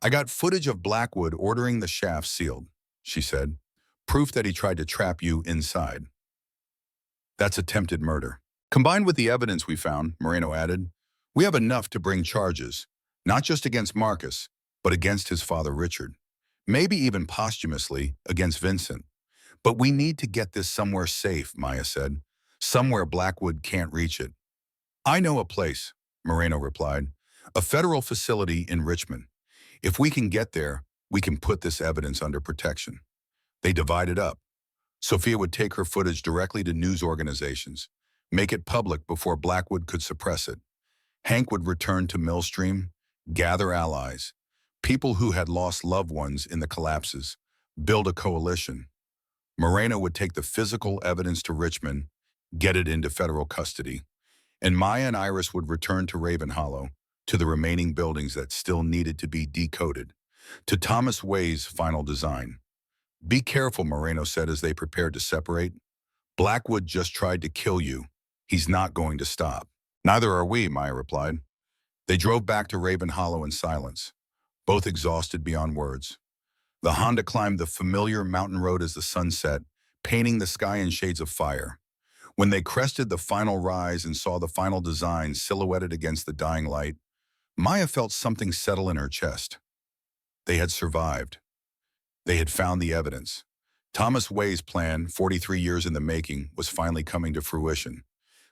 I got footage of Blackwood ordering the shaft sealed, she said. Proof that he tried to trap you inside. That's attempted murder. Combined with the evidence we found, Moreno added, we have enough to bring charges, not just against Marcus, but against his father Richard. Maybe even posthumously against Vincent. But we need to get this somewhere safe, Maya said. Somewhere Blackwood can't reach it. I know a place, Moreno replied. A federal facility in Richmond. If we can get there, we can put this evidence under protection. They divided up. Sophia would take her footage directly to news organizations, make it public before Blackwood could suppress it. Hank would return to Millstream, gather allies, people who had lost loved ones in the collapses, build a coalition. Moreno would take the physical evidence to Richmond, get it into federal custody, and Maya and Iris would return to Raven Hollow, to the remaining buildings that still needed to be decoded, to Thomas Way's final design. Be careful, Moreno said as they prepared to separate. Blackwood just tried to kill you. He's not going to stop. Neither are we, Maya replied. They drove back to Raven Hollow in silence, both exhausted beyond words. The Honda climbed the familiar mountain road as the sun set, painting the sky in shades of fire. When they crested the final rise and saw the final design silhouetted against the dying light, Maya felt something settle in her chest. They had survived. They had found the evidence. Thomas Way's plan, 43 years in the making, was finally coming to fruition.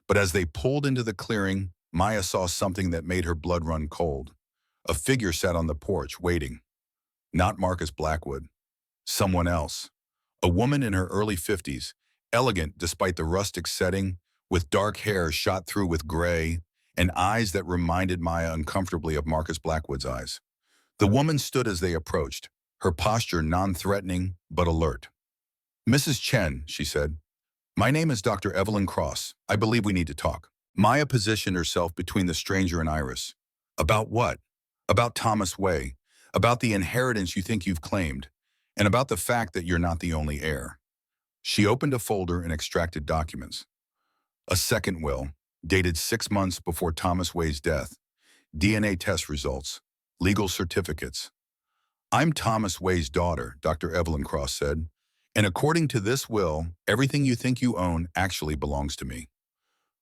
But as they pulled into the clearing, Maya saw something that made her blood run cold. A figure sat on the porch, waiting. Not Marcus Blackwood. Someone else. A woman in her early 50s, elegant despite the rustic setting, with dark hair shot through with gray, and eyes that reminded Maya uncomfortably of Marcus Blackwood's eyes. The woman stood as they approached, her posture non-threatening but alert. Mrs. Chen, she said, my name is Dr. Evelyn Cross. I believe we need to talk. Maya positioned herself between the stranger and Iris. About what? About Thomas Way, about the inheritance you think you've claimed, and about the fact that you're not the only heir. She opened a folder and extracted documents. A second will, dated 6 months before Thomas Way's death, DNA test results, legal certificates. I'm Thomas Way's daughter, Dr. Evelyn Cross said, and according to this will, everything you think you own actually belongs to me.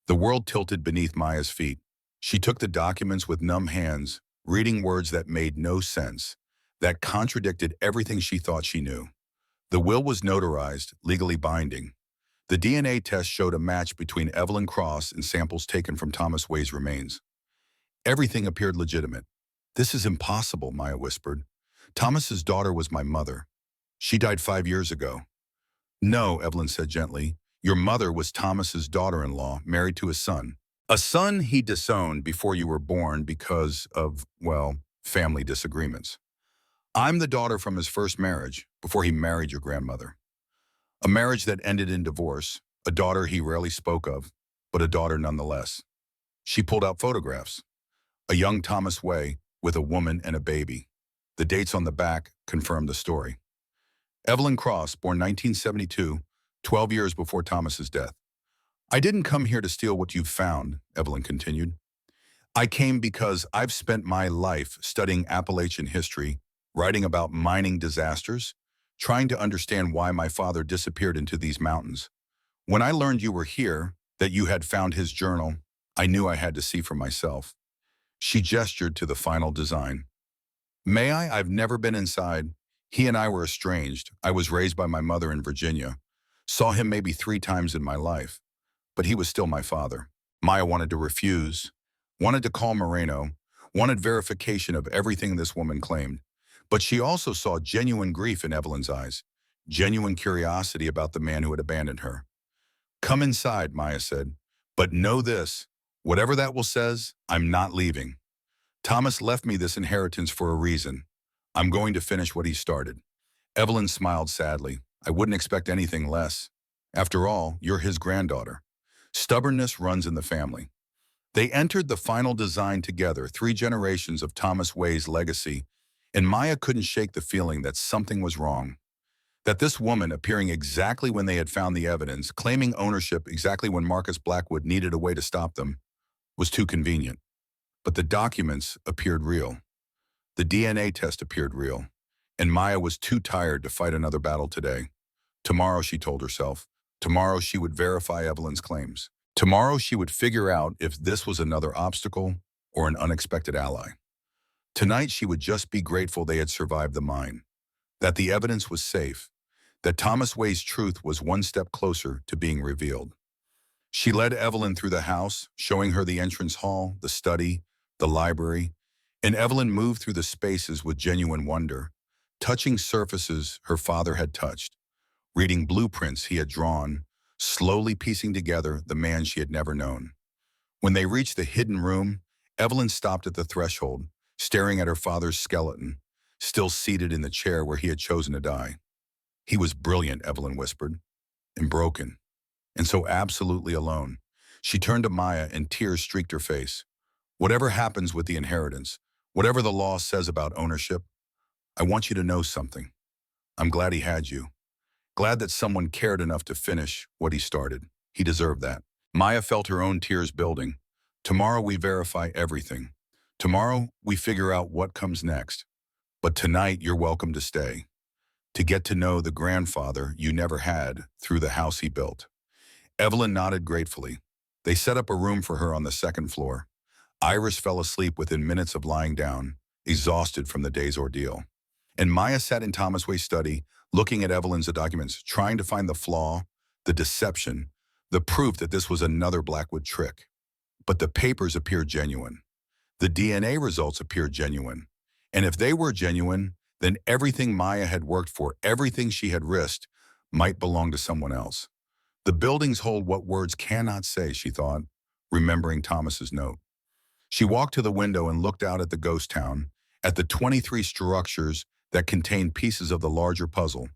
The world tilted beneath Maya's feet. She took the documents with numb hands, reading words that made no sense, that contradicted everything she thought she knew. The will was notarized, legally binding. The DNA test showed a match between Evelyn Cross and samples taken from Thomas Way's remains. Everything appeared legitimate. This is impossible, Maya whispered. Thomas's daughter was my mother. She died 5 years ago. No, Evelyn said gently. Your mother was Thomas's daughter-in-law, married to his son. A son he disowned before you were born because of, well, family disagreements. I'm the daughter from his first marriage, before he married your grandmother. A marriage that ended in divorce, a daughter he rarely spoke of, but a daughter nonetheless. She pulled out photographs. A young Thomas Way with a woman and a baby. The dates on the back confirmed the story. Evelyn Cross, born 1972, 12 years before Thomas's death. I didn't come here to steal what you've found, Evelyn continued. I came because I've spent my life studying Appalachian history, writing about mining disasters, trying to understand why my father disappeared into these mountains. When I learned you were here, that you had found his journal, I knew I had to see for myself. She gestured to the final design. May I? I've never been inside. He and I were estranged. I was raised by my mother in Virginia. Saw him maybe 3 times in my life, but he was still my father. Maya wanted to refuse, wanted to call Moreno, wanted verification of everything this woman claimed. But she also saw genuine grief in Evelyn's eyes, genuine curiosity about the man who had abandoned her. Come inside, Maya said. But know this, whatever that will says, I'm not leaving. Thomas left me this inheritance for a reason. I'm going to finish what he started. Evelyn smiled sadly. I wouldn't expect anything less. After all, you're his granddaughter. Stubbornness runs in the family. They entered the final design together, 3 generations of Thomas Way's legacy, and Maya couldn't shake the feeling that something was wrong. That this woman, appearing exactly when they had found the evidence, claiming ownership exactly when Marcus Blackwood needed a way to stop them, was too convenient. But the documents appeared real. The DNA test appeared real. And Maya was too tired to fight another battle today. Tomorrow, she told herself. Tomorrow she would verify Evelyn's claims. Tomorrow she would figure out if this was another obstacle or an unexpected ally. Tonight she would just be grateful they had survived the mine, that the evidence was safe, that Thomas Way's truth was one step closer to being revealed. She led Evelyn through the house, showing her the entrance hall, the study, the library, and Evelyn moved through the spaces with genuine wonder, touching surfaces her father had touched, reading blueprints he had drawn, slowly piecing together the man she had never known. When they reached the hidden room, Evelyn stopped at the threshold, staring at her father's skeleton, still seated in the chair where he had chosen to die. He was brilliant, Evelyn whispered, and broken, and so absolutely alone. She turned to Maya and tears streaked her face. Whatever happens with the inheritance, whatever the law says about ownership, I want you to know something. I'm glad he had you. Glad that someone cared enough to finish what he started. He deserved that. Maya felt her own tears building. Tomorrow we verify everything. Tomorrow we figure out what comes next. But tonight you're welcome to stay, to get to know the grandfather you never had through the house he built. Evelyn nodded gratefully. They set up a room for her on the second floor. Iris fell asleep within minutes of lying down, exhausted from the day's ordeal. And Maya sat in Thomas Way's study, looking at Evelyn's documents, trying to find the flaw, the deception, the proof that this was another Blackwood trick. But the papers appeared genuine. The DNA results appeared genuine. And if they were genuine, then everything Maya had worked for, everything she had risked, might belong to someone else. The buildings hold what words cannot say, she thought, remembering Thomas's note. She walked to the window and looked out at the ghost town, at the 23 structures that contained pieces of the larger puzzle,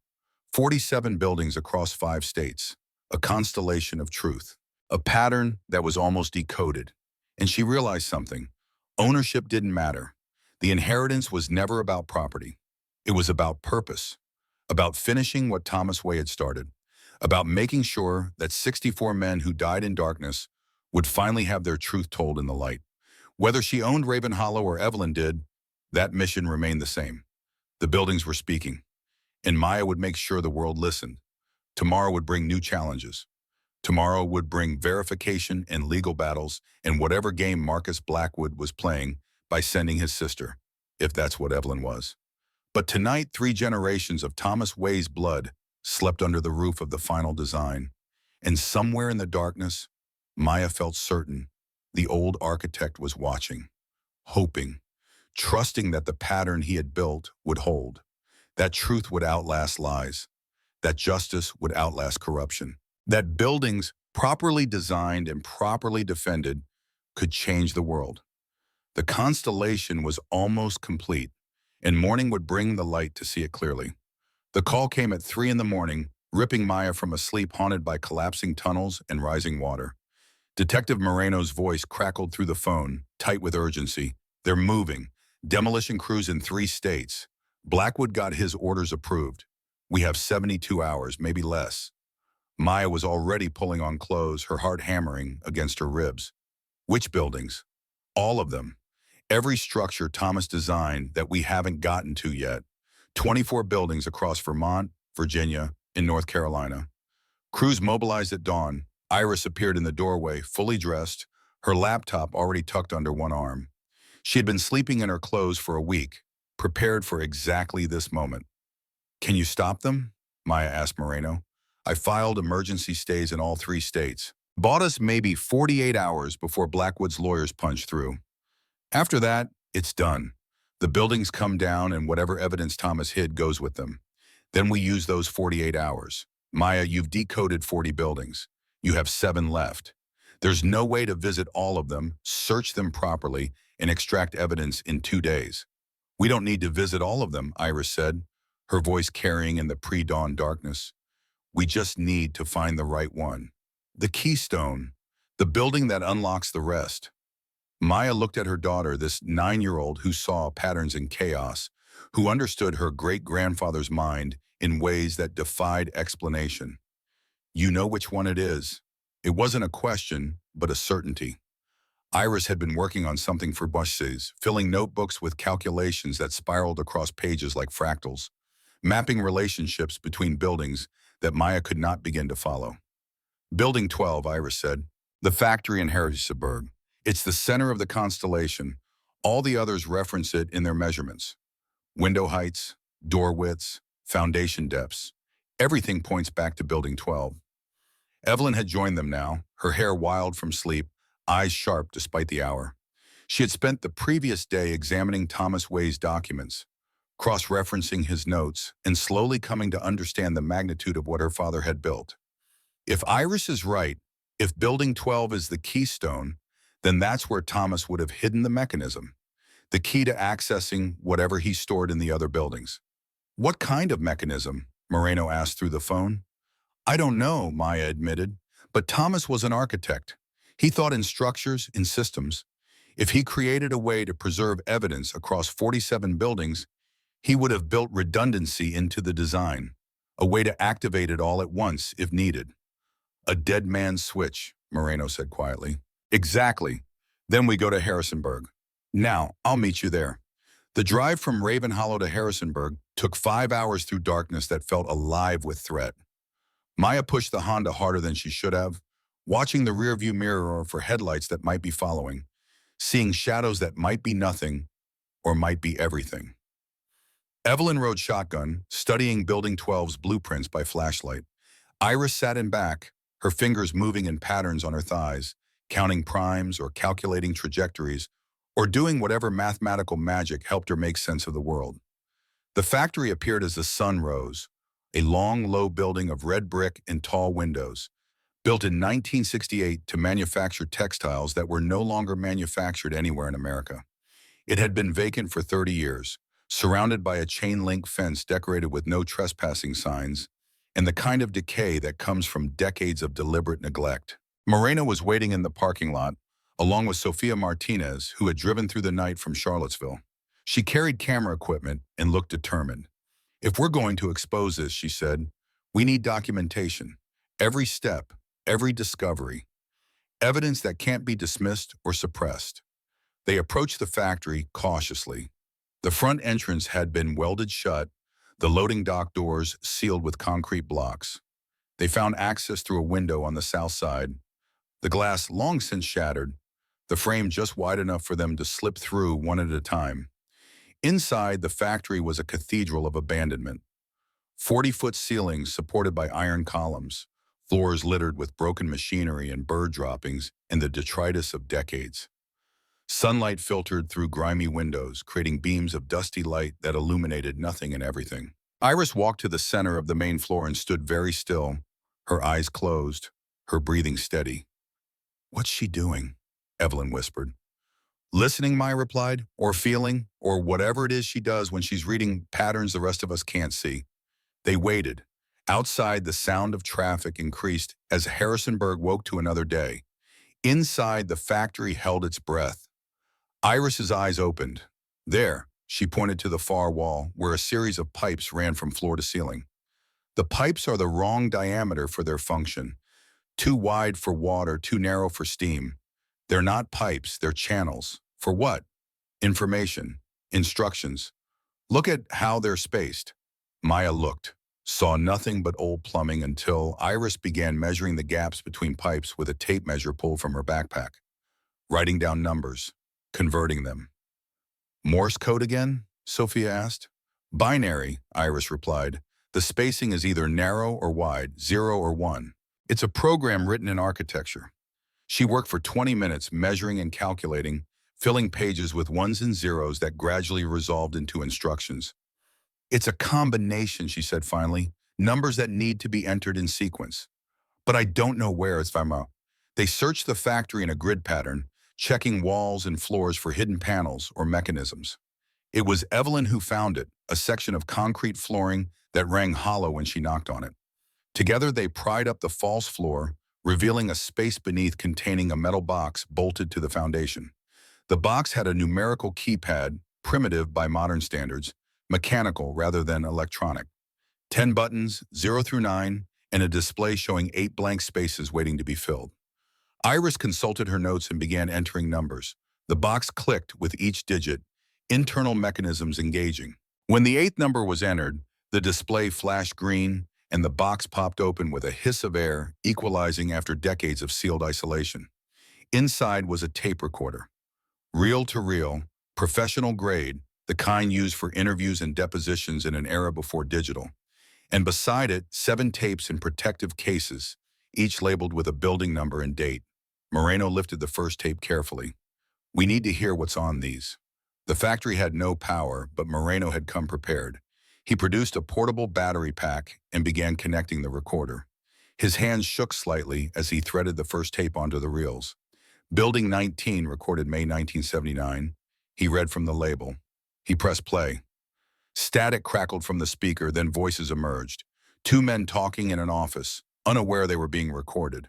47 buildings across 5 states, a constellation of truth, a pattern that was almost decoded. And she realized something. Ownership didn't matter. The inheritance was never about property. It was about purpose, about finishing what Thomas Way had started, about making sure that 64 men who died in darkness would finally have their truth told in the light. Whether she owned Raven Hollow or Evelyn did, that mission remained the same. The buildings were speaking, and Maya would make sure the world listened. Tomorrow would bring new challenges. Tomorrow would bring verification and legal battles and whatever game Marcus Blackwood was playing by sending his sister, if that's what Evelyn was. But tonight, 3 generations of Thomas Way's blood slept under the roof of the final design. And somewhere in the darkness, Maya felt certain the old architect was watching, hoping, trusting that the pattern he had built would hold, that truth would outlast lies, that justice would outlast corruption, that buildings properly designed and properly defended could change the world. The constellation was almost complete, and morning would bring the light to see it clearly. The call came at 3 a.m, ripping Maya from a sleep haunted by collapsing tunnels and rising water. Detective Moreno's voice crackled through the phone, tight with urgency. They're moving. Demolition crews in 3 states. Blackwood got his orders approved. We have 72 hours, maybe less. Maya was already pulling on clothes, her heart hammering against her ribs. Which buildings? All of them. Every structure Thomas designed that we haven't gotten to yet. 24 buildings across Vermont, Virginia, and North Carolina. Crews mobilized at dawn. Iris appeared in the doorway, fully dressed, her laptop already tucked under one arm. She had been sleeping in her clothes for a week, prepared for exactly this moment. Can you stop them? Maya asked Moreno. I filed emergency stays in all 3 states. Bought us maybe 48 hours before Blackwood's lawyers punched through. After that, it's done. The buildings come down and whatever evidence Thomas hid goes with them. Then we use those 48 hours. Maya, you've decoded 40 buildings. You have 7 left. There's no way to visit all of them, search them properly, and extract evidence in 2 days. We don't need to visit all of them, Iris said, her voice carrying in the pre-dawn darkness. We just need to find the right one. The keystone, the building that unlocks the rest. Maya looked at her daughter, this 9-year-old who saw patterns in chaos, who understood her great-grandfather's mind in ways that defied explanation. You know which one it is. It wasn't a question, but a certainty. Iris had been working on something for buses, filling notebooks with calculations that spiraled across pages like fractals, mapping relationships between buildings that Maya could not begin to follow. Building 12, Iris said. The factory in Harrisburg. It's the center of the constellation. All the others reference it in their measurements. Window heights, door widths, foundation depths. Everything points back to Building 12. Evelyn had joined them now, her hair wild from sleep, eyes sharp despite the hour. She had spent the previous day examining Thomas Way's documents, cross-referencing his notes, and slowly coming to understand the magnitude of what her father had built. If Iris is right, if Building 12 is the keystone, then that's where Thomas would have hidden the mechanism, the key to accessing whatever he stored in the other buildings. What kind of mechanism? Moreno asked through the phone. I don't know, Maya admitted, but Thomas was an architect. He thought in structures, in systems. If he created a way to preserve evidence across 47 buildings, he would have built redundancy into the design, a way to activate it all at once if needed. A dead man's switch, Moreno said quietly. Exactly. Then we go to Harrisonburg. Now, I'll meet you there. The drive from Raven Hollow to Harrisonburg took 5 hours through darkness that felt alive with threat. Maya pushed the Honda harder than she should have, watching the rearview mirror for headlights that might be following, seeing shadows that might be nothing or might be everything. Evelyn rode shotgun, studying Building 12's blueprints by flashlight. Iris sat in back, her fingers moving in patterns on her thighs, counting primes or calculating trajectories, or doing whatever mathematical magic helped her make sense of the world. The factory appeared as the sun rose, a long, low building of red brick and tall windows, built in 1968 to manufacture textiles that were no longer manufactured anywhere in America. It had been vacant for 30 years, surrounded by a chain-link fence decorated with no trespassing signs, and the kind of decay that comes from decades of deliberate neglect. Moreno was waiting in the parking lot, along with Sofia Martinez, who had driven through the night from Charlottesville. She carried camera equipment and looked determined. If we're going to expose this, she said, we need documentation. Every step, every discovery. Evidence that can't be dismissed or suppressed. They approached the factory cautiously. The front entrance had been welded shut, the loading dock doors sealed with concrete blocks. They found access through a window on the south side, the glass long since shattered, the frame just wide enough for them to slip through one at a time. Inside, the factory was a cathedral of abandonment. 40-foot ceilings supported by iron columns, floors littered with broken machinery and bird droppings and the detritus of decades. Sunlight filtered through grimy windows, creating beams of dusty light that illuminated nothing and everything. Iris walked to the center of the main floor and stood very still, her eyes closed, her breathing steady. What's she doing? Evelyn whispered. Listening, Maya replied, or feeling, or whatever it is she does when she's reading patterns the rest of us can't see. They waited. Outside, the sound of traffic increased as Harrisonburg woke to another day. Inside, the factory held its breath. Iris's eyes opened. There, she pointed to the far wall, where a series of pipes ran from floor to ceiling. The pipes are the wrong diameter for their function. Too wide for water, too narrow for steam. They're not pipes, they're channels. For what? Information. Instructions. Look at how they're spaced. Maya looked, saw nothing but old plumbing until Iris began measuring the gaps between pipes with a tape measure pulled from her backpack, writing down numbers, converting them. Morse code again? Sophia asked. Binary, Iris replied. The spacing is either narrow or wide, 0 or 1. It's a program written in architecture. She worked for 20 minutes measuring and calculating, filling pages with ones and zeros that gradually resolved into instructions. It's a combination, she said finally, numbers that need to be entered in sequence. But I don't know where it's from. They searched the factory in a grid pattern, checking walls and floors for hidden panels or mechanisms. It was Evelyn who found it, a section of concrete flooring that rang hollow when she knocked on it. Together they pried up the false floor, revealing a space beneath containing a metal box bolted to the foundation. The box had a numerical keypad, primitive by modern standards, mechanical rather than electronic. 10 buttons, 0 through 9, and a display showing 8 blank spaces waiting to be filled. Iris consulted her notes and began entering numbers. The box clicked with each digit, internal mechanisms engaging. When the 8th number was entered, the display flashed green, and the box popped open with a hiss of air, equalizing after decades of sealed isolation. Inside was a tape recorder. Reel-to-reel, professional grade, the kind used for interviews and depositions in an era before digital. And beside it, 7 tapes in protective cases, each labeled with a building number and date. Moreno lifted the first tape carefully. "We need to hear what's on these." The factory had no power, but Moreno had come prepared. He produced a portable battery pack and began connecting the recorder. His hands shook slightly as he threaded the first tape onto the reels. Building 19 recorded May 1979. He read from the label. He pressed play. Static crackled from the speaker, then voices emerged. 2 men talking in an office, unaware they were being recorded.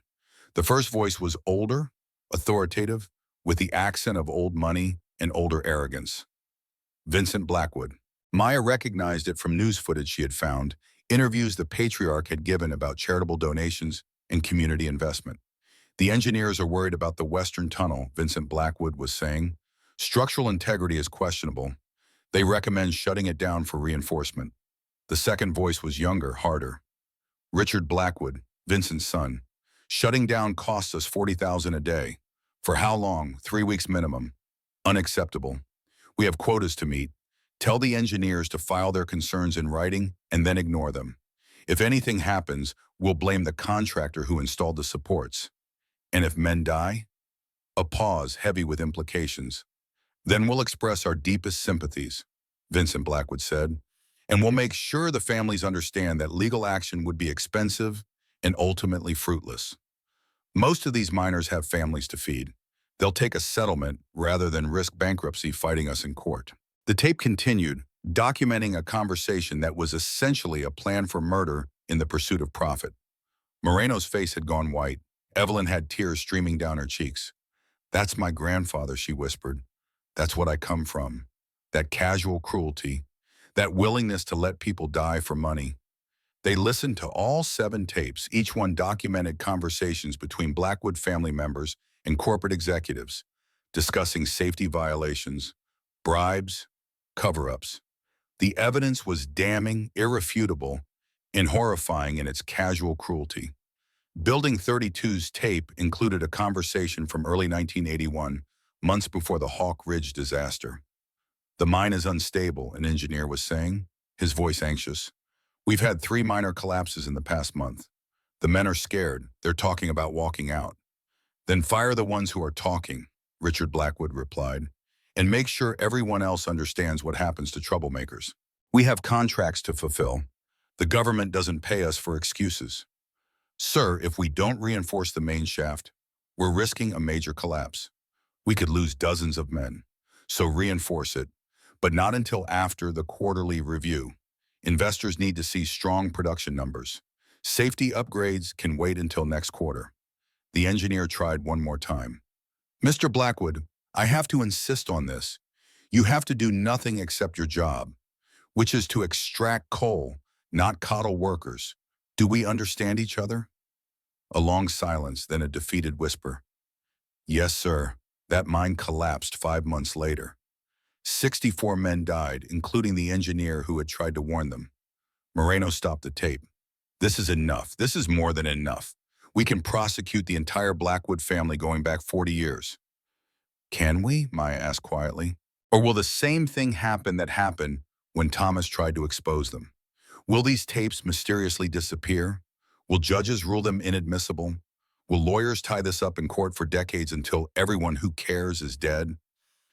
The first voice was older, authoritative, with the accent of old money and older arrogance. Vincent Blackwood. Maya recognized it from news footage she had found, interviews the patriarch had given about charitable donations and community investment. "The engineers are worried about the Western Tunnel," Vincent Blackwood was saying. "Structural integrity is questionable. They recommend shutting it down for reinforcement." The second voice was younger, harder. Richard Blackwood, Vincent's son. "Shutting down costs us $40,000 a day. For how long? 3 weeks minimum. Unacceptable. We have quotas to meet. Tell the engineers to file their concerns in writing and then ignore them. If anything happens, we'll blame the contractor who installed the supports. And if men die?" A pause, heavy with implications. "Then we'll express our deepest sympathies," Vincent Blackwood said, "and we'll make sure the families understand that legal action would be expensive and ultimately fruitless. Most of these miners have families to feed. They'll take a settlement rather than risk bankruptcy fighting us in court." The tape continued, documenting a conversation that was essentially a plan for murder in the pursuit of profit. Moreno's face had gone white. Evelyn had tears streaming down her cheeks. "That's my grandfather," she whispered. "That's what I come from. That casual cruelty, that willingness to let people die for money." They listened to all 7 tapes, each one documented conversations between Blackwood family members and corporate executives, discussing safety violations, bribes, cover-ups. The evidence was damning, irrefutable, and horrifying in its casual cruelty. Building 32's tape included a conversation from early 1981, months before the Hawk Ridge disaster. "The mine is unstable," an engineer was saying, his voice anxious. "We've had 3 minor collapses in the past month. The men are scared. They're talking about walking out." "Then fire the ones who are talking," Richard Blackwood replied, "and make sure everyone else understands what happens to troublemakers. We have contracts to fulfill. The government doesn't pay us for excuses. Sir, if we don't reinforce the main shaft, we're risking a major collapse. We could lose dozens of men. So reinforce it, but not until after the quarterly review. Investors need to see strong production numbers. Safety upgrades can wait until next quarter." The engineer tried one more time. "Mr. Blackwood, I have to insist on this. You have to do nothing except your job, which is to extract coal, not coddle workers. Do we understand each other?" A long silence, then a defeated whisper. "Yes, sir." That mine collapsed 5 months later. 64 men died, including the engineer who had tried to warn them. Moreno stopped the tape. "This is enough. This is more than enough. We can prosecute the entire Blackwood family going back 40 years. "Can we?" Maya asked quietly. "Or will the same thing happen that happened when Thomas tried to expose them? Will these tapes mysteriously disappear? Will judges rule them inadmissible? Will lawyers tie this up in court for decades until everyone who cares is dead?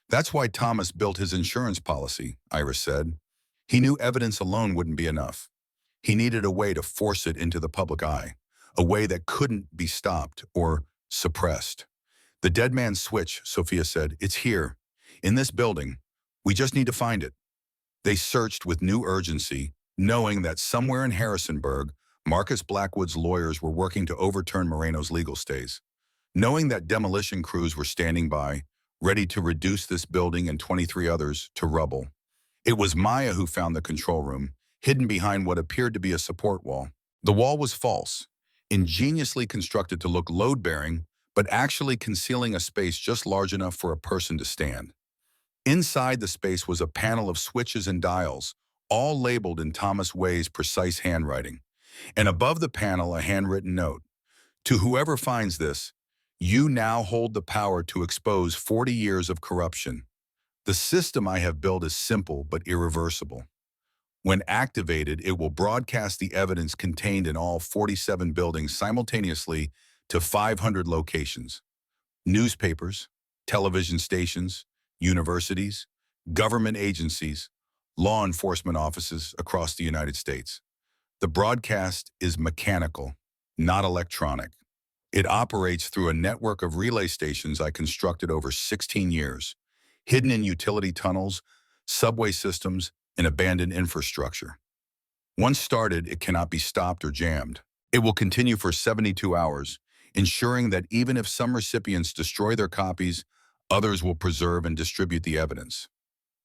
That's why Thomas built his insurance policy, Iris said. He knew evidence alone wouldn't be enough. He needed a way to force it into the public eye, a way that couldn't be stopped or suppressed. The dead man's switch, Sophia said, it's here, in this building. We just need to find it. They searched with new urgency, knowing that somewhere in Harrisonburg, Marcus Blackwood's lawyers were working to overturn Moreno's legal stays. Knowing that demolition crews were standing by, ready to reduce this building and 23 others to rubble. It was Maya who found the control room, hidden behind what appeared to be a support wall. The wall was false, ingeniously constructed to look load-bearing, but actually concealing a space just large enough for a person to stand. Inside the space was a panel of switches and dials, all labeled in Thomas Way's precise handwriting. And above the panel, a handwritten note. To whoever finds this, you now hold the power to expose 40 years of corruption. The system I have built is simple but irreversible. When activated, it will broadcast the evidence contained in all 47 buildings simultaneously to 500 locations. Newspapers, television stations, universities, government agencies, law enforcement offices across the United States. The broadcast is mechanical, not electronic. It operates through a network of relay stations I constructed over 16 years, hidden in utility tunnels, subway systems, and abandoned infrastructure. Once started, it cannot be stopped or jammed. It will continue for 72 hours, ensuring that even if some recipients destroy their copies, others will preserve and distribute the evidence.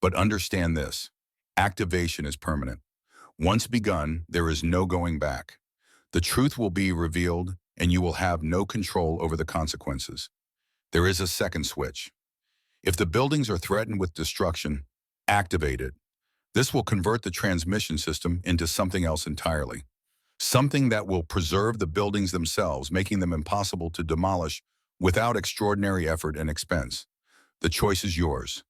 But understand this, activation is permanent. Once begun, there is no going back. The truth will be revealed, and you will have no control over the consequences. There is a second switch. If the buildings are threatened with destruction, activate it. This will convert the transmission system into something else entirely. Something that will preserve the buildings themselves, making them impossible to demolish without extraordinary effort and expense. The choice is yours.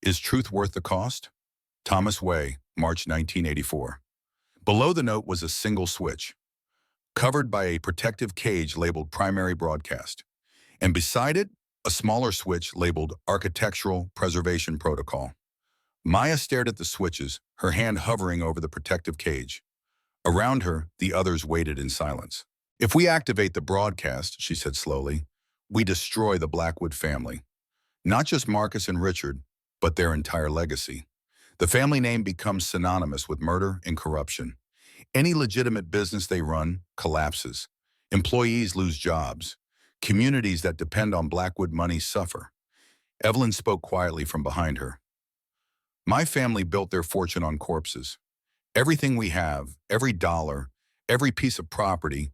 Is truth worth the cost? Thomas Way, March 1984. Below the note was a single switch, covered by a protective cage labeled Primary Broadcast, and beside it, a smaller switch labeled Architectural Preservation Protocol. Maya stared at the switches, her hand hovering over the protective cage. Around her, the others waited in silence. If we activate the broadcast, she said slowly, we destroy the Blackwood family. Not just Marcus and Richard, but their entire legacy. The family name becomes synonymous with murder and corruption. Any legitimate business they run collapses. Employees lose jobs. Communities that depend on Blackwood money suffer. Evelyn spoke quietly from behind her. My family built their fortune on corpses. Everything we have, every dollar, every piece of property,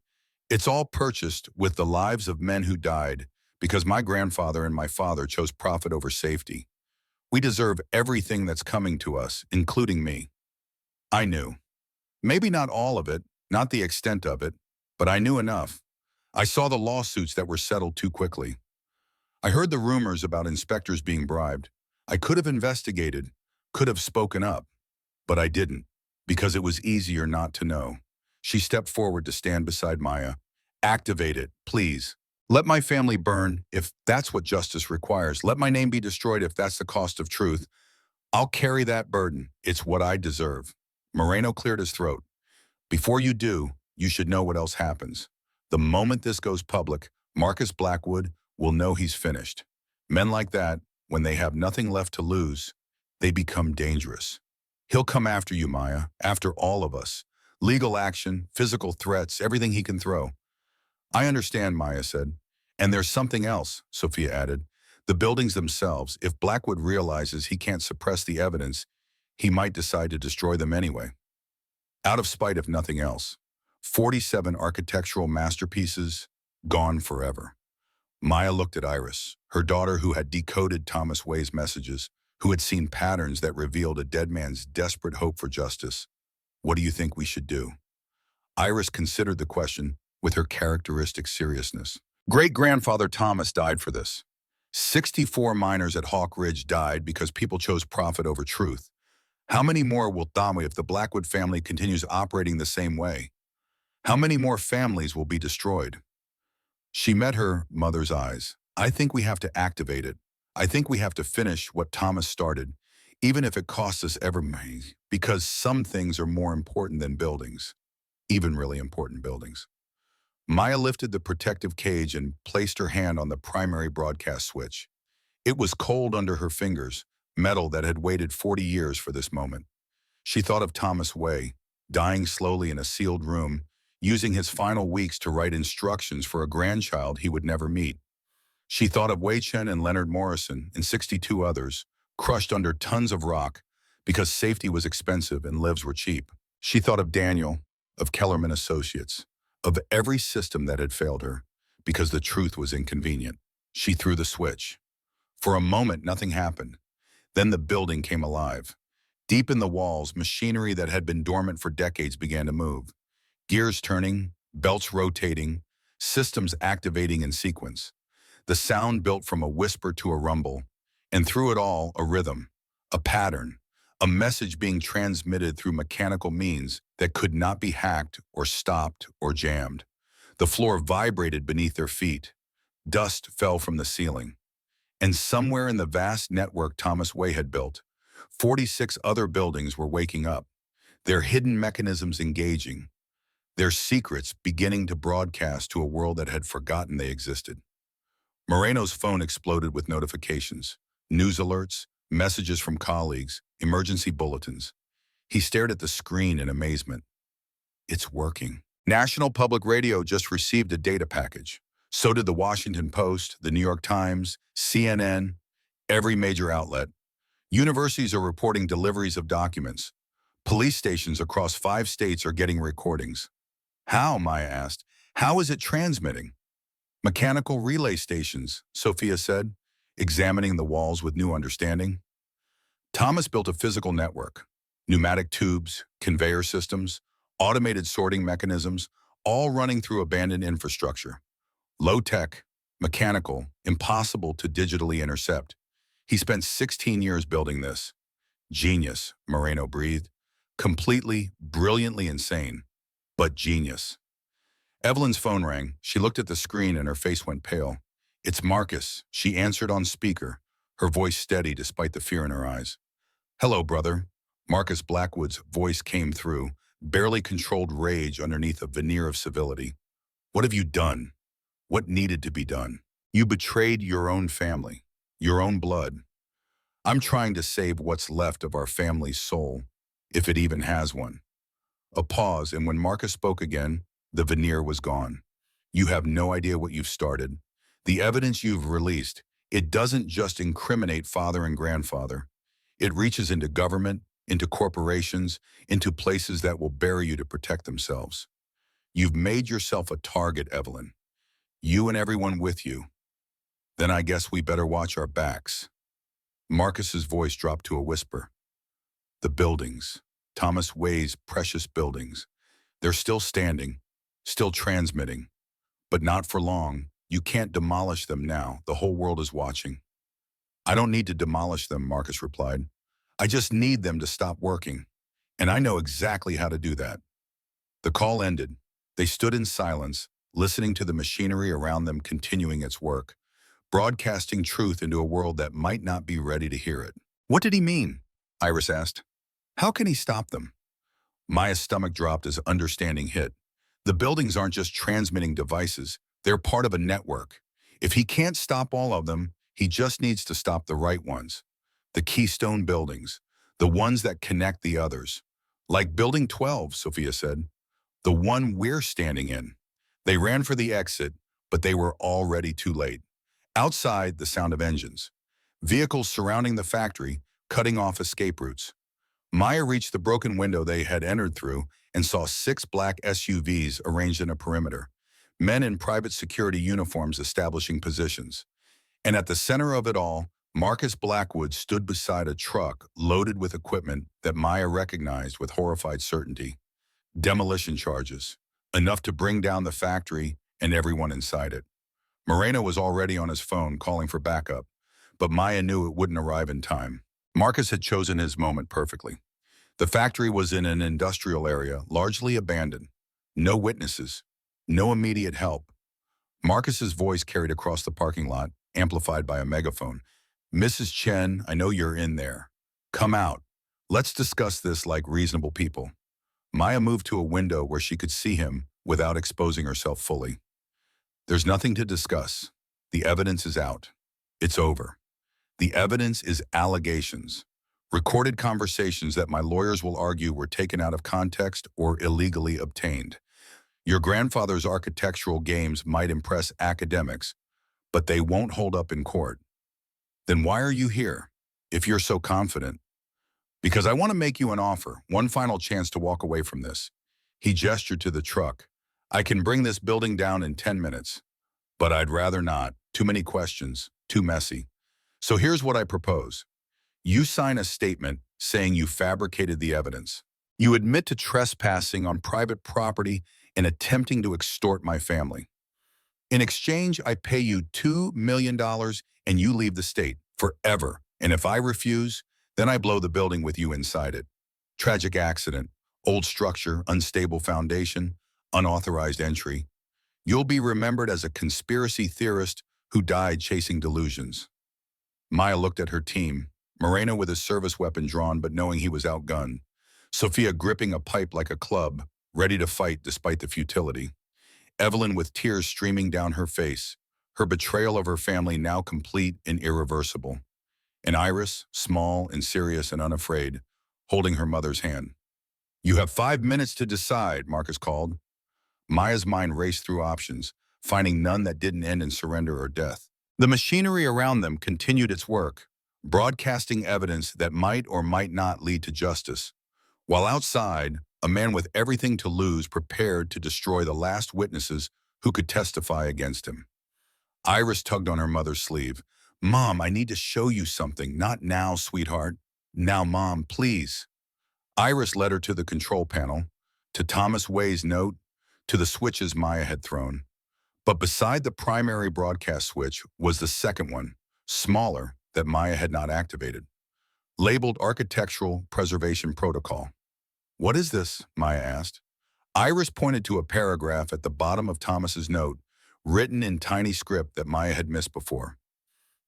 it's all purchased with the lives of men who died because my grandfather and my father chose profit over safety. We deserve everything that's coming to us, including me. I knew. Maybe not all of it, not the extent of it, but I knew enough. I saw the lawsuits that were settled too quickly. I heard the rumors about inspectors being bribed. I could have investigated, could have spoken up, but I didn't, because it was easier not to know. She stepped forward to stand beside Maya. Activate it, please. Let my family burn if that's what justice requires. Let my name be destroyed if that's the cost of truth. I'll carry that burden. It's what I deserve. Moreno cleared his throat. Before you do, you should know what else happens. The moment this goes public, Marcus Blackwood will know he's finished. Men like that, when they have nothing left to lose, they become dangerous. He'll come after you, Maya, after all of us. Legal action, physical threats, everything he can throw. I understand, Maya said. And there's something else, Sophia added. The buildings themselves, if Blackwood realizes he can't suppress the evidence, he might decide to destroy them anyway. Out of spite if nothing else. 47 architectural masterpieces, gone forever. Maya looked at Iris, her daughter who had decoded Thomas Way's messages, who had seen patterns that revealed a dead man's desperate hope for justice. What do you think we should do? Iris considered the question with her characteristic seriousness. Great-grandfather Thomas died for this. 64 miners at Hawk Ridge died because people chose profit over truth. How many more will die if the Blackwood family continues operating the same way? How many more families will be destroyed? She met her mother's eyes. I think we have to activate it. I think we have to finish what Thomas started, even if it costs us everything, because some things are more important than buildings, even really important buildings. Maya lifted the protective cage and placed her hand on the primary broadcast switch. It was cold under her fingers, metal that had waited 40 years for this moment. She thought of Thomas Way, dying slowly in a sealed room, using his final weeks to write instructions for a grandchild he would never meet. She thought of Chen and Leonard Morrison and 62 others, crushed under tons of rock because safety was expensive and lives were cheap. She thought of Daniel, of Kellerman Associates, of every system that had failed her, because the truth was inconvenient. She threw the switch. For a moment, nothing happened. Then the building came alive. Deep in the walls, machinery that had been dormant for decades began to move. Gears turning, belts rotating, systems activating in sequence. The sound built from a whisper to a rumble, and through it all, a rhythm, a pattern, a message being transmitted through mechanical means that could not be hacked or stopped or jammed. The floor vibrated beneath their feet. Dust fell from the ceiling. And somewhere in the vast network Thomas Way had built, 46 other buildings were waking up, their hidden mechanisms engaging, their secrets beginning to broadcast to a world that had forgotten they existed. Moreno's phone exploded with notifications, news alerts, messages from colleagues, emergency bulletins. He stared at the screen in amazement. It's working. National Public Radio just received a data package. So did the Washington Post, the New York Times, CNN, every major outlet. Universities are reporting deliveries of documents. Police stations across 5 states are getting recordings. How, Maya asked. How is it transmitting? Mechanical relay stations, Sophia said, examining the walls with new understanding. Thomas built a physical network. Pneumatic tubes, conveyor systems, automated sorting mechanisms, all running through abandoned infrastructure. Low-tech, mechanical, impossible to digitally intercept. He spent 16 years building this. Genius, Moreno breathed. Completely, brilliantly insane, but genius. Evelyn's phone rang. She looked at the screen and her face went pale. It's Marcus, she answered on speaker, her voice steady despite the fear in her eyes. Hello, brother. Marcus Blackwood's voice came through, barely controlled rage underneath a veneer of civility. What have you done? What needed to be done? You betrayed your own family, your own blood. I'm trying to save what's left of our family's soul, if it even has one. A pause, and when Marcus spoke again, the veneer was gone. You have no idea what you've started. The evidence you've released, it doesn't just incriminate father and grandfather. It reaches into government, into corporations, into places that will bury you to protect themselves. You've made yourself a target, Evelyn. You and everyone with you. Then I guess we better watch our backs. Marcus's voice dropped to a whisper. The buildings, Thomas Way's precious buildings, they're still standing, still transmitting, but not for long. You can't demolish them now. The whole world is watching. I don't need to demolish them, Marcus replied. I just need them to stop working, and I know exactly how to do that. The call ended. They stood in silence, listening to the machinery around them continuing its work, broadcasting truth into a world that might not be ready to hear it. What did he mean? Iris asked. How can he stop them? Maya's stomach dropped as understanding hit. The buildings aren't just transmitting devices, they're part of a network. If he can't stop all of them, he just needs to stop the right ones. The keystone buildings, the ones that connect the others. Like Building 12, Sophia said. The one we're standing in. They ran for the exit, but they were already too late. Outside, the sound of engines. Vehicles surrounding the factory, cutting off escape routes. Maya reached the broken window they had entered through and saw 6 black SUVs arranged in a perimeter. Men in private security uniforms establishing positions. And at the center of it all, Marcus Blackwood stood beside a truck loaded with equipment that Maya recognized with horrified certainty. Demolition charges, enough to bring down the factory and everyone inside it. Moreno was already on his phone calling for backup, but Maya knew it wouldn't arrive in time. Marcus had chosen his moment perfectly. The factory was in an industrial area, largely abandoned. No witnesses, no immediate help. Marcus's voice carried across the parking lot, amplified by a megaphone. Mrs. Chen, I know you're in there. Come out. Let's discuss this like reasonable people. Maya moved to a window where she could see him without exposing herself fully. There's nothing to discuss. The evidence is out. It's over. The evidence is allegations. Recorded conversations that my lawyers will argue were taken out of context or illegally obtained. Your grandfather's architectural games might impress academics, but they won't hold up in court. Then why are you here, if you're so confident? Because I want to make you an offer, one final chance to walk away from this. He gestured to the truck. I can bring this building down in 10 minutes, but I'd rather not. Too many questions, too messy. So here's what I propose. You sign a statement saying you fabricated the evidence. You admit to trespassing on private property and attempting to extort my family. In exchange, I pay you $2 million and you leave the state forever. And if I refuse, then I blow the building with you inside it. Tragic accident, old structure, unstable foundation, unauthorized entry. You'll be remembered as a conspiracy theorist who died chasing delusions. Maya looked at her team, Moreno with his service weapon drawn but knowing he was outgunned. Sophia gripping a pipe like a club, ready to fight despite the futility. Evelyn with tears streaming down her face, her betrayal of her family now complete and irreversible. And Iris, small and serious and unafraid, holding her mother's hand. You have 5 minutes to decide, Marcus called. Maya's mind raced through options, finding none that didn't end in surrender or death. The machinery around them continued its work, broadcasting evidence that might or might not lead to justice. While outside, a man with everything to lose prepared to destroy the last witnesses who could testify against him. Iris tugged on her mother's sleeve. Mom, I need to show you something. Not now, sweetheart. Now, Mom, please. Iris led her to the control panel, to Thomas Way's note, to the switches Maya had thrown. But beside the primary broadcast switch was the second one, smaller, that Maya had not activated. Labeled Architectural Preservation Protocol. What is this? Maya asked. Iris pointed to a paragraph at the bottom of Thomas's note, written in tiny script that Maya had missed before.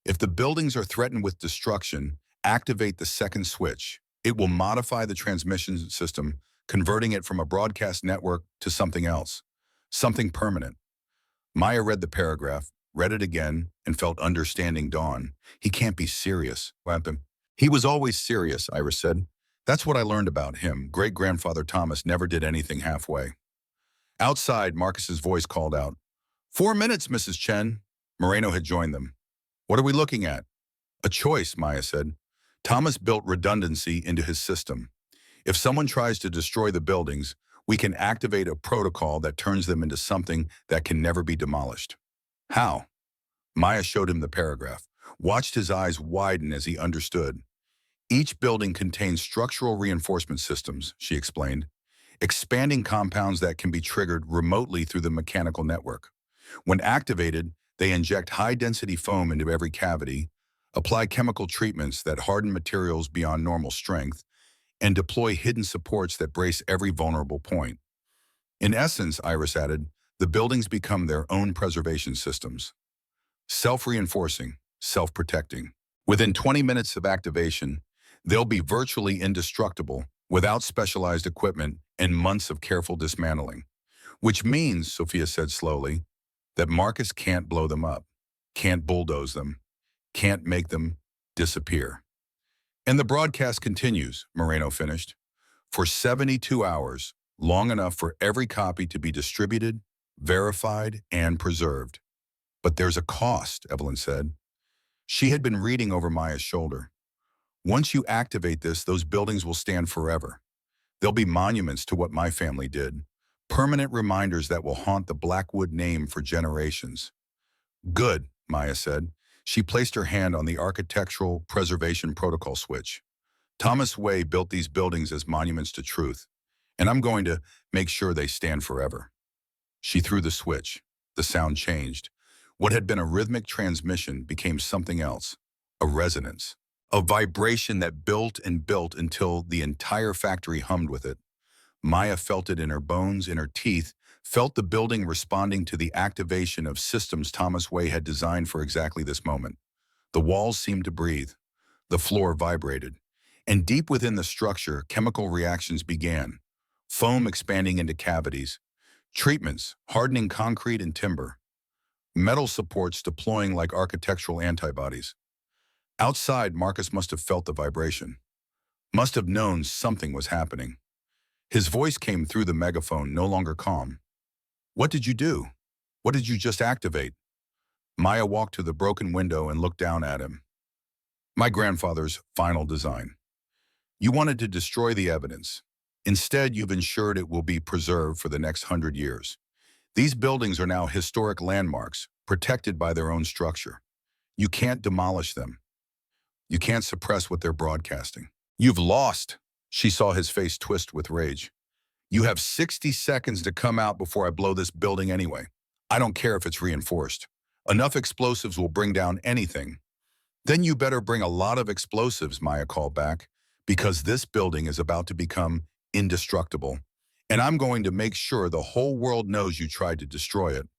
If the buildings are threatened with destruction, activate the second switch. It will modify the transmission system, converting it from a broadcast network to something else, something permanent. Maya read the paragraph, read it again, and felt understanding dawn. He can't be serious. He was always serious, Iris said. That's what I learned about him. Great-grandfather Thomas never did anything halfway. Outside, Marcus's voice called out. 4 minutes, Mrs. Chen. Moreno had joined them. What are we looking at? A choice, Maya said. Thomas built redundancy into his system. If someone tries to destroy the buildings, we can activate a protocol that turns them into something that can never be demolished. How? Maya showed him the paragraph, watched his eyes widen as he understood. Each building contains structural reinforcement systems, she explained, expanding compounds that can be triggered remotely through the mechanical network. When activated, they inject high-density foam into every cavity, apply chemical treatments that harden materials beyond normal strength, and deploy hidden supports that brace every vulnerable point. In essence, Iris added, the buildings become their own preservation systems. Self-reinforcing, self-protecting. Within 20 minutes of activation, they'll be virtually indestructible without specialized equipment and months of careful dismantling. Which means, Sophia said slowly, that Marcus can't blow them up, can't bulldoze them, can't make them disappear. And the broadcast continues, Moreno finished, for 72 hours, long enough for every copy to be distributed, verified, and preserved. But there's a cost, Evelyn said. She had been reading over Maya's shoulder. Once you activate this, those buildings will stand forever. They'll be monuments to what my family did, permanent reminders that will haunt the Blackwood name for generations. Good, Maya said. She placed her hand on the Architectural Preservation Protocol switch. Thomas Way built these buildings as monuments to truth, and I'm going to make sure they stand forever. She threw the switch. The sound changed. What had been a rhythmic transmission became something else, a resonance, A vibration that built and built until the entire factory hummed with it. Maya felt it in her bones, in her teeth, felt the building responding to the activation of systems Thomas Way had designed for exactly this moment. The walls seemed to breathe. The floor vibrated. And deep within the structure, chemical reactions began. Foam expanding into cavities. Treatments, hardening concrete and timber. Metal supports deploying like architectural antibodies. Outside, Marcus must have felt the vibration. Must have known something was happening. His voice came through the megaphone, no longer calm. "What did you do? What did you just activate?" Maya walked to the broken window and looked down at him. "My grandfather's final design. You wanted to destroy the evidence. Instead, you've ensured it will be preserved for the next 100 years. These buildings are now historic landmarks, protected by their own structure. You can't demolish them. You can't suppress what they're broadcasting. You've lost." She saw his face twist with rage. "You have 60 seconds to come out before I blow this building anyway. I don't care if it's reinforced. Enough explosives will bring down anything." "Then you better bring a lot of explosives," Maya called back, "because this building is about to become indestructible. And I'm going to make sure the whole world knows you tried to destroy it."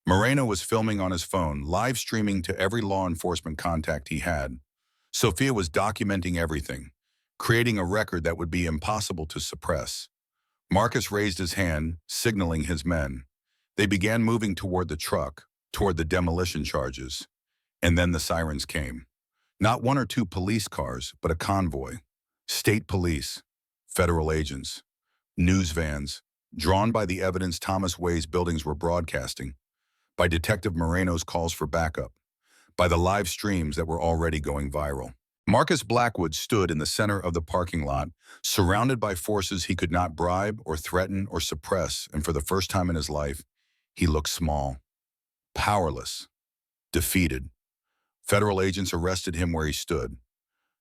Moreno was filming on his phone, live streaming to every law enforcement contact he had. Sophia was documenting everything, creating a record that would be impossible to suppress. Marcus raised his hand, signaling his men. They began moving toward the truck, toward the demolition charges. And then the sirens came. Not one or two police cars, but a convoy. State police, federal agents, news vans, drawn by the evidence Thomas Way's buildings were broadcasting, by Detective Moreno's calls for backup, by the live streams that were already going viral. Marcus Blackwood stood in the center of the parking lot, surrounded by forces he could not bribe or threaten or suppress, and for the first time in his life, he looked small, powerless, defeated. Federal agents arrested him where he stood,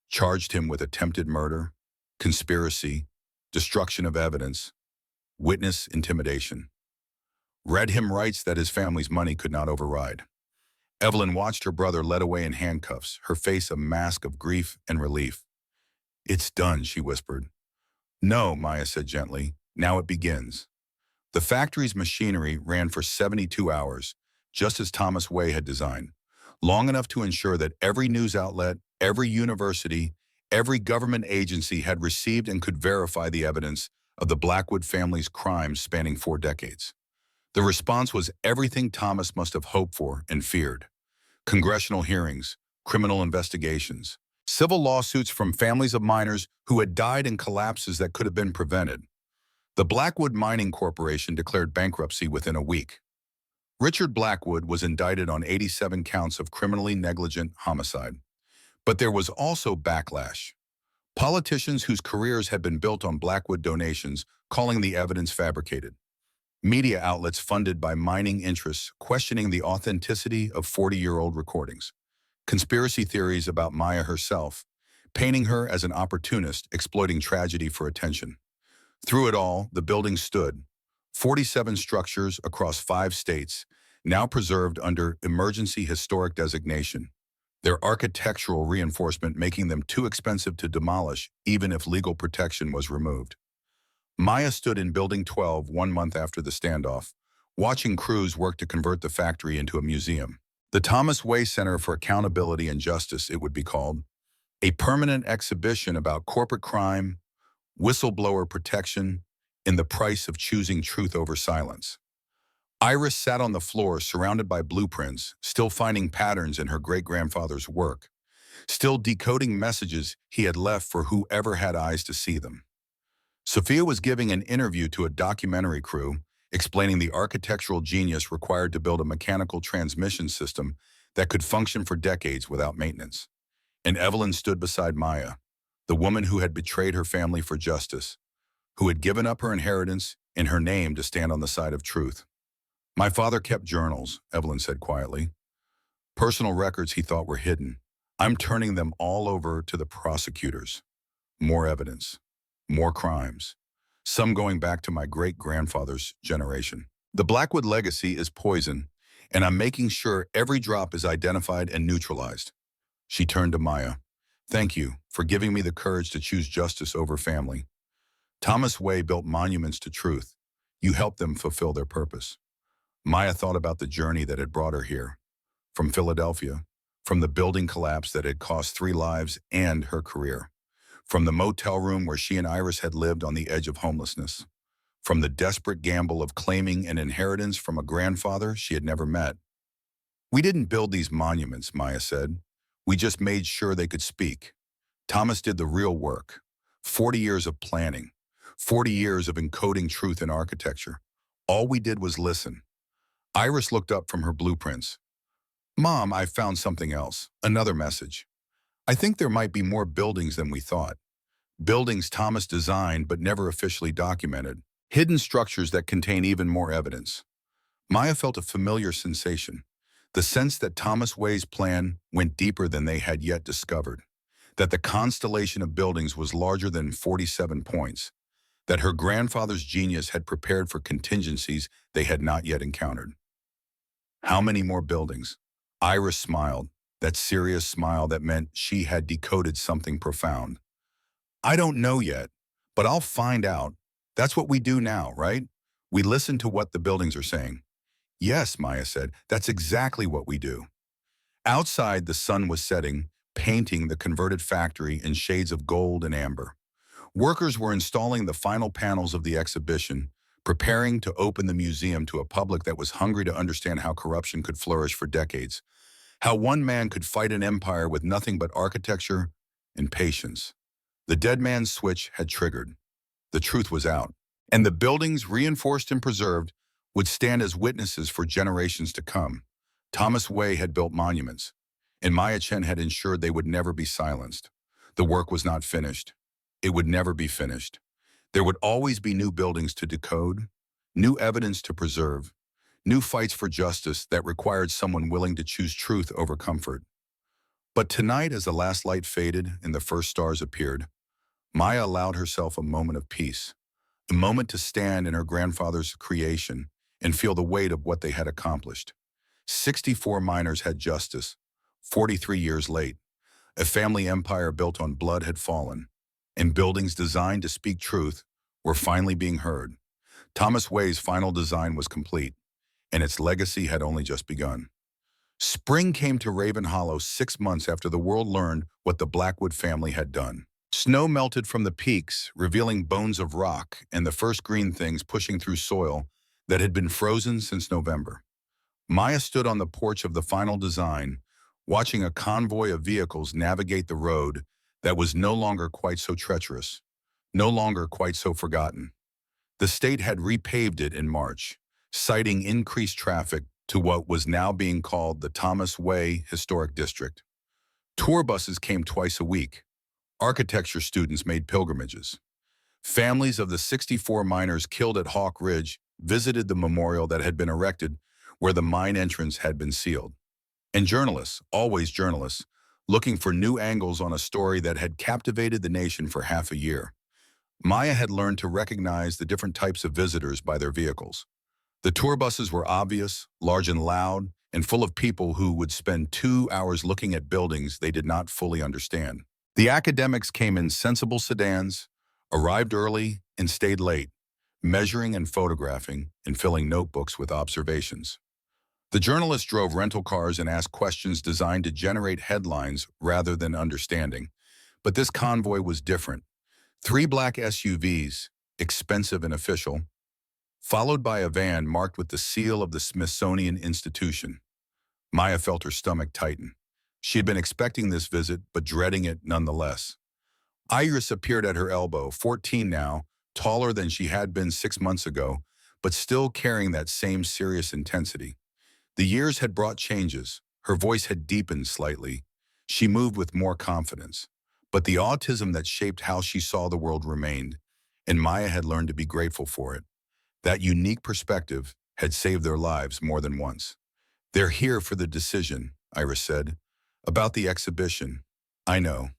charged him with attempted murder, conspiracy, destruction of evidence, witness intimidation, read him rights that his family's money could not override. Evelyn watched her brother led away in handcuffs, her face a mask of grief and relief. "It's done," she whispered. "No," Maya said gently. "Now it begins." The factory's machinery ran for 72 hours, just as Thomas Way had designed, long enough to ensure that every news outlet, every university, every government agency had received and could verify the evidence of the Blackwood family's crimes spanning 4 decades. The response was everything Thomas must have hoped for and feared. Congressional hearings, criminal investigations, civil lawsuits from families of miners who had died in collapses that could have been prevented. The Blackwood Mining Corporation declared bankruptcy within a week. Richard Blackwood was indicted on 87 counts of criminally negligent homicide. But there was also backlash. Politicians whose careers had been built on Blackwood donations calling the evidence fabricated. Media outlets funded by mining interests questioning the authenticity of 40-year-old recordings. Conspiracy theories about Maya herself, painting her as an opportunist exploiting tragedy for attention. Through it all, the building stood. 47 structures across 5 states, now preserved under emergency historic designation. Their architectural reinforcement making them too expensive to demolish even if legal protection was removed. Maya stood in Building 12 1 month after the standoff, watching crews work to convert the factory into a museum. The Thomas Way Center for Accountability and Justice, it would be called. A permanent exhibition about corporate crime, whistleblower protection, and the price of choosing truth over silence. Iris sat on the floor surrounded by blueprints, still finding patterns in her great-grandfather's work, still decoding messages he had left for whoever had eyes to see them. Sophia was giving an interview to a documentary crew, explaining the architectural genius required to build a mechanical transmission system that could function for decades without maintenance. And Evelyn stood beside Maya, the woman who had betrayed her family for justice, who had given up her inheritance in her name to stand on the side of truth. "My father kept journals," Evelyn said quietly. "Personal records he thought were hidden. I'm turning them all over to the prosecutors. More evidence. More crimes. Some going back to my great-grandfather's generation. The Blackwood legacy is poison, and I'm making sure every drop is identified and neutralized." She turned to Maya. Thank you for giving me the courage to choose justice over family. Thomas Way built monuments to truth. You helped them fulfill their purpose. Maya thought about the journey that had brought her here, from Philadelphia, from the building collapse that had cost 3 lives and her career, from the motel room where she and Iris had lived on the edge of homelessness, from the desperate gamble of claiming an inheritance from a grandfather she had never met. We didn't build these monuments, Maya said. We just made sure they could speak. Thomas did the real work. 40 years of planning, 40 years of encoding truth in architecture. All we did was listen. Iris looked up from her blueprints. Mom, I found something else, another message. I think there might be more buildings than we thought. Buildings Thomas designed but never officially documented. Hidden structures that contain even more evidence. Maya felt a familiar sensation. The sense that Thomas Way's plan went deeper than they had yet discovered. That the constellation of buildings was larger than 47 points. That her grandfather's genius had prepared for contingencies they had not yet encountered. How many more buildings? Iris smiled, that serious smile that meant she had decoded something profound. I don't know yet, but I'll find out. That's what we do now, right? We listen to what the buildings are saying. Yes, Maya said, that's exactly what we do. Outside, the sun was setting, painting the converted factory in shades of gold and amber. Workers were installing the final panels of the exhibition, preparing to open the museum to a public that was hungry to understand how corruption could flourish for decades, how one man could fight an empire with nothing but architecture and patience. The dead man's switch had triggered. The truth was out, and the buildings, reinforced and preserved, would stand as witnesses for generations to come. Thomas Way had built monuments, and Maya Chen had ensured they would never be silenced. The work was not finished. It would never be finished. There would always be new buildings to decode, new evidence to preserve, new fights for justice that required someone willing to choose truth over comfort. But tonight, as the last light faded and the first stars appeared, Maya allowed herself a moment of peace, a moment to stand in her grandfather's creation and feel the weight of what they had accomplished. 64 miners had justice, 43 years late. A family empire built on blood had fallen, and buildings designed to speak truth were finally being heard. Thomas Way's final design was complete, and its legacy had only just begun. Spring came to Raven Hollow 6 months after the world learned what the Blackwood family had done. Snow melted from the peaks, revealing bones of rock and the first green things pushing through soil that had been frozen since November. Maya stood on the porch of the final design, watching a convoy of vehicles navigate the road that was no longer quite so treacherous, no longer quite so forgotten. The state had repaved it in March, citing increased traffic to what was now being called the Thomas Way Historic District. Tour buses came twice a week. Architecture students made pilgrimages. Families of the 64 miners killed at Hawk Ridge visited the memorial that had been erected where the mine entrance had been sealed. And journalists, always journalists, looking for new angles on a story that had captivated the nation for half a year. Maya had learned to recognize the different types of visitors by their vehicles. The tour buses were obvious, large and loud, and full of people who would spend 2 hours looking at buildings they did not fully understand. The academics came in sensible sedans, arrived early, and stayed late, measuring and photographing and filling notebooks with observations. The journalists drove rental cars and asked questions designed to generate headlines rather than understanding. But this convoy was different. 3 black SUVs, expensive and official, followed by a van marked with the seal of the Smithsonian Institution. Maya felt her stomach tighten. She had been expecting this visit, but dreading it nonetheless. Iris appeared at her elbow, 14 now, taller than she had been 6 months ago, but still carrying that same serious intensity. The years had brought changes. Her voice had deepened slightly. She moved with more confidence. But the autism that shaped how she saw the world remained, and Maya had learned to be grateful for it. That unique perspective had saved their lives more than once. They're here for the decision, Iris said. About the exhibition. I know.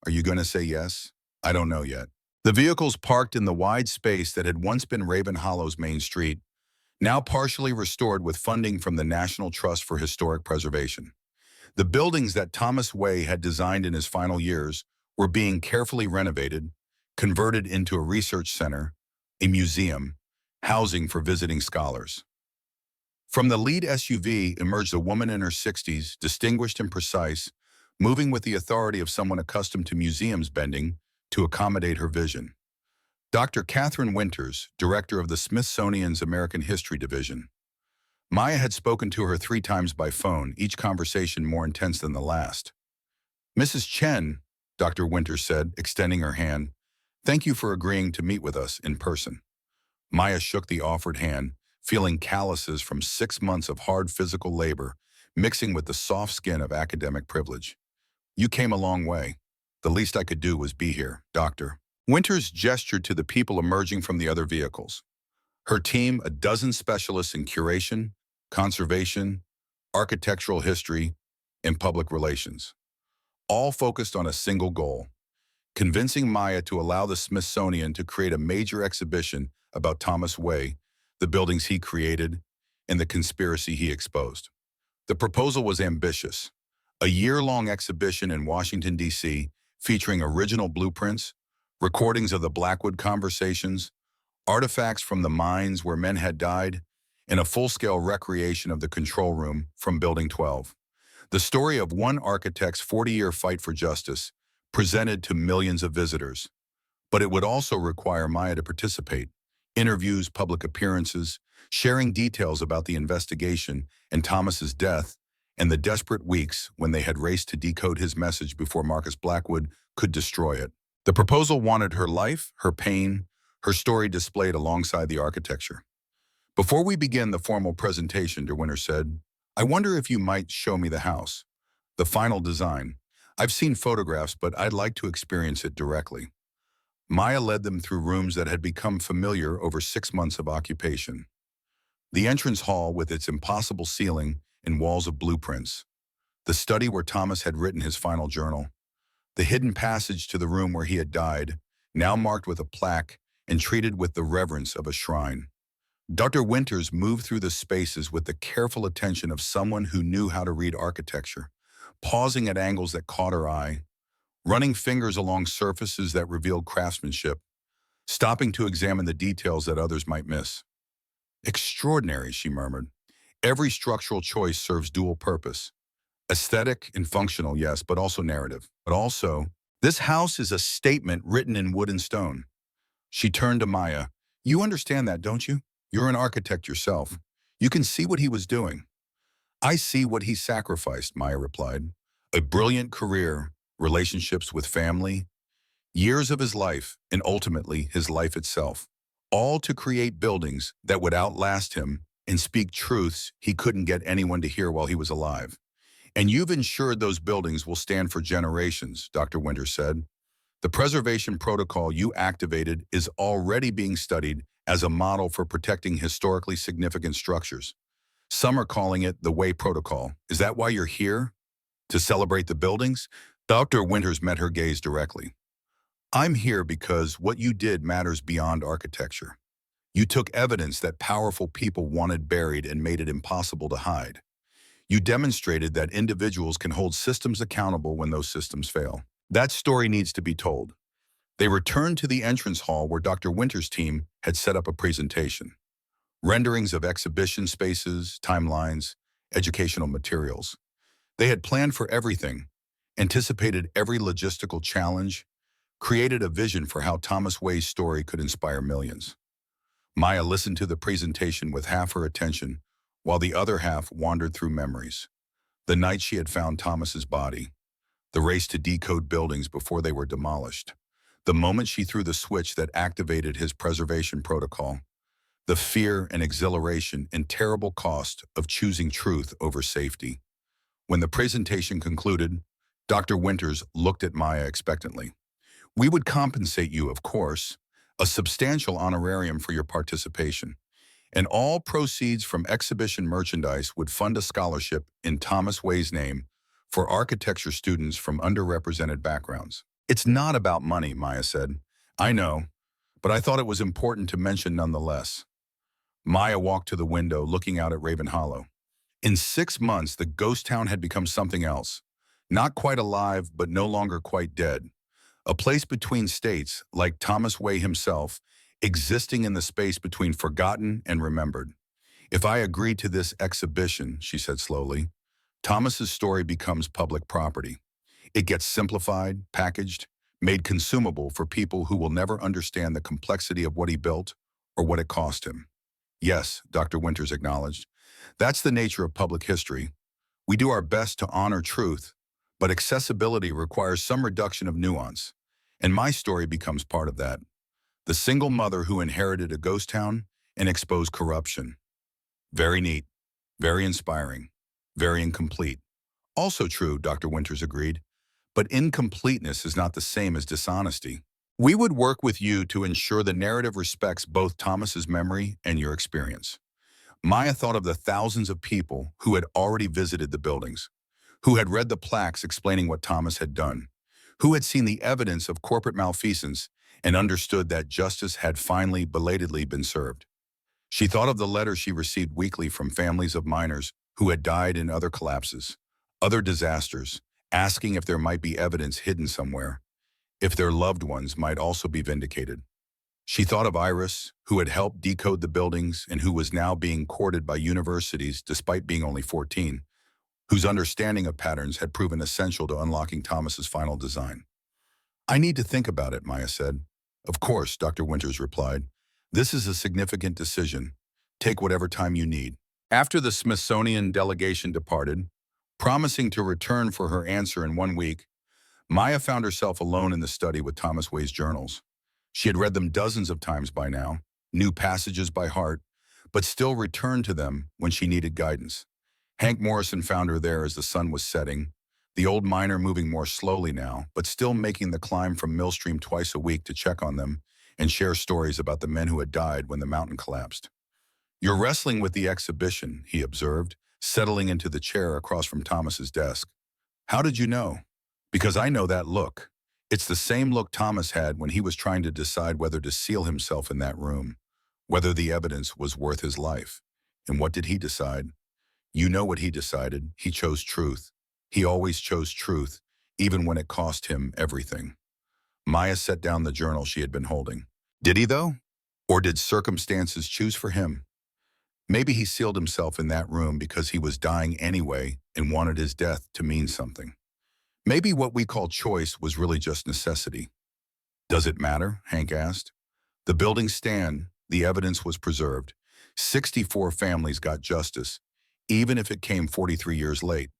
Are you going to say yes? I don't know yet. The vehicles parked in the wide space that had once been Raven Hollow's main street, now partially restored with funding from the National Trust for Historic Preservation. The buildings that Thomas Way had designed in his final years were being carefully renovated, converted into a research center, a museum, housing for visiting scholars. From the lead SUV emerged a woman in her 60s, distinguished and precise, moving with the authority of someone accustomed to museums bending to accommodate her vision. Dr. Catherine Winters, director of the Smithsonian's American History Division. Maya had spoken to her 3 times by phone, each conversation more intense than the last. "Mrs. Chen," Dr. Winters said, extending her hand, "thank you for agreeing to meet with us in person." Maya shook the offered hand, feeling calluses from 6 months of hard physical labor, mixing with the soft skin of academic privilege. "You came a long way. The least I could do was be here, Doctor." Winters gestured to the people emerging from the other vehicles. Her team, a dozen specialists in curation, conservation, architectural history, and public relations, all focused on a single goal: convincing Maya to allow the Smithsonian to create a major exhibition about Thomas Way, the buildings he created, and the conspiracy he exposed. The proposal was ambitious: a year-long exhibition in Washington, D.C., featuring original blueprints, recordings of the Blackwood conversations, artifacts from the mines where men had died, and a full-scale recreation of the control room from Building 12. The story of one architect's 40-year fight for justice, presented to millions of visitors. But it would also require Maya to participate: interviews, public appearances, sharing details about the investigation and Thomas's death, and the desperate weeks when they had raced to decode his message before Marcus Blackwood could destroy it. The proposal wanted her life, her pain, her story displayed alongside the architecture. "Before we begin the formal presentation," De Winter said, "I wonder if you might show me the house, the final design. I've seen photographs, but I'd like to experience it directly." Maya led them through rooms that had become familiar over 6 months of occupation. The entrance hall with its impossible ceiling and walls of blueprints. The study where Thomas had written his final journal. The hidden passage to the room where he had died, now marked with a plaque and treated with the reverence of a shrine. Dr. Winters moved through the spaces with the careful attention of someone who knew how to read architecture, pausing at angles that caught her eye, running fingers along surfaces that revealed craftsmanship, stopping to examine the details that others might miss. "Extraordinary," she murmured. "Every structural choice serves dual purpose. Aesthetic and functional, yes, but also narrative. But also, this house is a statement written in wood and stone." She turned to Maya. "You understand that, don't you? You're an architect yourself. You can see what he was doing." "I see what he sacrificed," Maya replied. "A brilliant career, relationships with family, years of his life, and ultimately his life itself, all to create buildings that would outlast him and speak truths he couldn't get anyone to hear while he was alive. And you've ensured those buildings will stand for generations," Dr. Winters said. "The preservation protocol you activated is already being studied as a model for protecting historically significant structures. Some are calling it the Way Protocol. Is that why you're here? To celebrate the buildings?" Dr. Winters met her gaze directly. "I'm here because what you did matters beyond architecture. You took evidence that powerful people wanted buried and made it impossible to hide. You demonstrated that individuals can hold systems accountable when those systems fail. That story needs to be told." They returned to the entrance hall where Dr. Winters' team had set up a presentation. Renderings of exhibition spaces, timelines, educational materials. They had planned for everything, anticipated every logistical challenge, created a vision for how Thomas Way's story could inspire millions. Maya listened to the presentation with half her attention, while the other half wandered through memories. The night she had found Thomas's body, the race to decode buildings before they were demolished, the moment she threw the switch that activated his preservation protocol, the fear and exhilaration and terrible cost of choosing truth over safety. When the presentation concluded, Dr. Winters looked at Maya expectantly. "We would compensate you, of course, a substantial honorarium for your participation, and all proceeds from exhibition merchandise would fund a scholarship in Thomas Way's name for architecture students from underrepresented backgrounds." "It's not about money," Maya said. "I know, but I thought it was important to mention nonetheless." Maya walked to the window, looking out at Raven Hollow. In 6 months, the ghost town had become something else. Not quite alive, but no longer quite dead. A place between states, like Thomas Way himself, existing in the space between forgotten and remembered. If I agree to this exhibition, she said slowly, Thomas's story becomes public property. It gets simplified, packaged, made consumable for people who will never understand the complexity of what he built or what it cost him. Yes, Dr. Winters acknowledged. That's the nature of public history. We do our best to honor truth, but accessibility requires some reduction of nuance. And my story becomes part of that. The single mother who inherited a ghost town and exposed corruption. Very neat, very inspiring, very incomplete. Also true, Dr. Winters agreed, but incompleteness is not the same as dishonesty. We would work with you to ensure the narrative respects both Thomas's memory and your experience. Maya thought of the thousands of people who had already visited the buildings, who had read the plaques explaining what Thomas had done, who had seen the evidence of corporate malfeasance and understood that justice had finally belatedly been served. She thought of the letters she received weekly from families of miners who had died in other collapses, other disasters, asking if there might be evidence hidden somewhere, if their loved ones might also be vindicated. She thought of Iris, who had helped decode the buildings and who was now being courted by universities despite being only 14, whose understanding of patterns had proven essential to unlocking Thomas's final design. I need to think about it, Maya said. Of course, Dr. Winters replied. This is a significant decision. Take whatever time you need. After the Smithsonian delegation departed, promising to return for her answer in 1 week, Maya found herself alone in the study with Thomas Way's journals. She had read them dozens of times by now, knew passages by heart, but still returned to them when she needed guidance. Hank Morrison found her there as the sun was setting, the old miner moving more slowly now, but still making the climb from Millstream twice a week to check on them and share stories about the men who had died when the mountain collapsed. You're wrestling with the exhibition, he observed, settling into the chair across from Thomas's desk. How did you know? Because I know that look. It's the same look Thomas had when he was trying to decide whether to seal himself in that room, whether the evidence was worth his life. And what did he decide? You know what he decided. He chose truth. He always chose truth, even when it cost him everything. Maya set down the journal she had been holding. Did he, though? Or did circumstances choose for him? Maybe he sealed himself in that room because he was dying anyway and wanted his death to mean something. Maybe what we call choice was really just necessity. Does it matter? Hank asked. The buildings stand. The evidence was preserved. 64 families got justice, even if it came 43 years late.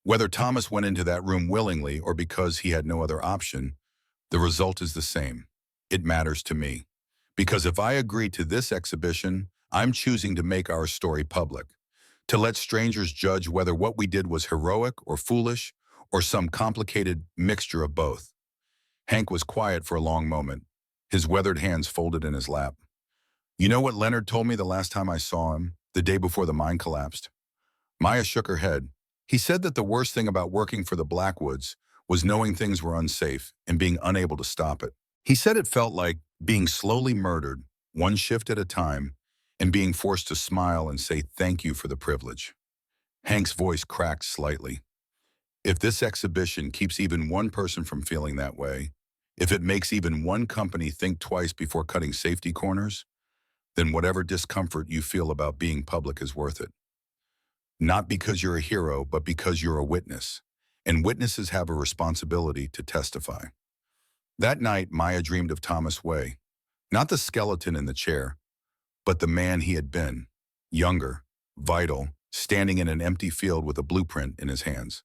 Whether Thomas went into that room willingly or because he had no other option, the result is the same. It matters to me. Because if I agree to this exhibition, I'm choosing to make our story public, to let strangers judge whether what we did was heroic or foolish or some complicated mixture of both. Hank was quiet for a long moment, his weathered hands folded in his lap. You know what Leonard told me the last time I saw him, the day before the mine collapsed? Maya shook her head. He said that the worst thing about working for the Blackwoods was knowing things were unsafe and being unable to stop it. He said it felt like being slowly murdered, one shift at a time, and being forced to smile and say thank you for the privilege. Hank's voice cracked slightly. If this exhibition keeps even one person from feeling that way, if it makes even one company think twice before cutting safety corners, then whatever discomfort you feel about being public is worth it. Not because you're a hero, but because you're a witness, and witnesses have a responsibility to testify. That night, Maya dreamed of Thomas Way, not the skeleton in the chair, but the man he had been, younger, vital, standing in an empty field with a blueprint in his hands.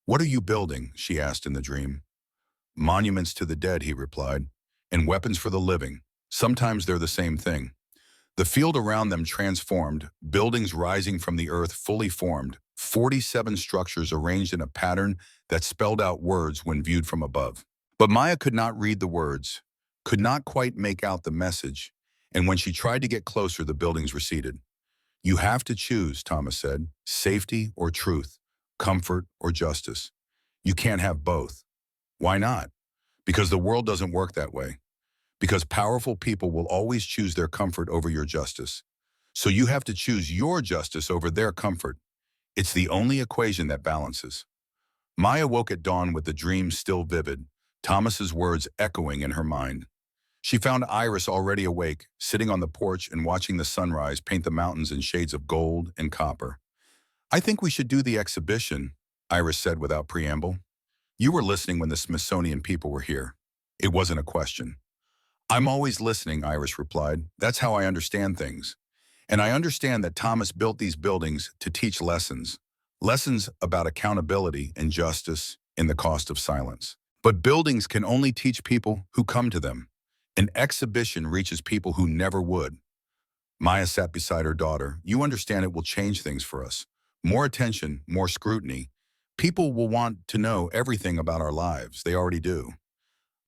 What are you building? She asked in the dream. Monuments to the dead, he replied, and weapons for the living. Sometimes they're the same thing. The field around them transformed, buildings rising from the earth fully formed, 47 structures arranged in a pattern that spelled out words when viewed from above. But Maya could not read the words, could not quite make out the message, and when she tried to get closer, the buildings receded. You have to choose, Thomas said, safety or truth, comfort or justice. You can't have both. Why not? Because the world doesn't work that way. Because powerful people will always choose their comfort over your justice. So you have to choose your justice over their comfort, It's the only equation that balances. Maya woke at dawn with the dream still vivid, Thomas's words echoing in her mind. She found Iris already awake, sitting on the porch and watching the sunrise paint the mountains in shades of gold and copper. "I think we should do the exhibition," Iris said without preamble. "You were listening when the Smithsonian people were here." It wasn't a question. "I'm always listening," Iris replied. "That's how I understand things. And I understand that Thomas built these buildings to teach lessons. Lessons about accountability and justice in the cost of silence. But buildings can only teach people who come to them. An exhibition reaches people who never would." Maya sat beside her daughter. "You understand it will change things for us. More attention, more scrutiny. People will want to know everything about our lives. They already do.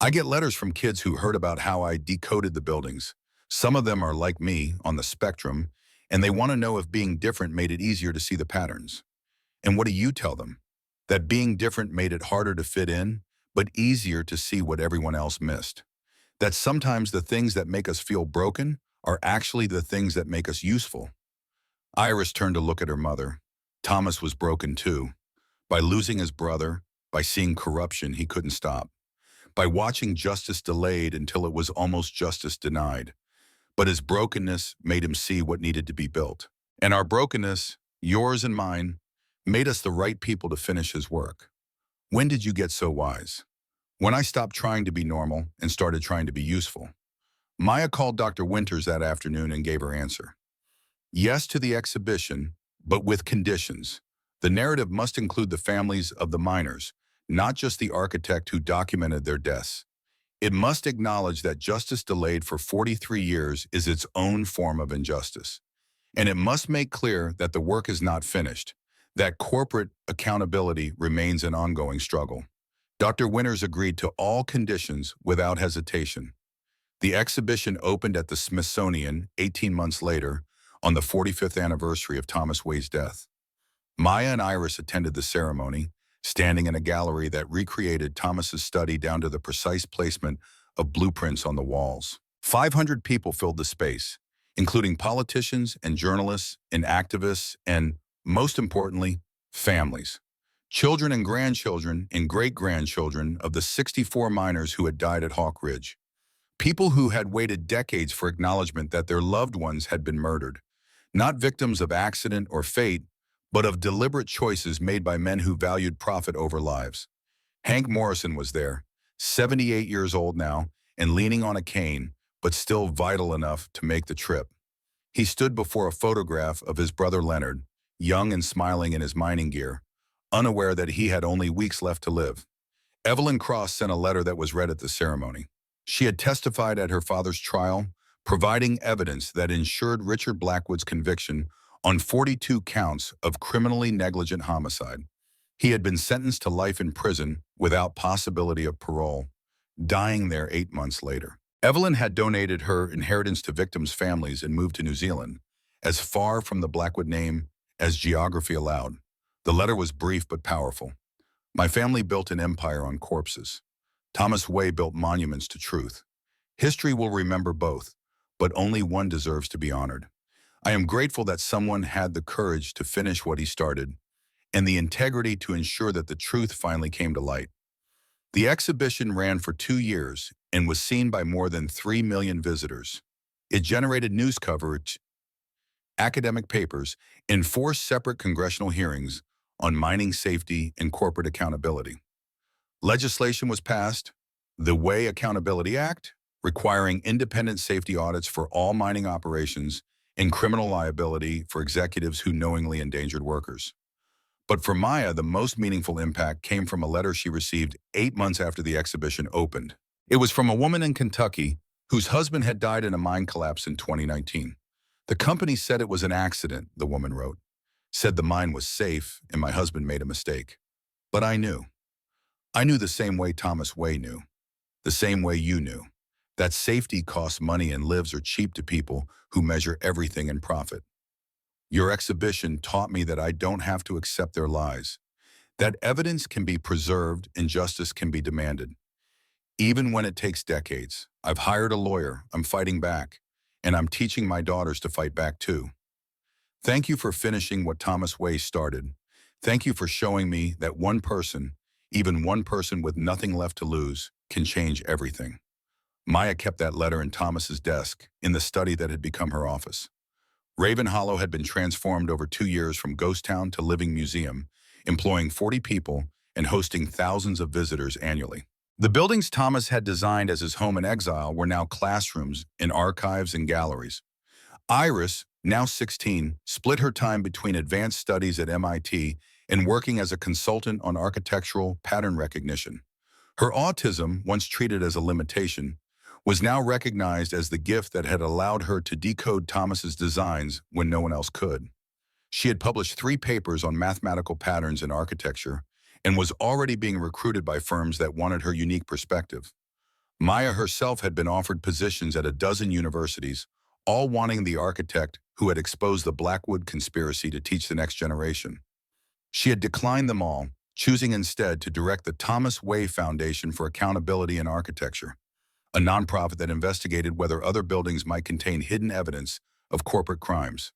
I get letters from kids who heard about how I decoded the buildings. Some of them are like me, on the spectrum, and they want to know if being different made it easier to see the patterns. And what do you tell them? That being different made it harder to fit in, but easier to see what everyone else missed. That sometimes the things that make us feel broken are actually the things that make us useful." Iris turned to look at her mother. Thomas was broken too. By losing his brother, by seeing corruption he couldn't stop, by watching justice delayed until it was almost justice denied. But his brokenness made him see what needed to be built. And our brokenness, yours and mine, made us the right people to finish his work. When did you get so wise? When I stopped trying to be normal and started trying to be useful. Maya called Dr. Winters that afternoon and gave her answer. Yes to the exhibition, but with conditions. The narrative must include the families of the miners, not just the architect who documented their deaths. It must acknowledge that justice delayed for 43 years is its own form of injustice. And it must make clear that the work is not finished, that corporate accountability remains an ongoing struggle. Dr. Winters agreed to all conditions without hesitation. The exhibition opened at the Smithsonian 18 months later, on the 45th anniversary of Thomas Way's death. Maya and Iris attended the ceremony, standing in a gallery that recreated Thomas's study down to the precise placement of blueprints on the walls. 500 people filled the space, including politicians and journalists and activists and, most importantly, families. Children and grandchildren and great-grandchildren of the 64 miners who had died at Hawk Ridge. People who had waited decades for acknowledgement that their loved ones had been murdered, not victims of accident or fate, but of deliberate choices made by men who valued profit over lives. Hank Morrison was there, 78 years old now, and leaning on a cane, but still vital enough to make the trip. He stood before a photograph of his brother Leonard, young and smiling in his mining gear, unaware that he had only weeks left to live. Evelyn Cross sent a letter that was read at the ceremony. She had testified at her father's trial, providing evidence that ensured Richard Blackwood's conviction on 42 counts of criminally negligent homicide. He had been sentenced to life in prison without possibility of parole, dying there 8 months later. Evelyn had donated her inheritance to victims' families and moved to New Zealand, as far from the Blackwood name as geography allowed. The letter was brief but powerful. "My family built an empire on corpses. Thomas Way built monuments to truth. History will remember both, but only one deserves to be honored. I am grateful that someone had the courage to finish what he started, and the integrity to ensure that the truth finally came to light." The exhibition ran for 2 years and was seen by more than 3 million visitors. It generated news coverage, academic papers, and 4 separate congressional hearings on mining safety and corporate accountability. Legislation was passed, the Way Accountability Act, requiring independent safety audits for all mining operations and criminal liability for executives who knowingly endangered workers. But for Maya, the most meaningful impact came from a letter she received 8 months after the exhibition opened. It was from a woman in Kentucky whose husband had died in a mine collapse in 2019. "The company said it was an accident," the woman wrote. "Said the mine was safe and my husband made a mistake. But I knew. I knew the same way Thomas Way knew. The same way you knew. That safety costs money and lives are cheap to people who measure everything in profit. Your exhibition taught me that I don't have to accept their lies. That evidence can be preserved and justice can be demanded. Even when it takes decades. I've hired a lawyer, I'm fighting back, and I'm teaching my daughters to fight back too. Thank you for finishing what Thomas Way started, Thank you for showing me that one person, even one person with nothing left to lose, can change everything. Maya kept that letter in Thomas's desk, in the study that had become her office. Raven Hollow had been transformed over 2 years from ghost town to living museum, employing 40 people and hosting thousands of visitors annually. The buildings Thomas had designed as his home in exile were now classrooms and archives and galleries. Iris, now 16, split her time between advanced studies at MIT and working as a consultant on architectural pattern recognition. Her autism, once treated as a limitation, was now recognized as the gift that had allowed her to decode Thomas's designs when no one else could. She had published 3 papers on mathematical patterns in architecture and was already being recruited by firms that wanted her unique perspective. Maya herself had been offered positions at a dozen universities, all wanting the architect who had exposed the Blackwood conspiracy to teach the next generation. She had declined them all, choosing instead to direct the Thomas Way Foundation for Accountability in Architecture, a nonprofit that investigated whether other buildings might contain hidden evidence of corporate crimes.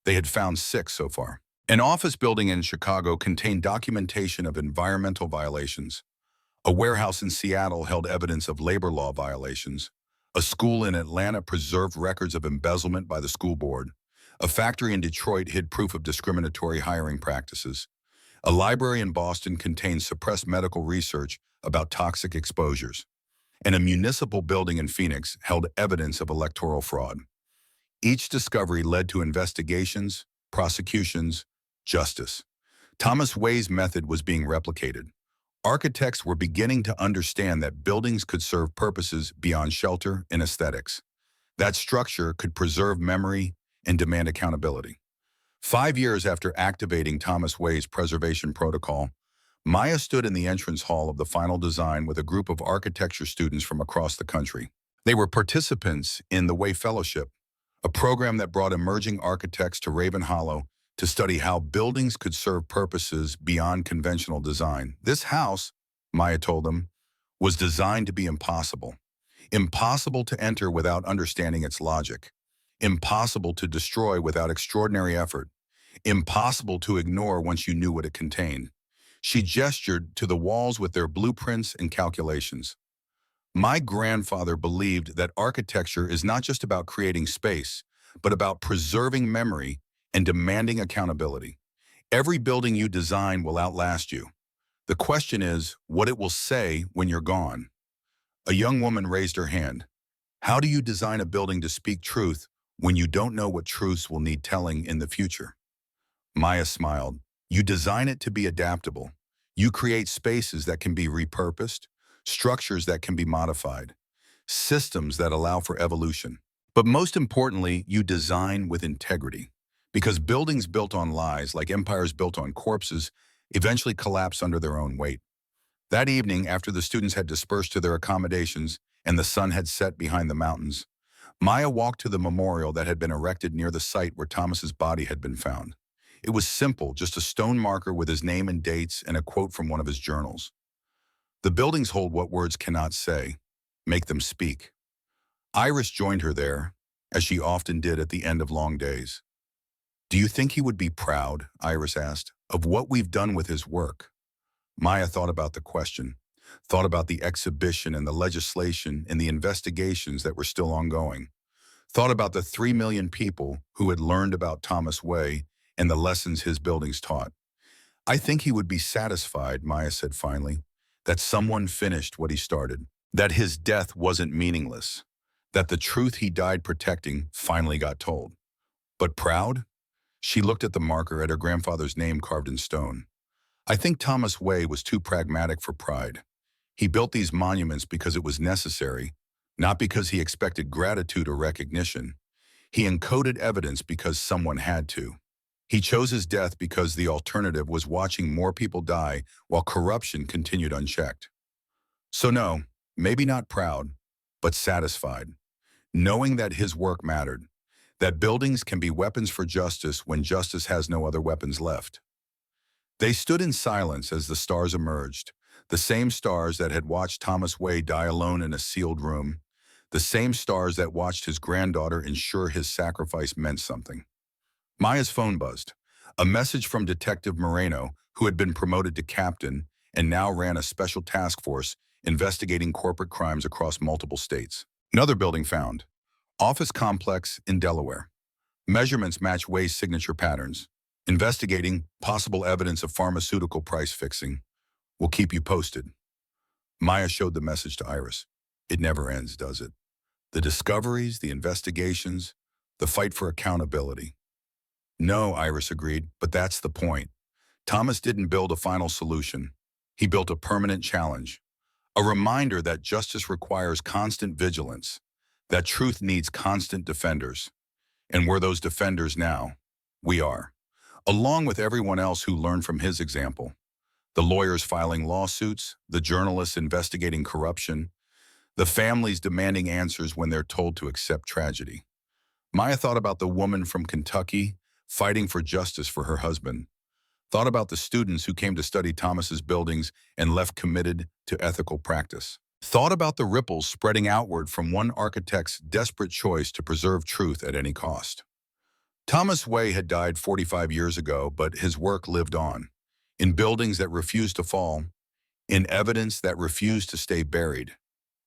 They had found 6 so far. An office building in Chicago contained documentation of environmental violations. A warehouse in Seattle held evidence of labor law violations. A school in Atlanta preserved records of embezzlement by the school board. A factory in Detroit hid proof of discriminatory hiring practices. A library in Boston contained suppressed medical research about toxic exposures. And a municipal building in Phoenix held evidence of electoral fraud. Each discovery led to investigations, prosecutions, justice. Thomas Way's method was being replicated. Architects were beginning to understand that buildings could serve purposes beyond shelter and aesthetics. That structure could preserve memory and demand accountability. 5 years after activating Thomas Way's preservation protocol, Maya stood in the entrance hall of the final design with a group of architecture students from across the country. They were participants in the Way Fellowship, a program that brought emerging architects to Raven Hollow to study how buildings could serve purposes beyond conventional design. This house, Maya told them, was designed to be impossible. Impossible to enter without understanding its logic. Impossible to destroy without extraordinary effort. Impossible to ignore once you knew what it contained. She gestured to the walls with their blueprints and calculations. My grandfather believed that architecture is not just about creating space, but about preserving memory and demanding accountability. Every building you design will outlast you. The question is what it will say when you're gone. A young woman raised her hand. How do you design a building to speak truth when you don't know what truths will need telling in the future? Maya smiled. You design it to be adaptable. You create spaces that can be repurposed, structures that can be modified, systems that allow for evolution. But most importantly, you design with integrity. Because buildings built on lies, like empires built on corpses, eventually collapse under their own weight. That evening, after the students had dispersed to their accommodations and the sun had set behind the mountains, Maya walked to the memorial that had been erected near the site where Thomas's body had been found. It was simple, just a stone marker with his name and dates and a quote from one of his journals. The buildings hold what words cannot say. Make them speak. Iris joined her there, as she often did at the end of long days. Do you think he would be proud, Iris asked, of what we've done with his work? Maya thought about the question, thought about the exhibition and the legislation and the investigations that were still ongoing, thought about the 3 million people who had learned about Thomas Way and the lessons his buildings taught. I think he would be satisfied, Maya said finally, that someone finished what he started, that his death wasn't meaningless, that the truth he died protecting finally got told. But proud? She looked at the marker at her grandfather's name carved in stone. I think Thomas Way was too pragmatic for pride. He built these monuments because it was necessary, not because he expected gratitude or recognition. He encoded evidence because someone had to. He chose his death because the alternative was watching more people die while corruption continued unchecked. So no, maybe not proud, but satisfied, knowing that his work mattered, that buildings can be weapons for justice when justice has no other weapons left. They stood in silence as the stars emerged, the same stars that had watched Thomas Way die alone in a sealed room, the same stars that watched his granddaughter ensure his sacrifice meant something. Maya's phone buzzed. A message from Detective Moreno, who had been promoted to captain and now ran a special task force investigating corporate crimes across multiple states. Another building found. Office complex in Delaware. Measurements match Way's signature patterns. Investigating possible evidence of pharmaceutical price fixing. We'll keep you posted. Maya showed the message to Iris. It never ends, does it? The discoveries, the investigations, the fight for accountability. No, Iris agreed, but that's the point. Thomas didn't build a final solution. He built a permanent challenge. A reminder that justice requires constant vigilance, that truth needs constant defenders. And we're those defenders now. We are. Along with everyone else who learned from his example. The lawyers filing lawsuits, the journalists investigating corruption, the families demanding answers when they're told to accept tragedy. Maya thought about the woman from Kentucky fighting for justice for her husband. Thought about the students who came to study Thomas's buildings and left committed to ethical practice. Thought about the ripples spreading outward from one architect's desperate choice to preserve truth at any cost. Thomas Way had died 45 years ago, but his work lived on. In buildings that refused to fall, in evidence that refused to stay buried,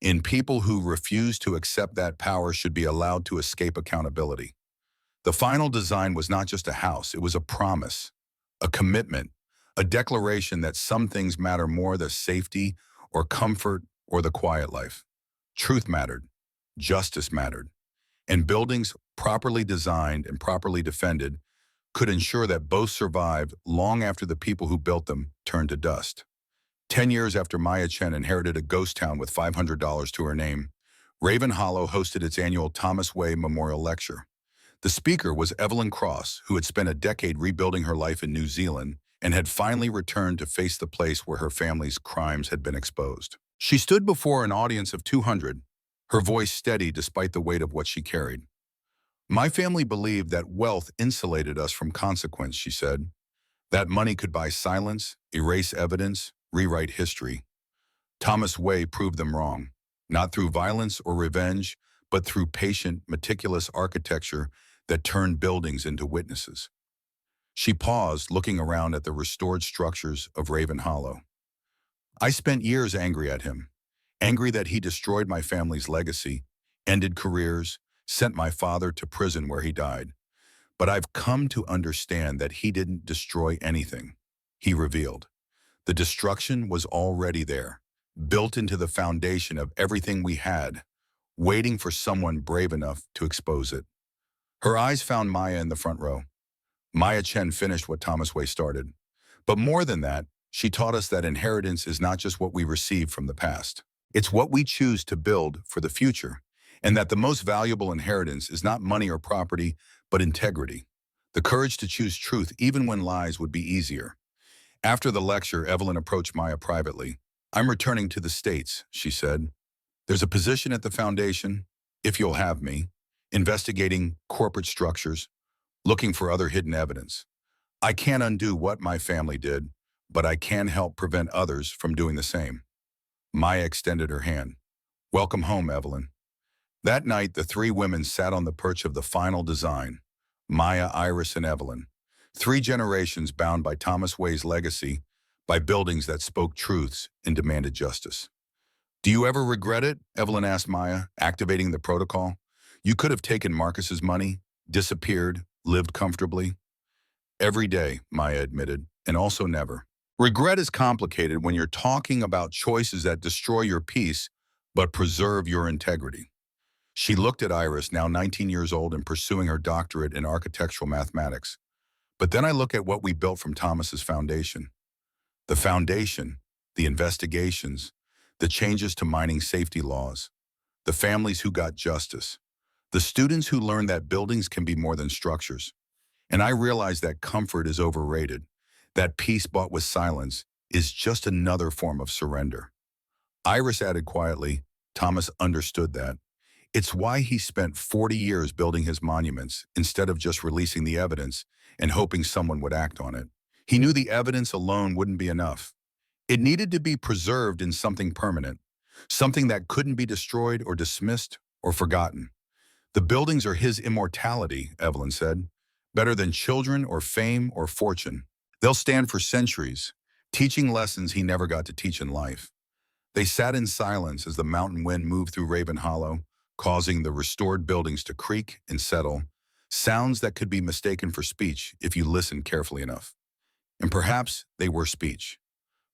in people who refused to accept that power should be allowed to escape accountability. The final design was not just a house, it was a promise, a commitment, a declaration that some things matter more than safety or comfort or the quiet life. Truth mattered, justice mattered, and buildings properly designed and properly defended could ensure that both survived long after the people who built them turned to dust. 10 years after Maya Chen inherited a ghost town with $500 to her name, Raven Hollow hosted its annual Thomas Way Memorial Lecture. The speaker was Evelyn Cross, who had spent a decade rebuilding her life in New Zealand and had finally returned to face the place where her family's crimes had been exposed. She stood before an audience of 200, her voice steady despite the weight of what she carried. My family believed that wealth insulated us from consequence, she said. That money could buy silence, erase evidence, rewrite history. Thomas Way proved them wrong, not through violence or revenge, but through patient, meticulous architecture that turned buildings into witnesses. She paused, looking around at the restored structures of Raven Hollow. I spent years angry at him, angry that he destroyed my family's legacy, ended careers, sent my father to prison where he died. But I've come to understand that he didn't destroy anything, he revealed. The destruction was already there, built into the foundation of everything we had, waiting for someone brave enough to expose it. Her eyes found Maya in the front row. Maya Chen finished what Thomas Way started. But more than that, she taught us that inheritance is not just what we receive from the past. It's what we choose to build for the future, and that the most valuable inheritance is not money or property, but integrity. The courage to choose truth even when lies would be easier. After the lecture, Evelyn approached Maya privately. I'm returning to the States, she said. There's a position at the foundation, if you'll have me, investigating corporate structures, looking for other hidden evidence. I can't undo what my family did, but I can help prevent others from doing the same. Maya extended her hand. Welcome home, Evelyn. That night, the three women sat on the perch of the final design, Maya, Iris, and Evelyn. 3 generations bound by Thomas Way's legacy, by buildings that spoke truths and demanded justice. Do you ever regret it? Evelyn asked Maya, activating the protocol. You could have taken Marcus's money, disappeared, lived comfortably. Every day, Maya admitted, and also never. Regret is complicated when you're talking about choices that destroy your peace but preserve your integrity. She looked at Iris, now 19 years old and pursuing her doctorate in architectural mathematics. But then I look at what we built from Thomas's foundation. The foundation, the investigations, the changes to mining safety laws, the families who got justice, the students who learned that buildings can be more than structures. And I realized that comfort is overrated, that peace bought with silence is just another form of surrender. Iris added quietly, Thomas understood that. It's why he spent 40 years building his monuments instead of just releasing the evidence and hoping someone would act on it. He knew the evidence alone wouldn't be enough. It needed to be preserved in something permanent, something that couldn't be destroyed or dismissed or forgotten. The buildings are his immortality, Evelyn said, better than children or fame or fortune. They'll stand for centuries, teaching lessons he never got to teach in life. They sat in silence as the mountain wind moved through Raven Hollow, causing the restored buildings to creak and settle, sounds that could be mistaken for speech if you listened carefully enough. And perhaps they were speech.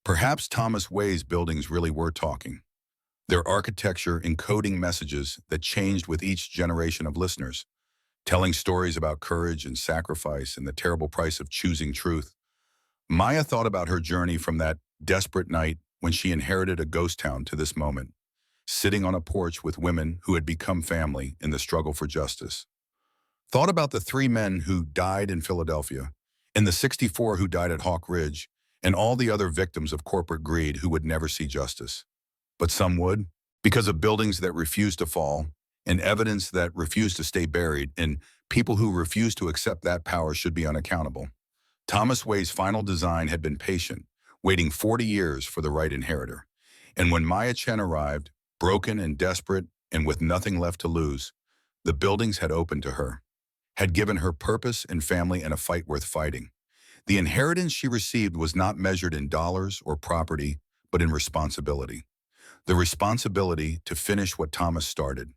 Perhaps Thomas Way's buildings really were talking, their architecture encoding messages that changed with each generation of listeners, telling stories about courage and sacrifice and the terrible price of choosing truth. Maya thought about her journey from that desperate night when she inherited a ghost town to this moment, sitting on a porch with women who had become family in the struggle for justice. Thought about the 3 men who died in Philadelphia, and the 64 who died at Hawk Ridge, and all the other victims of corporate greed who would never see justice. But some would, because of buildings that refused to fall, and evidence that refused to stay buried, and people who refused to accept that power should be unaccountable. Thomas Way's final design had been patient, waiting 40 years for the right inheritor. And when Maya Chen arrived, broken and desperate and with nothing left to lose, the buildings had opened to her, had given her purpose and family and a fight worth fighting. The inheritance she received was not measured in dollars or property, but in responsibility. The responsibility to finish what Thomas started,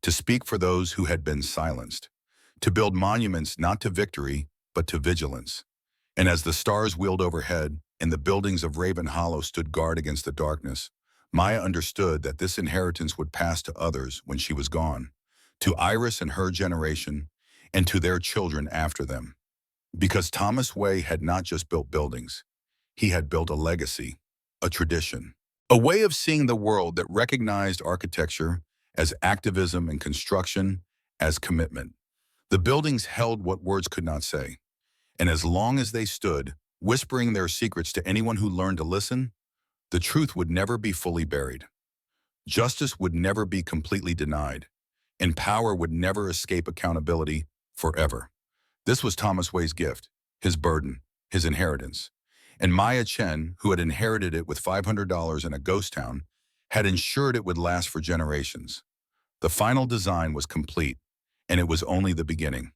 to speak for those who had been silenced, to build monuments not to victory, but to vigilance. And as the stars wheeled overhead and the buildings of Raven Hollow stood guard against the darkness, Maya understood that this inheritance would pass to others when she was gone, to Iris and her generation, and to their children after them. Because Thomas Way had not just built buildings, he had built a legacy, a tradition, a way of seeing the world that recognized architecture as activism and construction as commitment. The buildings held what words could not say. And as long as they stood, whispering their secrets to anyone who learned to listen, the truth would never be fully buried. Justice would never be completely denied, and power would never escape accountability forever. This was Thomas Way's gift, his burden, his inheritance. And Maya Chen, who had inherited it with $500 in a ghost town, had ensured it would last for generations. The final design was complete, and it was only the beginning.